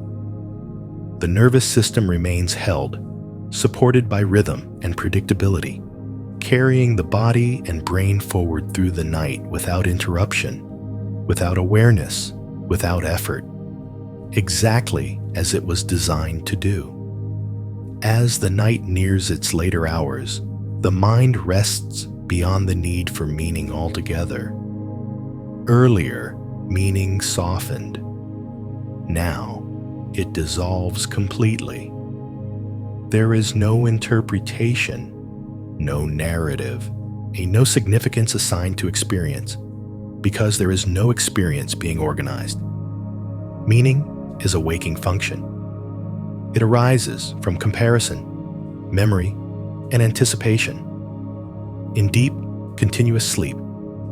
The nervous system remains held, supported by rhythm and predictability, carrying the body and brain forward through the night without interruption, without awareness, without effort, exactly as it was designed to do. As the night nears its later hours, the mind rests beyond the need for meaning altogether. Earlier, meaning softened. Now, it dissolves completely. There is no interpretation, no narrative, no significance assigned to experience, because there is no experience being organized. Meaning is a waking function. It arises from comparison, memory, and anticipation. In deep, continuous sleep,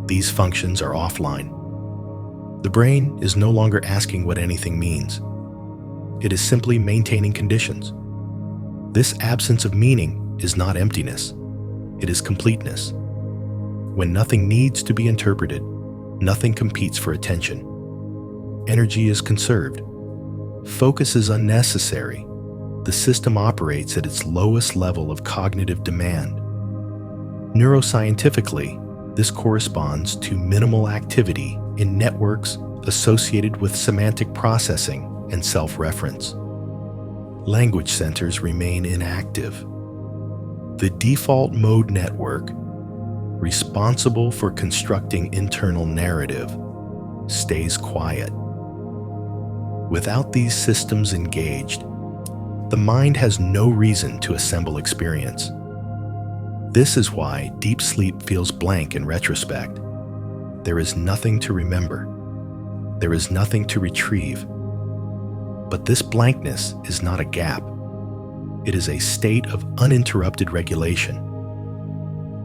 these functions are offline. The brain is no longer asking what anything means. It is simply maintaining conditions. This absence of meaning is not emptiness. It is completeness. When nothing needs to be interpreted, nothing competes for attention. Energy is conserved. Focus is unnecessary. The system operates at its lowest level of cognitive demand. Neuroscientifically, this corresponds to minimal activity in networks associated with semantic processing and self-reference. Language centers remain inactive. The default mode network, responsible for constructing internal narrative, stays quiet. Without these systems engaged, the mind has no reason to assemble experience. This is why deep sleep feels blank in retrospect. There is nothing to remember. There is nothing to retrieve. But this blankness is not a gap. It is a state of uninterrupted regulation.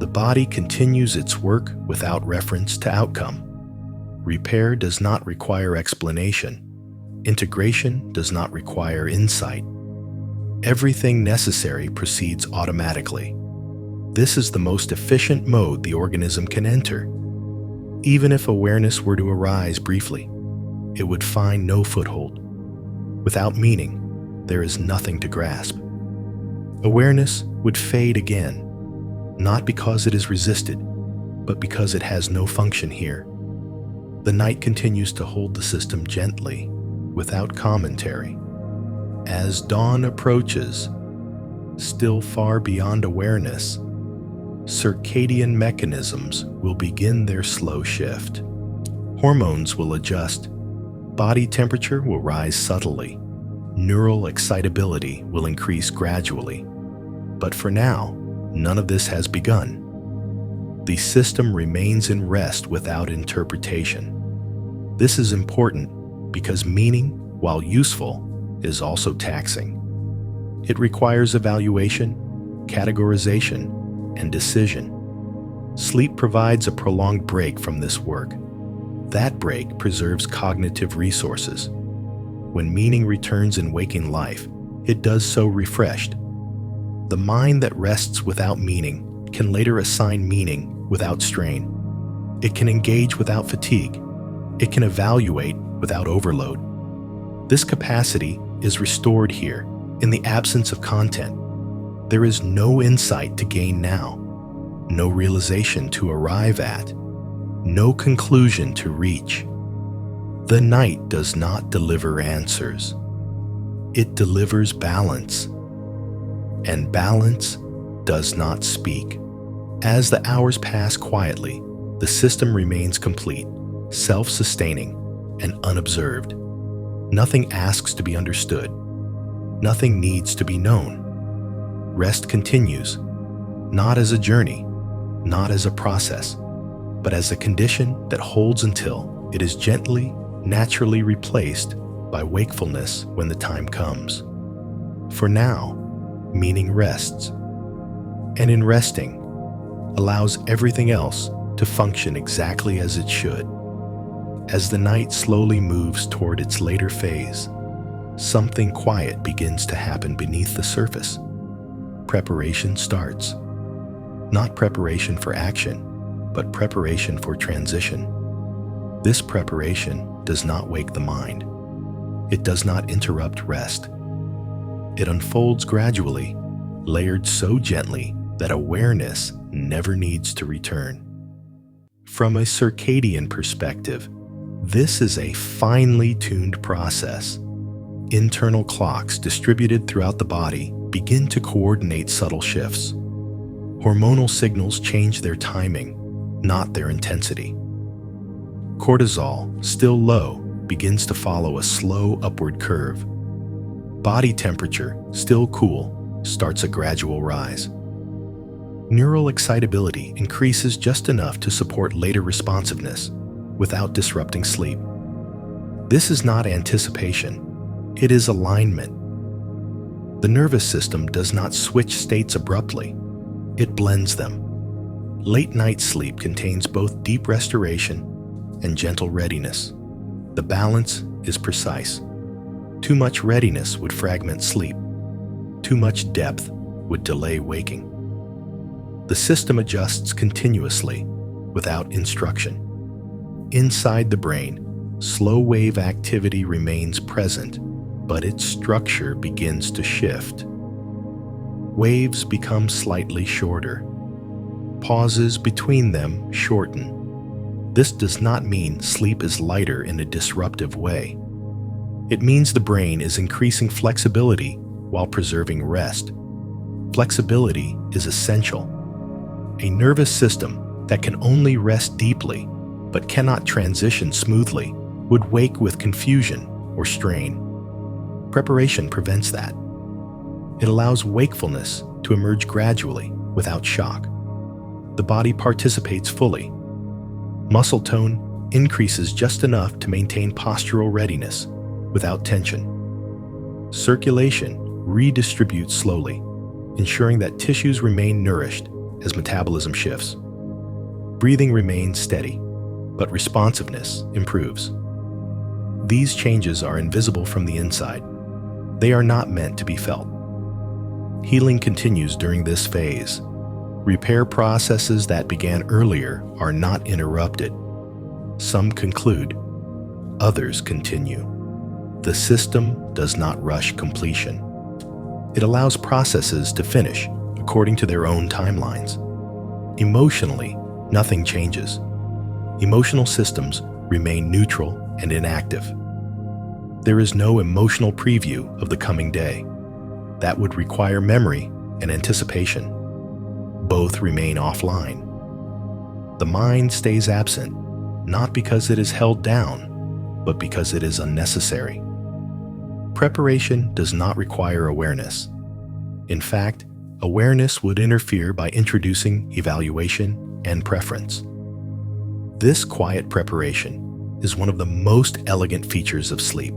The body continues its work without reference to outcome. Repair does not require explanation. Integration does not require insight. Everything necessary proceeds automatically. This is the most efficient mode the organism can enter. Even if awareness were to arise briefly, it would find no foothold. Without meaning, there is nothing to grasp. Awareness would fade again, not because it is resisted, but because it has no function here. The night continues to hold the system gently, without commentary. As dawn approaches, still far beyond awareness, circadian mechanisms will begin their slow shift. Hormones will adjust. Body temperature will rise subtly. Neural excitability will increase gradually. But for now, none of this has begun. The system remains in rest without interpretation. This is important because meaning, while useful, is also taxing. It requires evaluation, categorization, and decision. Sleep provides a prolonged break from this work. That break preserves cognitive resources. When meaning returns in waking life, it does so refreshed. The mind that rests without meaning can later assign meaning without strain. It can engage without fatigue. It can evaluate without overload. This capacity is restored here in the absence of content. There is no insight to gain now, no realization to arrive at, no conclusion to reach. The night does not deliver answers. It delivers balance. And balance does not speak. As the hours pass quietly, the system remains complete, self-sustaining, and unobserved. Nothing asks to be understood. Nothing needs to be known. Rest continues, not as a journey, not as a process, but as a condition that holds until it is gently, naturally replaced by wakefulness when the time comes. For now, meaning rests, and in resting, allows everything else to function exactly as it should. As the night slowly moves toward its later phase, something quiet begins to happen beneath the surface. Preparation starts. Not preparation for action, but preparation for transition. This preparation does not wake the mind. It does not interrupt rest. It unfolds gradually, layered so gently that awareness never needs to return. From a circadian perspective, this is a finely tuned process. Internal clocks distributed throughout the body begin to coordinate subtle shifts. Hormonal signals change their timing, not their intensity. Cortisol, still low, begins to follow a slow upward curve. Body temperature, still cool, starts a gradual rise. Neural excitability increases just enough to support later responsiveness without disrupting sleep. This is not anticipation, it is alignment. The nervous system does not switch states abruptly, it blends them. Late night sleep contains both deep restoration and gentle readiness. The balance is precise. Too much readiness would fragment sleep. Too much depth would delay waking. The system adjusts continuously, without instruction. Inside the brain, slow-wave activity remains present, but its structure begins to shift. Waves become slightly shorter. Pauses between them shorten. This does not mean sleep is lighter in a disruptive way. It means the brain is increasing flexibility while preserving rest. Flexibility is essential. A nervous system that can only rest deeply but cannot transition smoothly would wake with confusion or strain. Preparation prevents that. It allows wakefulness to emerge gradually without shock. The body participates fully. Muscle tone increases just enough to maintain postural readiness without tension. Circulation redistributes slowly, ensuring that tissues remain nourished as metabolism shifts. Breathing remains steady, but responsiveness improves. These changes are invisible from the inside. They are not meant to be felt. Healing continues during this phase. Repair processes that began earlier are not interrupted. Some conclude, others continue. The system does not rush completion. It allows processes to finish according to their own timelines. Emotionally, nothing changes. Emotional systems remain neutral and inactive. There is no emotional preview of the coming day. That would require memory and anticipation. Both remain offline. The mind stays absent, not because it is held down, but because it is unnecessary. Preparation does not require awareness. In fact, awareness would interfere by introducing evaluation and preference. This quiet preparation is one of the most elegant features of sleep.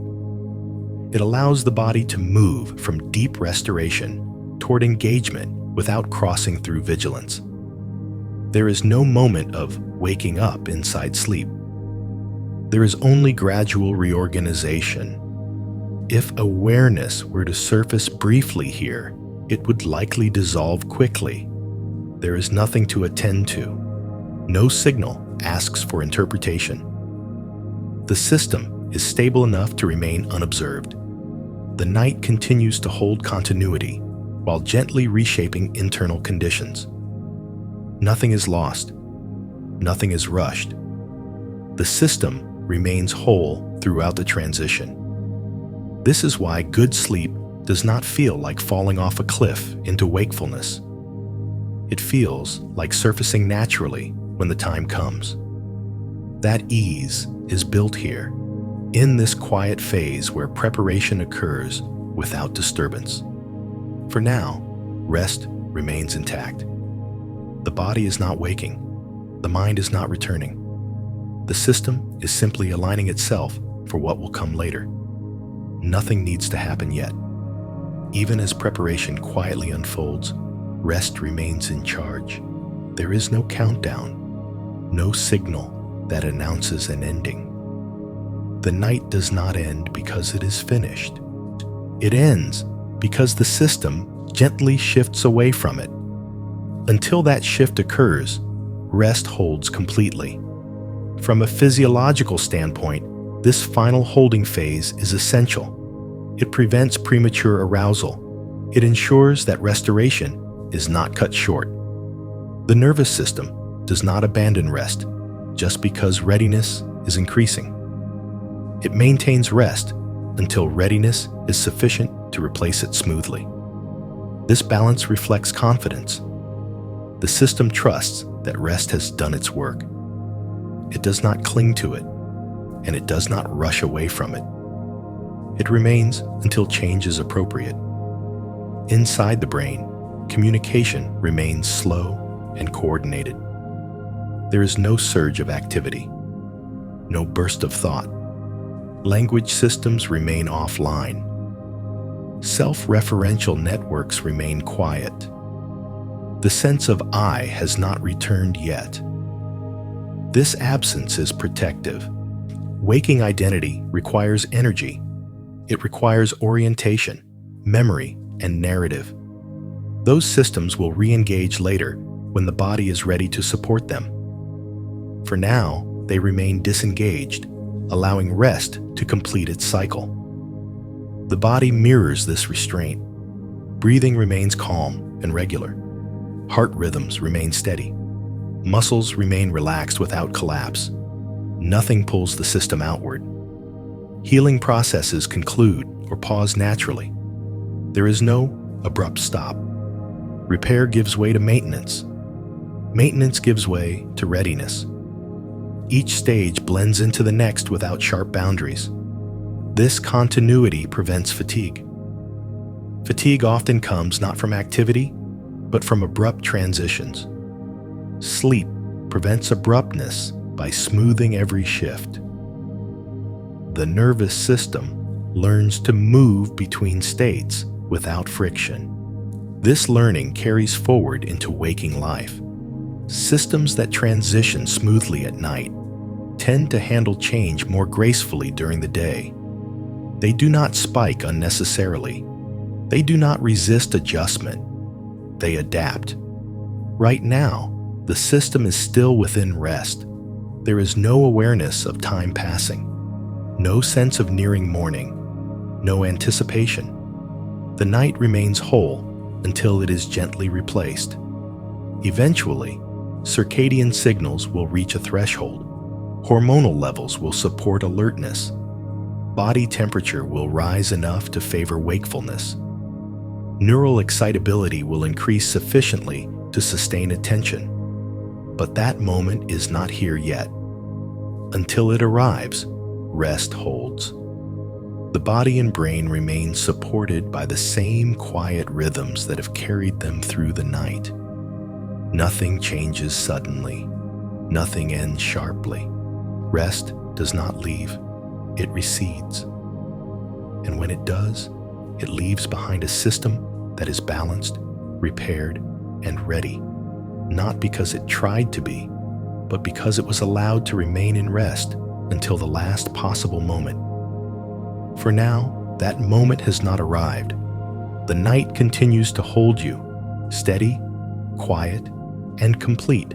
It allows the body to move from deep restoration toward engagement without crossing through vigilance. There is no moment of waking up inside sleep. There is only gradual reorganization. If awareness were to surface briefly here, it would likely dissolve quickly. There is nothing to attend to. No signal asks for interpretation. The system is stable enough to remain unobserved. The night continues to hold continuity while gently reshaping internal conditions. Nothing is lost. Nothing is rushed. The system remains whole throughout the transition. This is why good sleep does not feel like falling off a cliff into wakefulness. It feels like surfacing naturally when the time comes. That ease is built here, in this quiet phase where preparation occurs without disturbance. For now, rest remains intact. The body is not waking. The mind is not returning. The system is simply aligning itself for what will come later. Nothing needs to happen yet. Even as preparation quietly unfolds, rest remains in charge. There is no countdown, no signal that announces an ending. The night does not end because it is finished. It ends because the system gently shifts away from it. Until that shift occurs, rest holds completely. From a physiological standpoint, this final holding phase is essential. It prevents premature arousal. It ensures that restoration is not cut short. The nervous system does not abandon rest just because readiness is increasing. It maintains rest until readiness is sufficient to replace it smoothly. This balance reflects confidence. The system trusts that rest has done its work. It does not cling to it, and it does not rush away from it. It remains until change is appropriate. Inside the brain, communication remains slow and coordinated. There is no surge of activity, no burst of thought. Language systems remain offline. Self-referential networks remain quiet. The sense of I has not returned yet. This absence is protective. Waking identity requires energy. It requires orientation, memory, and narrative. Those systems will re-engage later when the body is ready to support them. For now, they remain disengaged, allowing rest to complete its cycle. The body mirrors this restraint. Breathing remains calm and regular. Heart rhythms remain steady. Muscles remain relaxed without collapse. Nothing pulls the system outward. Healing processes conclude or pause naturally. There is no abrupt stop. Repair gives way to maintenance. Maintenance gives way to readiness. Each stage blends into the next without sharp boundaries. This continuity prevents fatigue. Fatigue often comes not from activity, but from abrupt transitions. Sleep prevents abruptness by smoothing every shift. The nervous system learns to move between states without friction. This learning carries forward into waking life. Systems that transition smoothly at night tend to handle change more gracefully during the day. They do not spike unnecessarily. They do not resist adjustment. They adapt. Right now, the system is still within rest. There is no awareness of time passing, no sense of nearing morning, no anticipation. The night remains whole until it is gently replaced. Eventually, circadian signals will reach a threshold. Hormonal levels will support alertness. Body temperature will rise enough to favor wakefulness. Neural excitability will increase sufficiently to sustain attention. But that moment is not here yet. Until it arrives, rest holds. The body and brain remain supported by the same quiet rhythms that have carried them through the night. Nothing changes suddenly. Nothing ends sharply. Rest does not leave. It recedes. And when it does, it leaves behind a system that is balanced, repaired, and ready. Not because it tried to be, but because it was allowed to remain in rest until the last possible moment. For now, that moment has not arrived. The night continues to hold you, steady, quiet, and complete,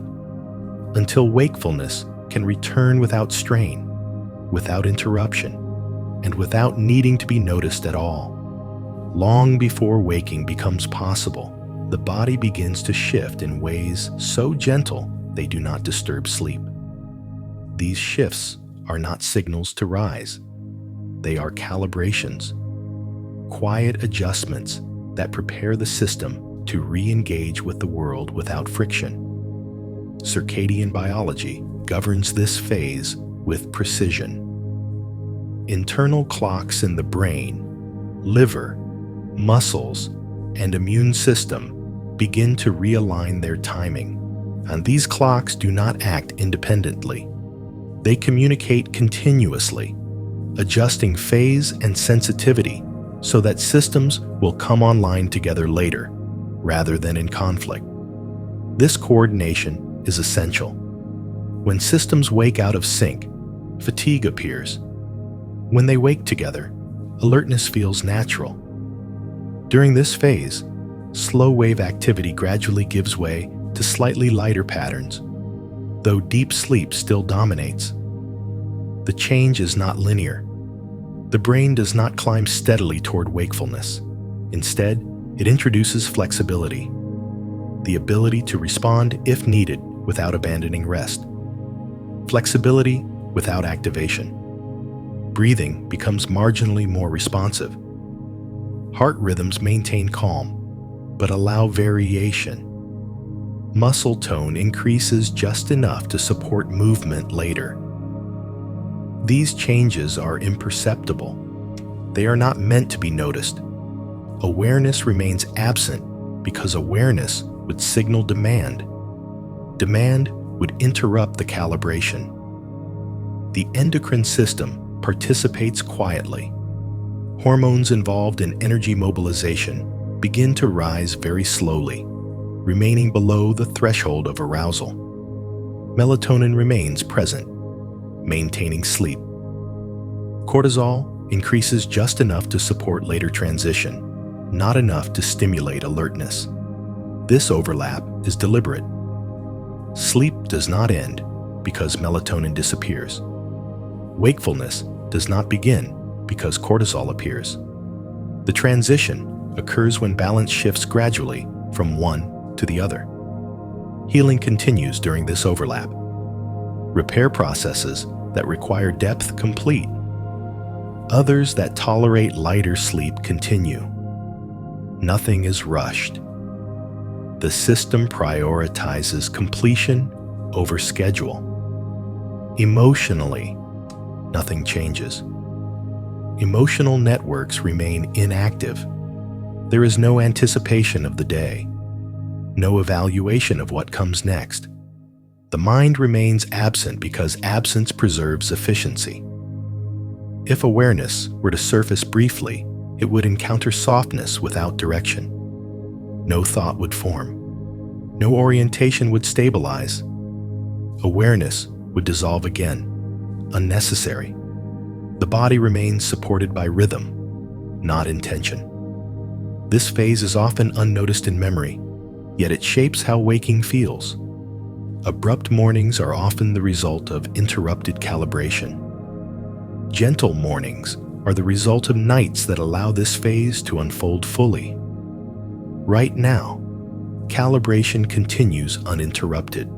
until wakefulness can return without strain, without interruption, and without needing to be noticed at all. Long before waking becomes possible, the body begins to shift in ways so gentle they do not disturb sleep. These shifts are not signals to rise. They are calibrations, quiet adjustments that prepare the system to re-engage with the world without friction. Circadian biology governs this phase with precision. Internal clocks in the brain, liver, muscles, and immune system begin to realign their timing, and these clocks do not act independently. They communicate continuously, adjusting phase and sensitivity so that systems will come online together later, rather than in conflict. This coordination is essential. When systems wake out of sync, fatigue appears. When they wake together, alertness feels natural. During this phase, slow wave activity gradually gives way to slightly lighter patterns, though deep sleep still dominates. The change is not linear. The brain does not climb steadily toward wakefulness. Instead, it introduces flexibility, the ability to respond if needed without abandoning rest. Flexibility without activation. Breathing becomes marginally more responsive. Heart rhythms maintain calm, but allow variation. Muscle tone increases just enough to support movement later. These changes are imperceptible. They are not meant to be noticed. Awareness remains absent because awareness would signal demand. Demand would interrupt the calibration. The endocrine system participates quietly. Hormones involved in energy mobilization begin to rise very slowly, remaining below the threshold of arousal. Melatonin remains present, maintaining sleep. Cortisol increases just enough to support later transition, not enough to stimulate alertness. This overlap is deliberate. Sleep does not end because melatonin disappears. Wakefulness does not begin because cortisol appears. The transition occurs when balance shifts gradually from one to the other. Healing continues during this overlap. Repair processes that require depth complete. Others that tolerate lighter sleep continue. Nothing is rushed. The system prioritizes completion over schedule. Emotionally, nothing changes. Emotional networks remain inactive. There is no anticipation of the day, no evaluation of what comes next. The mind remains absent because absence preserves efficiency. If awareness were to surface briefly, it would encounter softness without direction. No thought would form. No orientation would stabilize. Awareness would dissolve again, unnecessary. The body remains supported by rhythm, not intention. This phase is often unnoticed in memory, yet it shapes how waking feels. Abrupt mornings are often the result of interrupted calibration. Gentle mornings are the result of nights that allow this phase to unfold fully. Right now, calibration continues uninterrupted.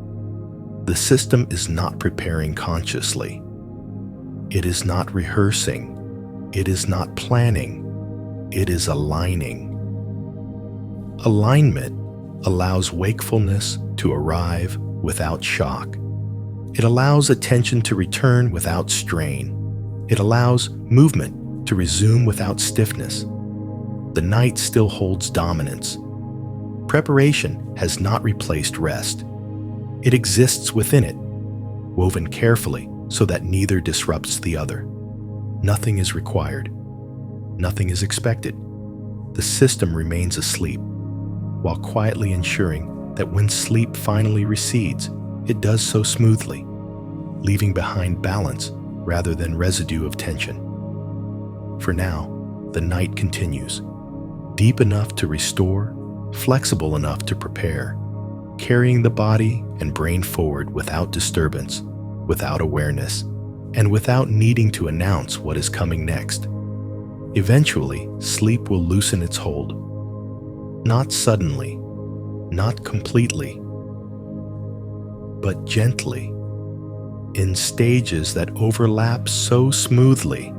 The system is not preparing consciously. It is not rehearsing. It is not planning. It is aligning. Alignment allows wakefulness to arrive without shock. It allows attention to return without strain. It allows movement to resume without stiffness. The night still holds dominance. Preparation has not replaced rest. It exists within it, woven carefully so that neither disrupts the other. Nothing is required. Nothing is expected. The system remains asleep, while quietly ensuring that when sleep finally recedes, it does so smoothly, leaving behind balance rather than residue of tension. For now, the night continues, deep enough to restore, flexible enough to prepare, carrying the body and brain forward without disturbance, without awareness, and without needing to announce what is coming next. Eventually, sleep will loosen its hold. Not suddenly, not completely, but gently, in stages that overlap so smoothly,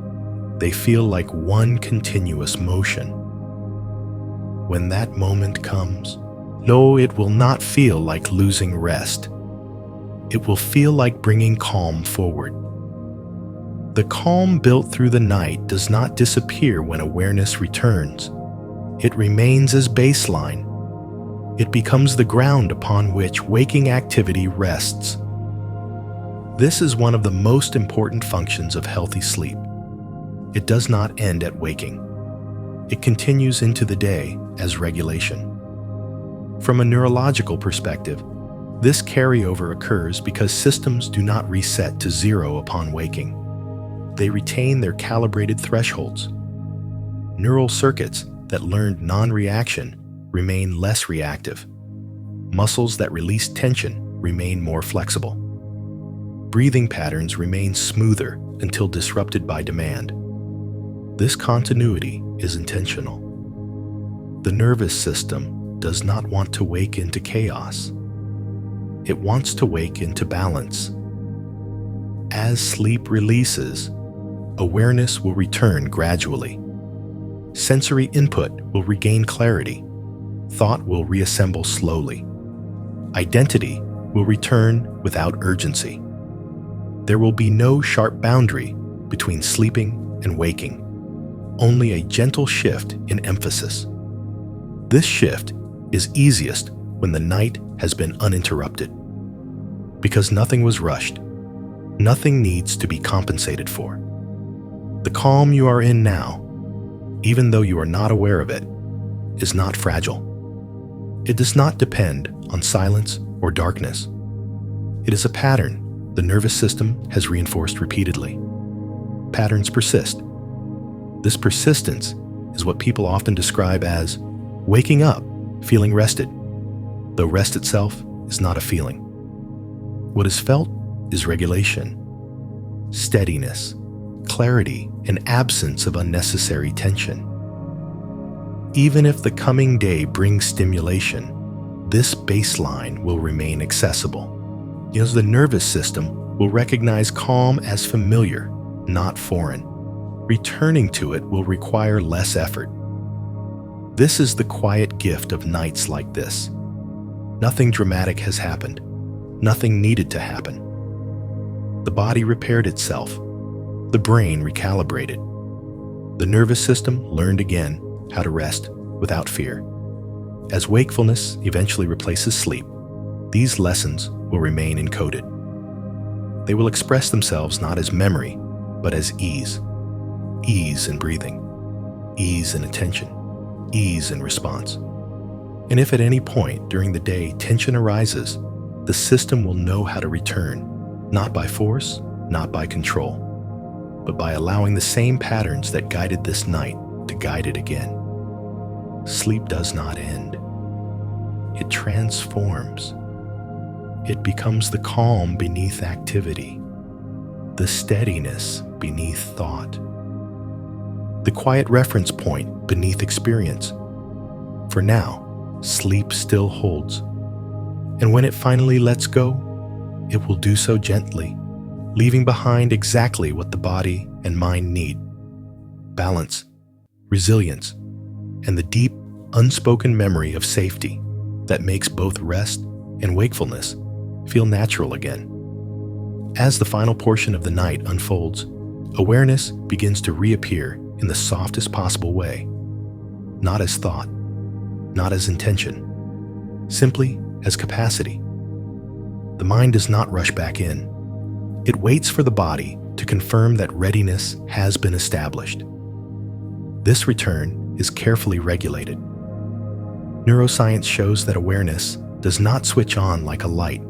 they feel like one continuous motion. When that moment comes, no, it will not feel like losing rest. it will feel like bringing calm forward. The calm built through the night does not disappear when awareness returns. It remains as baseline. It becomes the ground upon which waking activity rests. This is one of the most important functions of healthy sleep. It does not end at waking. It continues into the day as regulation. From a neurological perspective, this carryover occurs because systems do not reset to zero upon waking. They retain their calibrated thresholds. Neural circuits that learned non-reaction remain less reactive. Muscles that release tension remain more flexible. Breathing patterns remain smoother until disrupted by demand. This continuity is intentional. The nervous system does not want to wake into chaos. It wants to wake into balance. As sleep releases, awareness will return gradually. Sensory input will regain clarity. Thought will reassemble slowly. Identity will return without urgency. There will be no sharp boundary between sleeping and waking, only a gentle shift in emphasis. This shift is easiest when the night has been uninterrupted. Because nothing was rushed, nothing needs to be compensated for. The calm you are in now, even though you are not aware of it, is not fragile. It does not depend on silence or darkness. It is a pattern the nervous system has reinforced repeatedly. Patterns persist. This persistence is what people often describe as waking up, feeling rested, though rest itself is not a feeling. What is felt is regulation, steadiness, clarity, and absence of unnecessary tension. Even if the coming day brings stimulation, this baseline will remain accessible. Because the nervous system will recognize calm as familiar, not foreign. Returning to it will require less effort. This is the quiet gift of nights like this. Nothing dramatic has happened. Nothing needed to happen. The body repaired itself. The brain recalibrated. The nervous system learned again how to rest without fear. As wakefulness eventually replaces sleep, these lessons will remain encoded. They will express themselves not as memory, but as ease. Ease in breathing. Ease in attention. Ease in response. And if at any point during the day tension arises, the system will know how to return, not by force, not by control, but by allowing the same patterns that guided this night to guide it again. Sleep does not end. It transforms. It becomes the calm beneath activity, the steadiness beneath thought, the quiet reference point beneath experience. For now, sleep still holds. And when it finally lets go, it will do so gently, leaving behind exactly what the body and mind need: balance, resilience, and the deep, unspoken memory of safety that makes both rest and wakefulness feel natural again. As the final portion of the night unfolds, awareness begins to reappear in the softest possible way, not as thought, not as intention, simply as capacity. The mind does not rush back in. It waits for the body to confirm that readiness has been established. This return is carefully regulated. Neuroscience shows that awareness does not switch on like a light.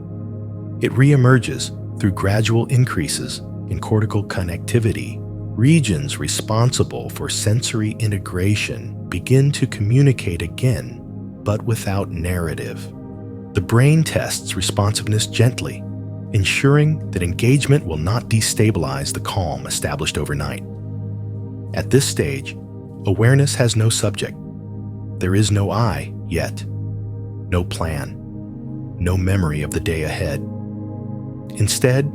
It reemerges through gradual increases in cortical connectivity. Regions responsible for sensory integration begin to communicate again, but without narrative. The brain tests responsiveness gently, ensuring that engagement will not destabilize the calm established overnight. At this stage, awareness has no subject. There is no I yet, no plan, no memory of the day ahead. Instead,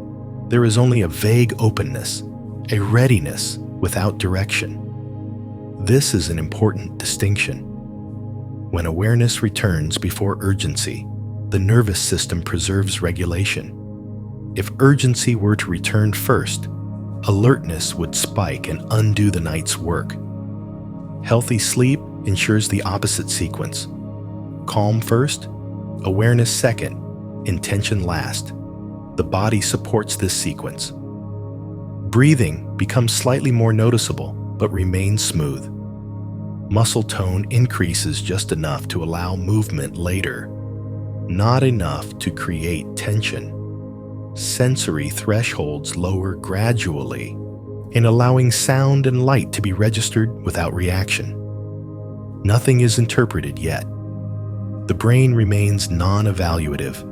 there is only a vague openness, a readiness without direction. This is an important distinction. When awareness returns before urgency, the nervous system preserves regulation. If urgency were to return first, alertness would spike and undo the night's work. Healthy sleep ensures the opposite sequence. Calm first, awareness second, intention last. The body supports this sequence. Breathing becomes slightly more noticeable, but remains smooth. Muscle tone increases just enough to allow movement later, not enough to create tension. Sensory thresholds lower gradually, in allowing sound and light to be registered without reaction. Nothing is interpreted yet. The brain remains non-evaluative.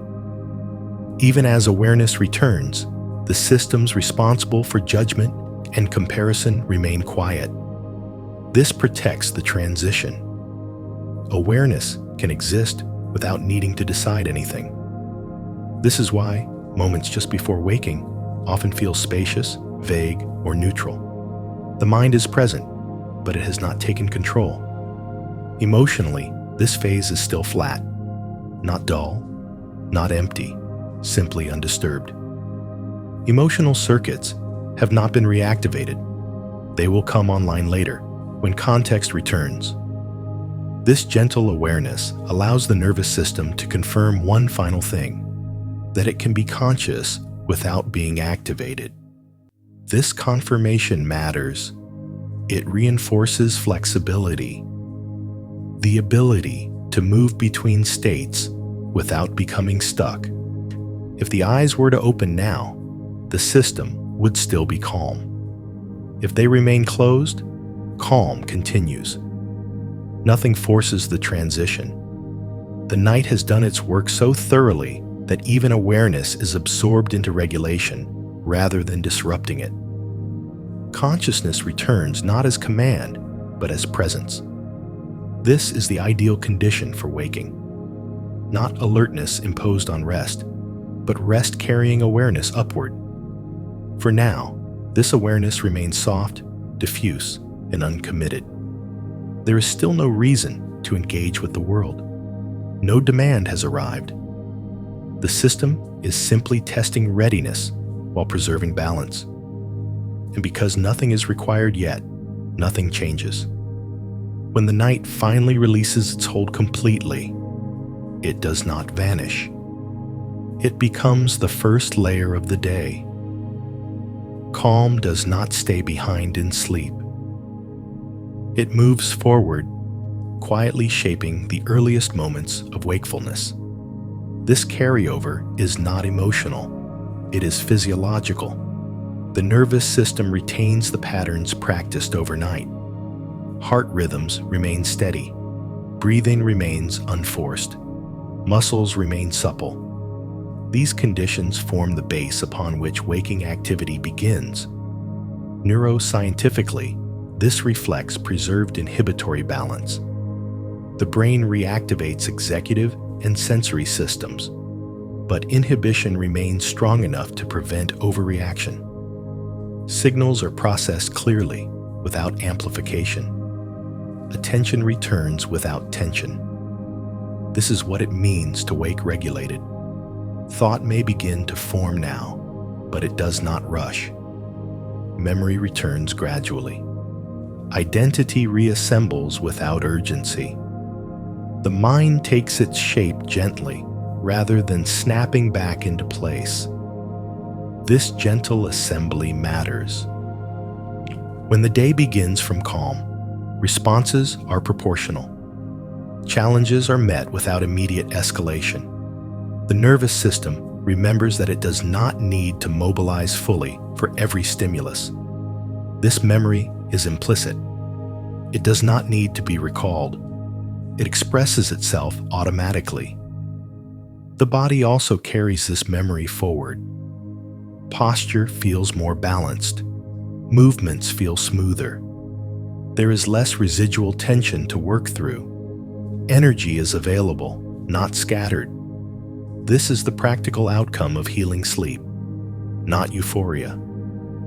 Even as awareness returns, the systems responsible for judgment and comparison remain quiet. This protects the transition. Awareness can exist without needing to decide anything. This is why moments just before waking often feel spacious, vague, or neutral. The mind is present, but it has not taken control. Emotionally, this phase is still flat, not dull, not empty, simply undisturbed. Emotional circuits have not been reactivated. They will come online later, when context returns. This gentle awareness allows the nervous system to confirm one final thing, that it can be conscious without being activated. This confirmation matters. It reinforces flexibility, the ability to move between states without becoming stuck. If the eyes were to open now, the system would still be calm. If they remain closed, calm continues. Nothing forces the transition. The night has done its work so thoroughly that even awareness is absorbed into regulation rather than disrupting it. Consciousness returns not as command, but as presence. This is the ideal condition for waking. Not alertness imposed on rest, but rest carrying awareness upward. For now, this awareness remains soft, diffuse, and uncommitted. There is still no reason to engage with the world. No demand has arrived. The system is simply testing readiness while preserving balance. And because nothing is required yet, nothing changes. When the night finally releases its hold completely, it does not vanish. It becomes the first layer of the day. Calm does not stay behind in sleep. It moves forward, quietly shaping the earliest moments of wakefulness. This carryover is not emotional. It is physiological. The nervous system retains the patterns practiced overnight. Heart rhythms remain steady. Breathing remains unforced. Muscles remain supple. These conditions form the base upon which waking activity begins. Neuroscientifically, this reflects preserved inhibitory balance. The brain reactivates executive and sensory systems, but inhibition remains strong enough to prevent overreaction. Signals are processed clearly, without amplification. Attention returns without tension. This is what it means to wake regulated. Thought may begin to form now, but it does not rush. Memory returns gradually. Identity reassembles without urgency. The mind takes its shape gently, rather than snapping back into place. This gentle assembly matters. When the day begins from calm, responses are proportional. Challenges are met without immediate escalation. The nervous system remembers that it does not need to mobilize fully for every stimulus. This memory is implicit. It does not need to be recalled. It expresses itself automatically. The body also carries this memory forward. Posture feels more balanced. Movements feel smoother. There is less residual tension to work through. Energy is available, not scattered. This is the practical outcome of healing sleep. Not euphoria,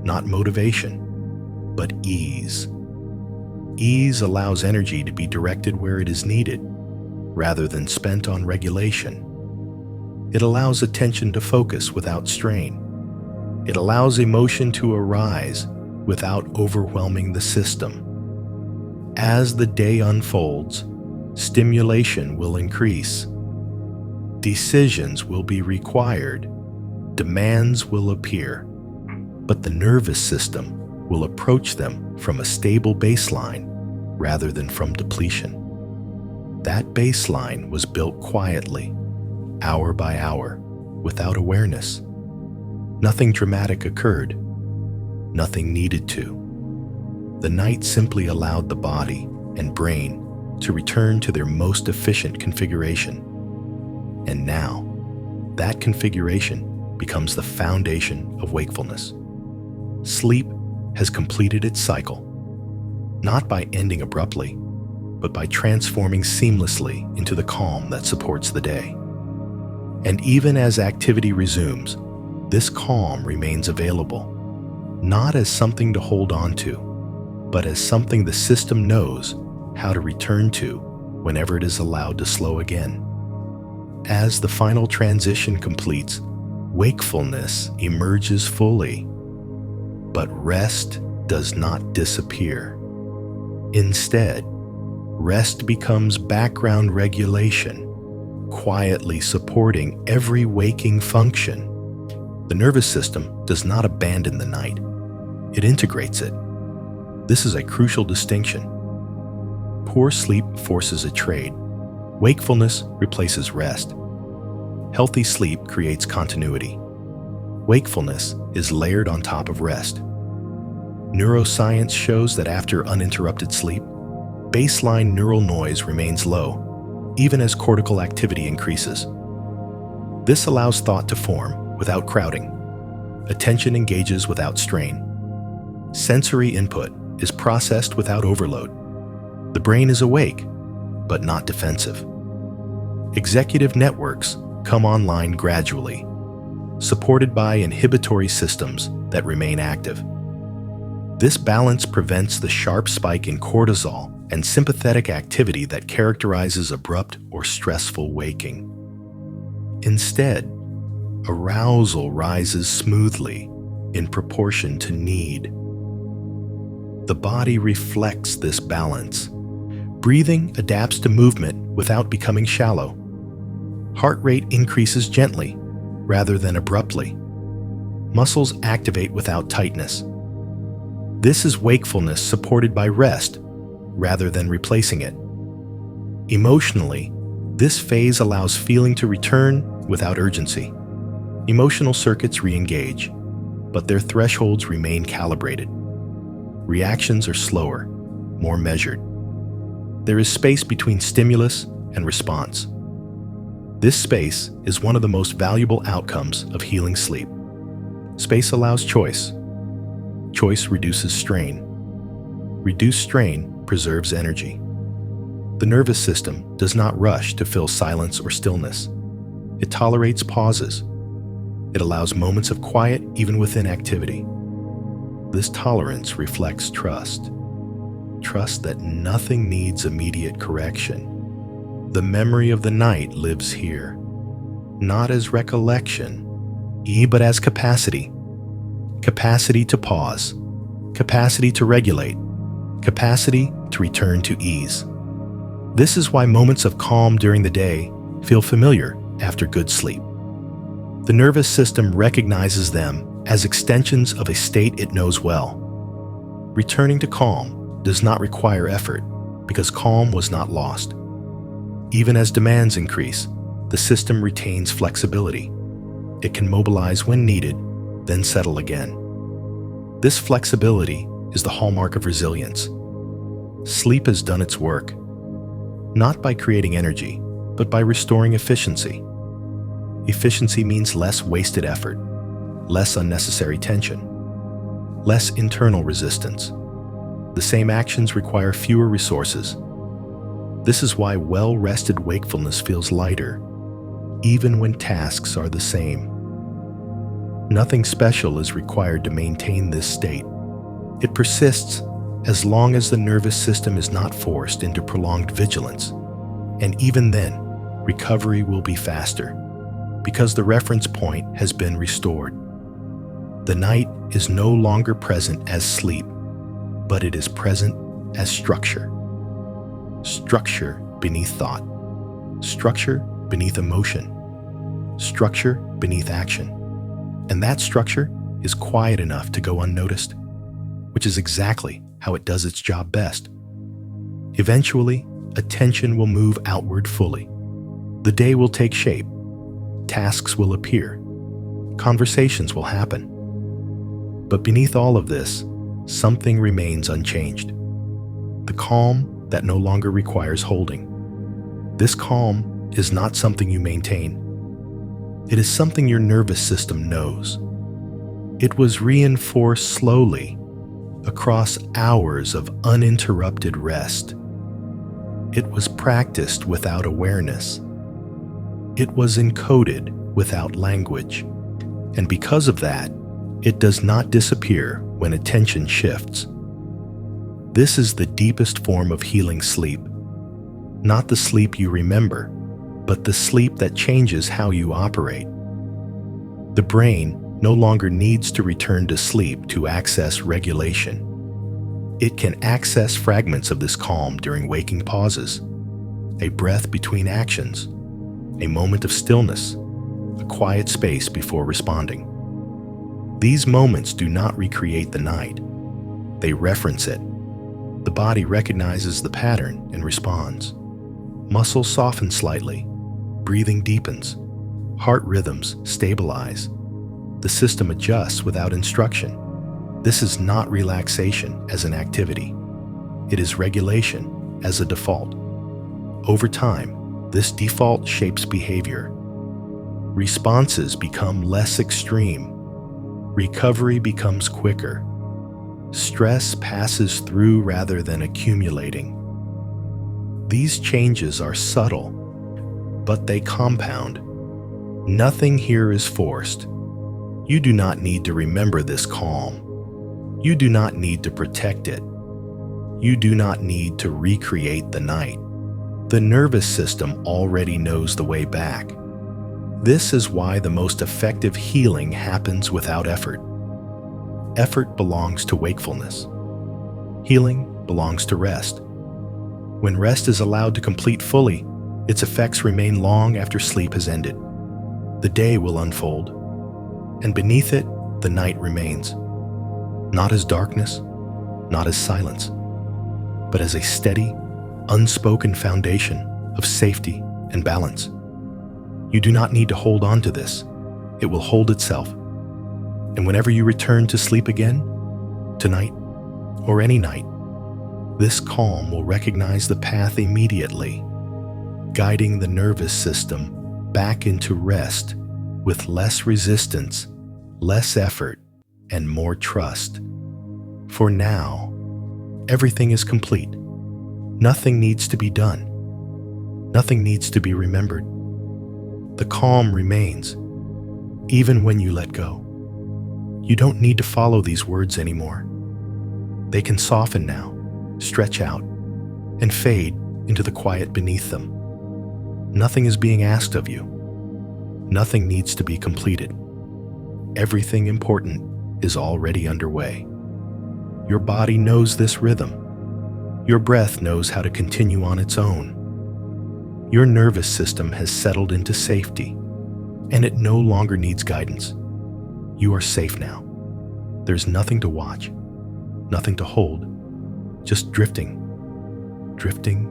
not motivation, but ease. Ease allows energy to be directed where it is needed, rather than spent on regulation. It allows attention to focus without strain. It allows emotion to arise without overwhelming the system. As the day unfolds, stimulation will increase. Decisions will be required. Demands will appear. But the nervous system will approach them from a stable baseline rather than from depletion. That baseline was built quietly, hour by hour, without awareness. Nothing dramatic occurred. Nothing needed to. The night simply allowed the body and brain to return to their most efficient configuration. And now, that configuration becomes the foundation of wakefulness. Sleep has completed its cycle, not by ending abruptly, but by transforming seamlessly into the calm that supports the day. And even as activity resumes, this calm remains available, not as something to hold on to, but as something the system knows how to return to whenever it is allowed to slow again. As the final transition completes, wakefulness emerges fully. But rest does not disappear. Instead, rest becomes background regulation, quietly supporting every waking function. The nervous system does not abandon the night. It integrates it. This is a crucial distinction. Poor sleep forces a trade. Wakefulness replaces rest. Healthy sleep creates continuity. Wakefulness is layered on top of rest. Neuroscience shows that after uninterrupted sleep, baseline neural noise remains low, even as cortical activity increases. This allows thought to form without crowding. Attention engages without strain. Sensory input is processed without overload. The brain is awake, but not defensive. Executive networks come online gradually, supported by inhibitory systems that remain active. This balance prevents the sharp spike in cortisol and sympathetic activity that characterizes abrupt or stressful waking. Instead, arousal rises smoothly in proportion to need. The body reflects this balance. Breathing adapts to movement without becoming shallow. Heart rate increases gently rather than abruptly. Muscles activate without tightness. This is wakefulness supported by rest rather than replacing it. Emotionally, this phase allows feeling to return without urgency. Emotional circuits re-engage, but their thresholds remain calibrated. Reactions are slower, more measured. There is space between stimulus and response. This space is one of the most valuable outcomes of healing sleep. Space allows choice. Choice reduces strain. Reduced strain preserves energy. The nervous system does not rush to fill silence or stillness. It tolerates pauses. It allows moments of quiet even within activity. This tolerance reflects trust. Trust that nothing needs immediate correction. The memory of the night lives here, not as recollection, but as capacity. Capacity to pause, capacity to regulate, capacity to return to ease. This is why moments of calm during the day feel familiar after good sleep. The nervous system recognizes them as extensions of a state it knows well. Returning to calm does not require effort because calm was not lost. Even as demands increase, the system retains flexibility. It can mobilize when needed, then settle again. This flexibility is the hallmark of resilience. Sleep has done its work, not by creating energy, but by restoring efficiency. Efficiency means less wasted effort, less unnecessary tension, less internal resistance. The same actions require fewer resources. This is why well-rested wakefulness feels lighter, even when tasks are the same. Nothing special is required to maintain this state. It persists as long as the nervous system is not forced into prolonged vigilance. And even then, recovery will be faster, because the reference point has been restored. The night is no longer present as sleep, but it is present as structure. Structure beneath thought. Structure beneath emotion. Structure beneath action. And that structure is quiet enough to go unnoticed, which is exactly how it does its job best. Eventually, attention will move outward fully. The day will take shape. Tasks will appear. Conversations will happen. But beneath all of this, something remains unchanged. The calm that no longer requires holding. This calm is not something you maintain. It is something your nervous system knows. It was reinforced slowly across hours of uninterrupted rest. It was practiced without awareness. It was encoded without language. And because of that, it does not disappear when attention shifts. This is the deepest form of healing sleep. Not the sleep you remember, but the sleep that changes how you operate. The brain no longer needs to return to sleep to access regulation. It can access fragments of this calm during waking pauses, a breath between actions, a moment of stillness, a quiet space before responding. These moments do not recreate the night. They reference it. The body recognizes the pattern and responds. Muscles soften slightly. Breathing deepens. Heart rhythms stabilize. The system adjusts without instruction. This is not relaxation as an activity. It is regulation as a default. Over time, this default shapes behavior. Responses become less extreme. Recovery becomes quicker. Stress passes through rather than accumulating. These changes are subtle, but they compound. Nothing here is forced. You do not need to remember this calm. You do not need to protect it. You do not need to recreate the night. The nervous system already knows the way back. This is why the most effective healing happens without effort. Effort belongs to wakefulness. Healing belongs to rest. When rest is allowed to complete fully, its effects remain long after sleep has ended. The day will unfold, and beneath it, the night remains. Not as darkness, not as silence, but as a steady, unspoken foundation of safety and balance. You do not need to hold on to this. It will hold itself. And whenever you return to sleep again, tonight or any night, this calm will recognize the path immediately, guiding the nervous system back into rest with less resistance, less effort, and more trust. For now, everything is complete. Nothing needs to be done. Nothing needs to be remembered. The calm remains, even when you let go. You don't need to follow these words anymore. They can soften now, stretch out, and fade into the quiet beneath them. Nothing is being asked of you. Nothing needs to be completed. Everything important is already underway. Your body knows this rhythm. Your breath knows how to continue on its own. Your nervous system has settled into safety, and it no longer needs guidance. You are safe now. There's nothing to watch, nothing to hold, just drifting, drifting,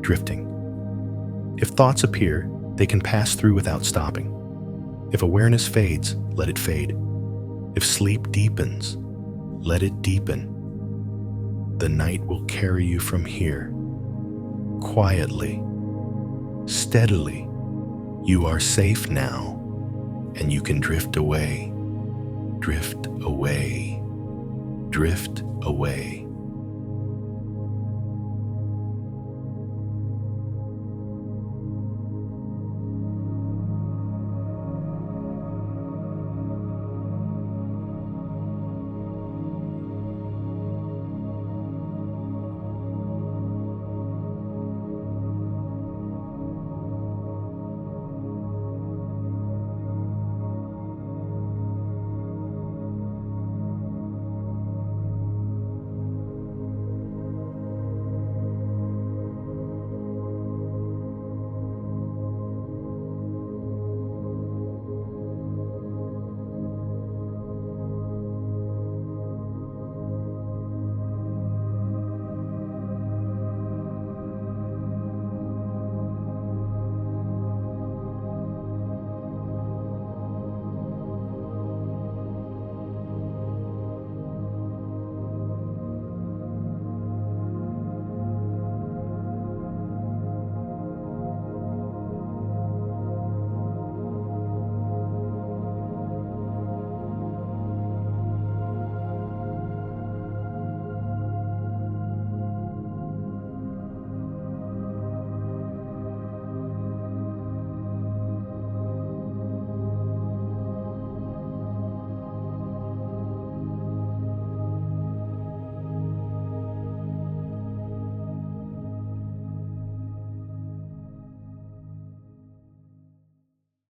drifting. If thoughts appear, they can pass through without stopping. If awareness fades, let it fade. If sleep deepens, let it deepen. The night will carry you from here, quietly, steadily. You are safe now, and you can drift away, drift away, drift away.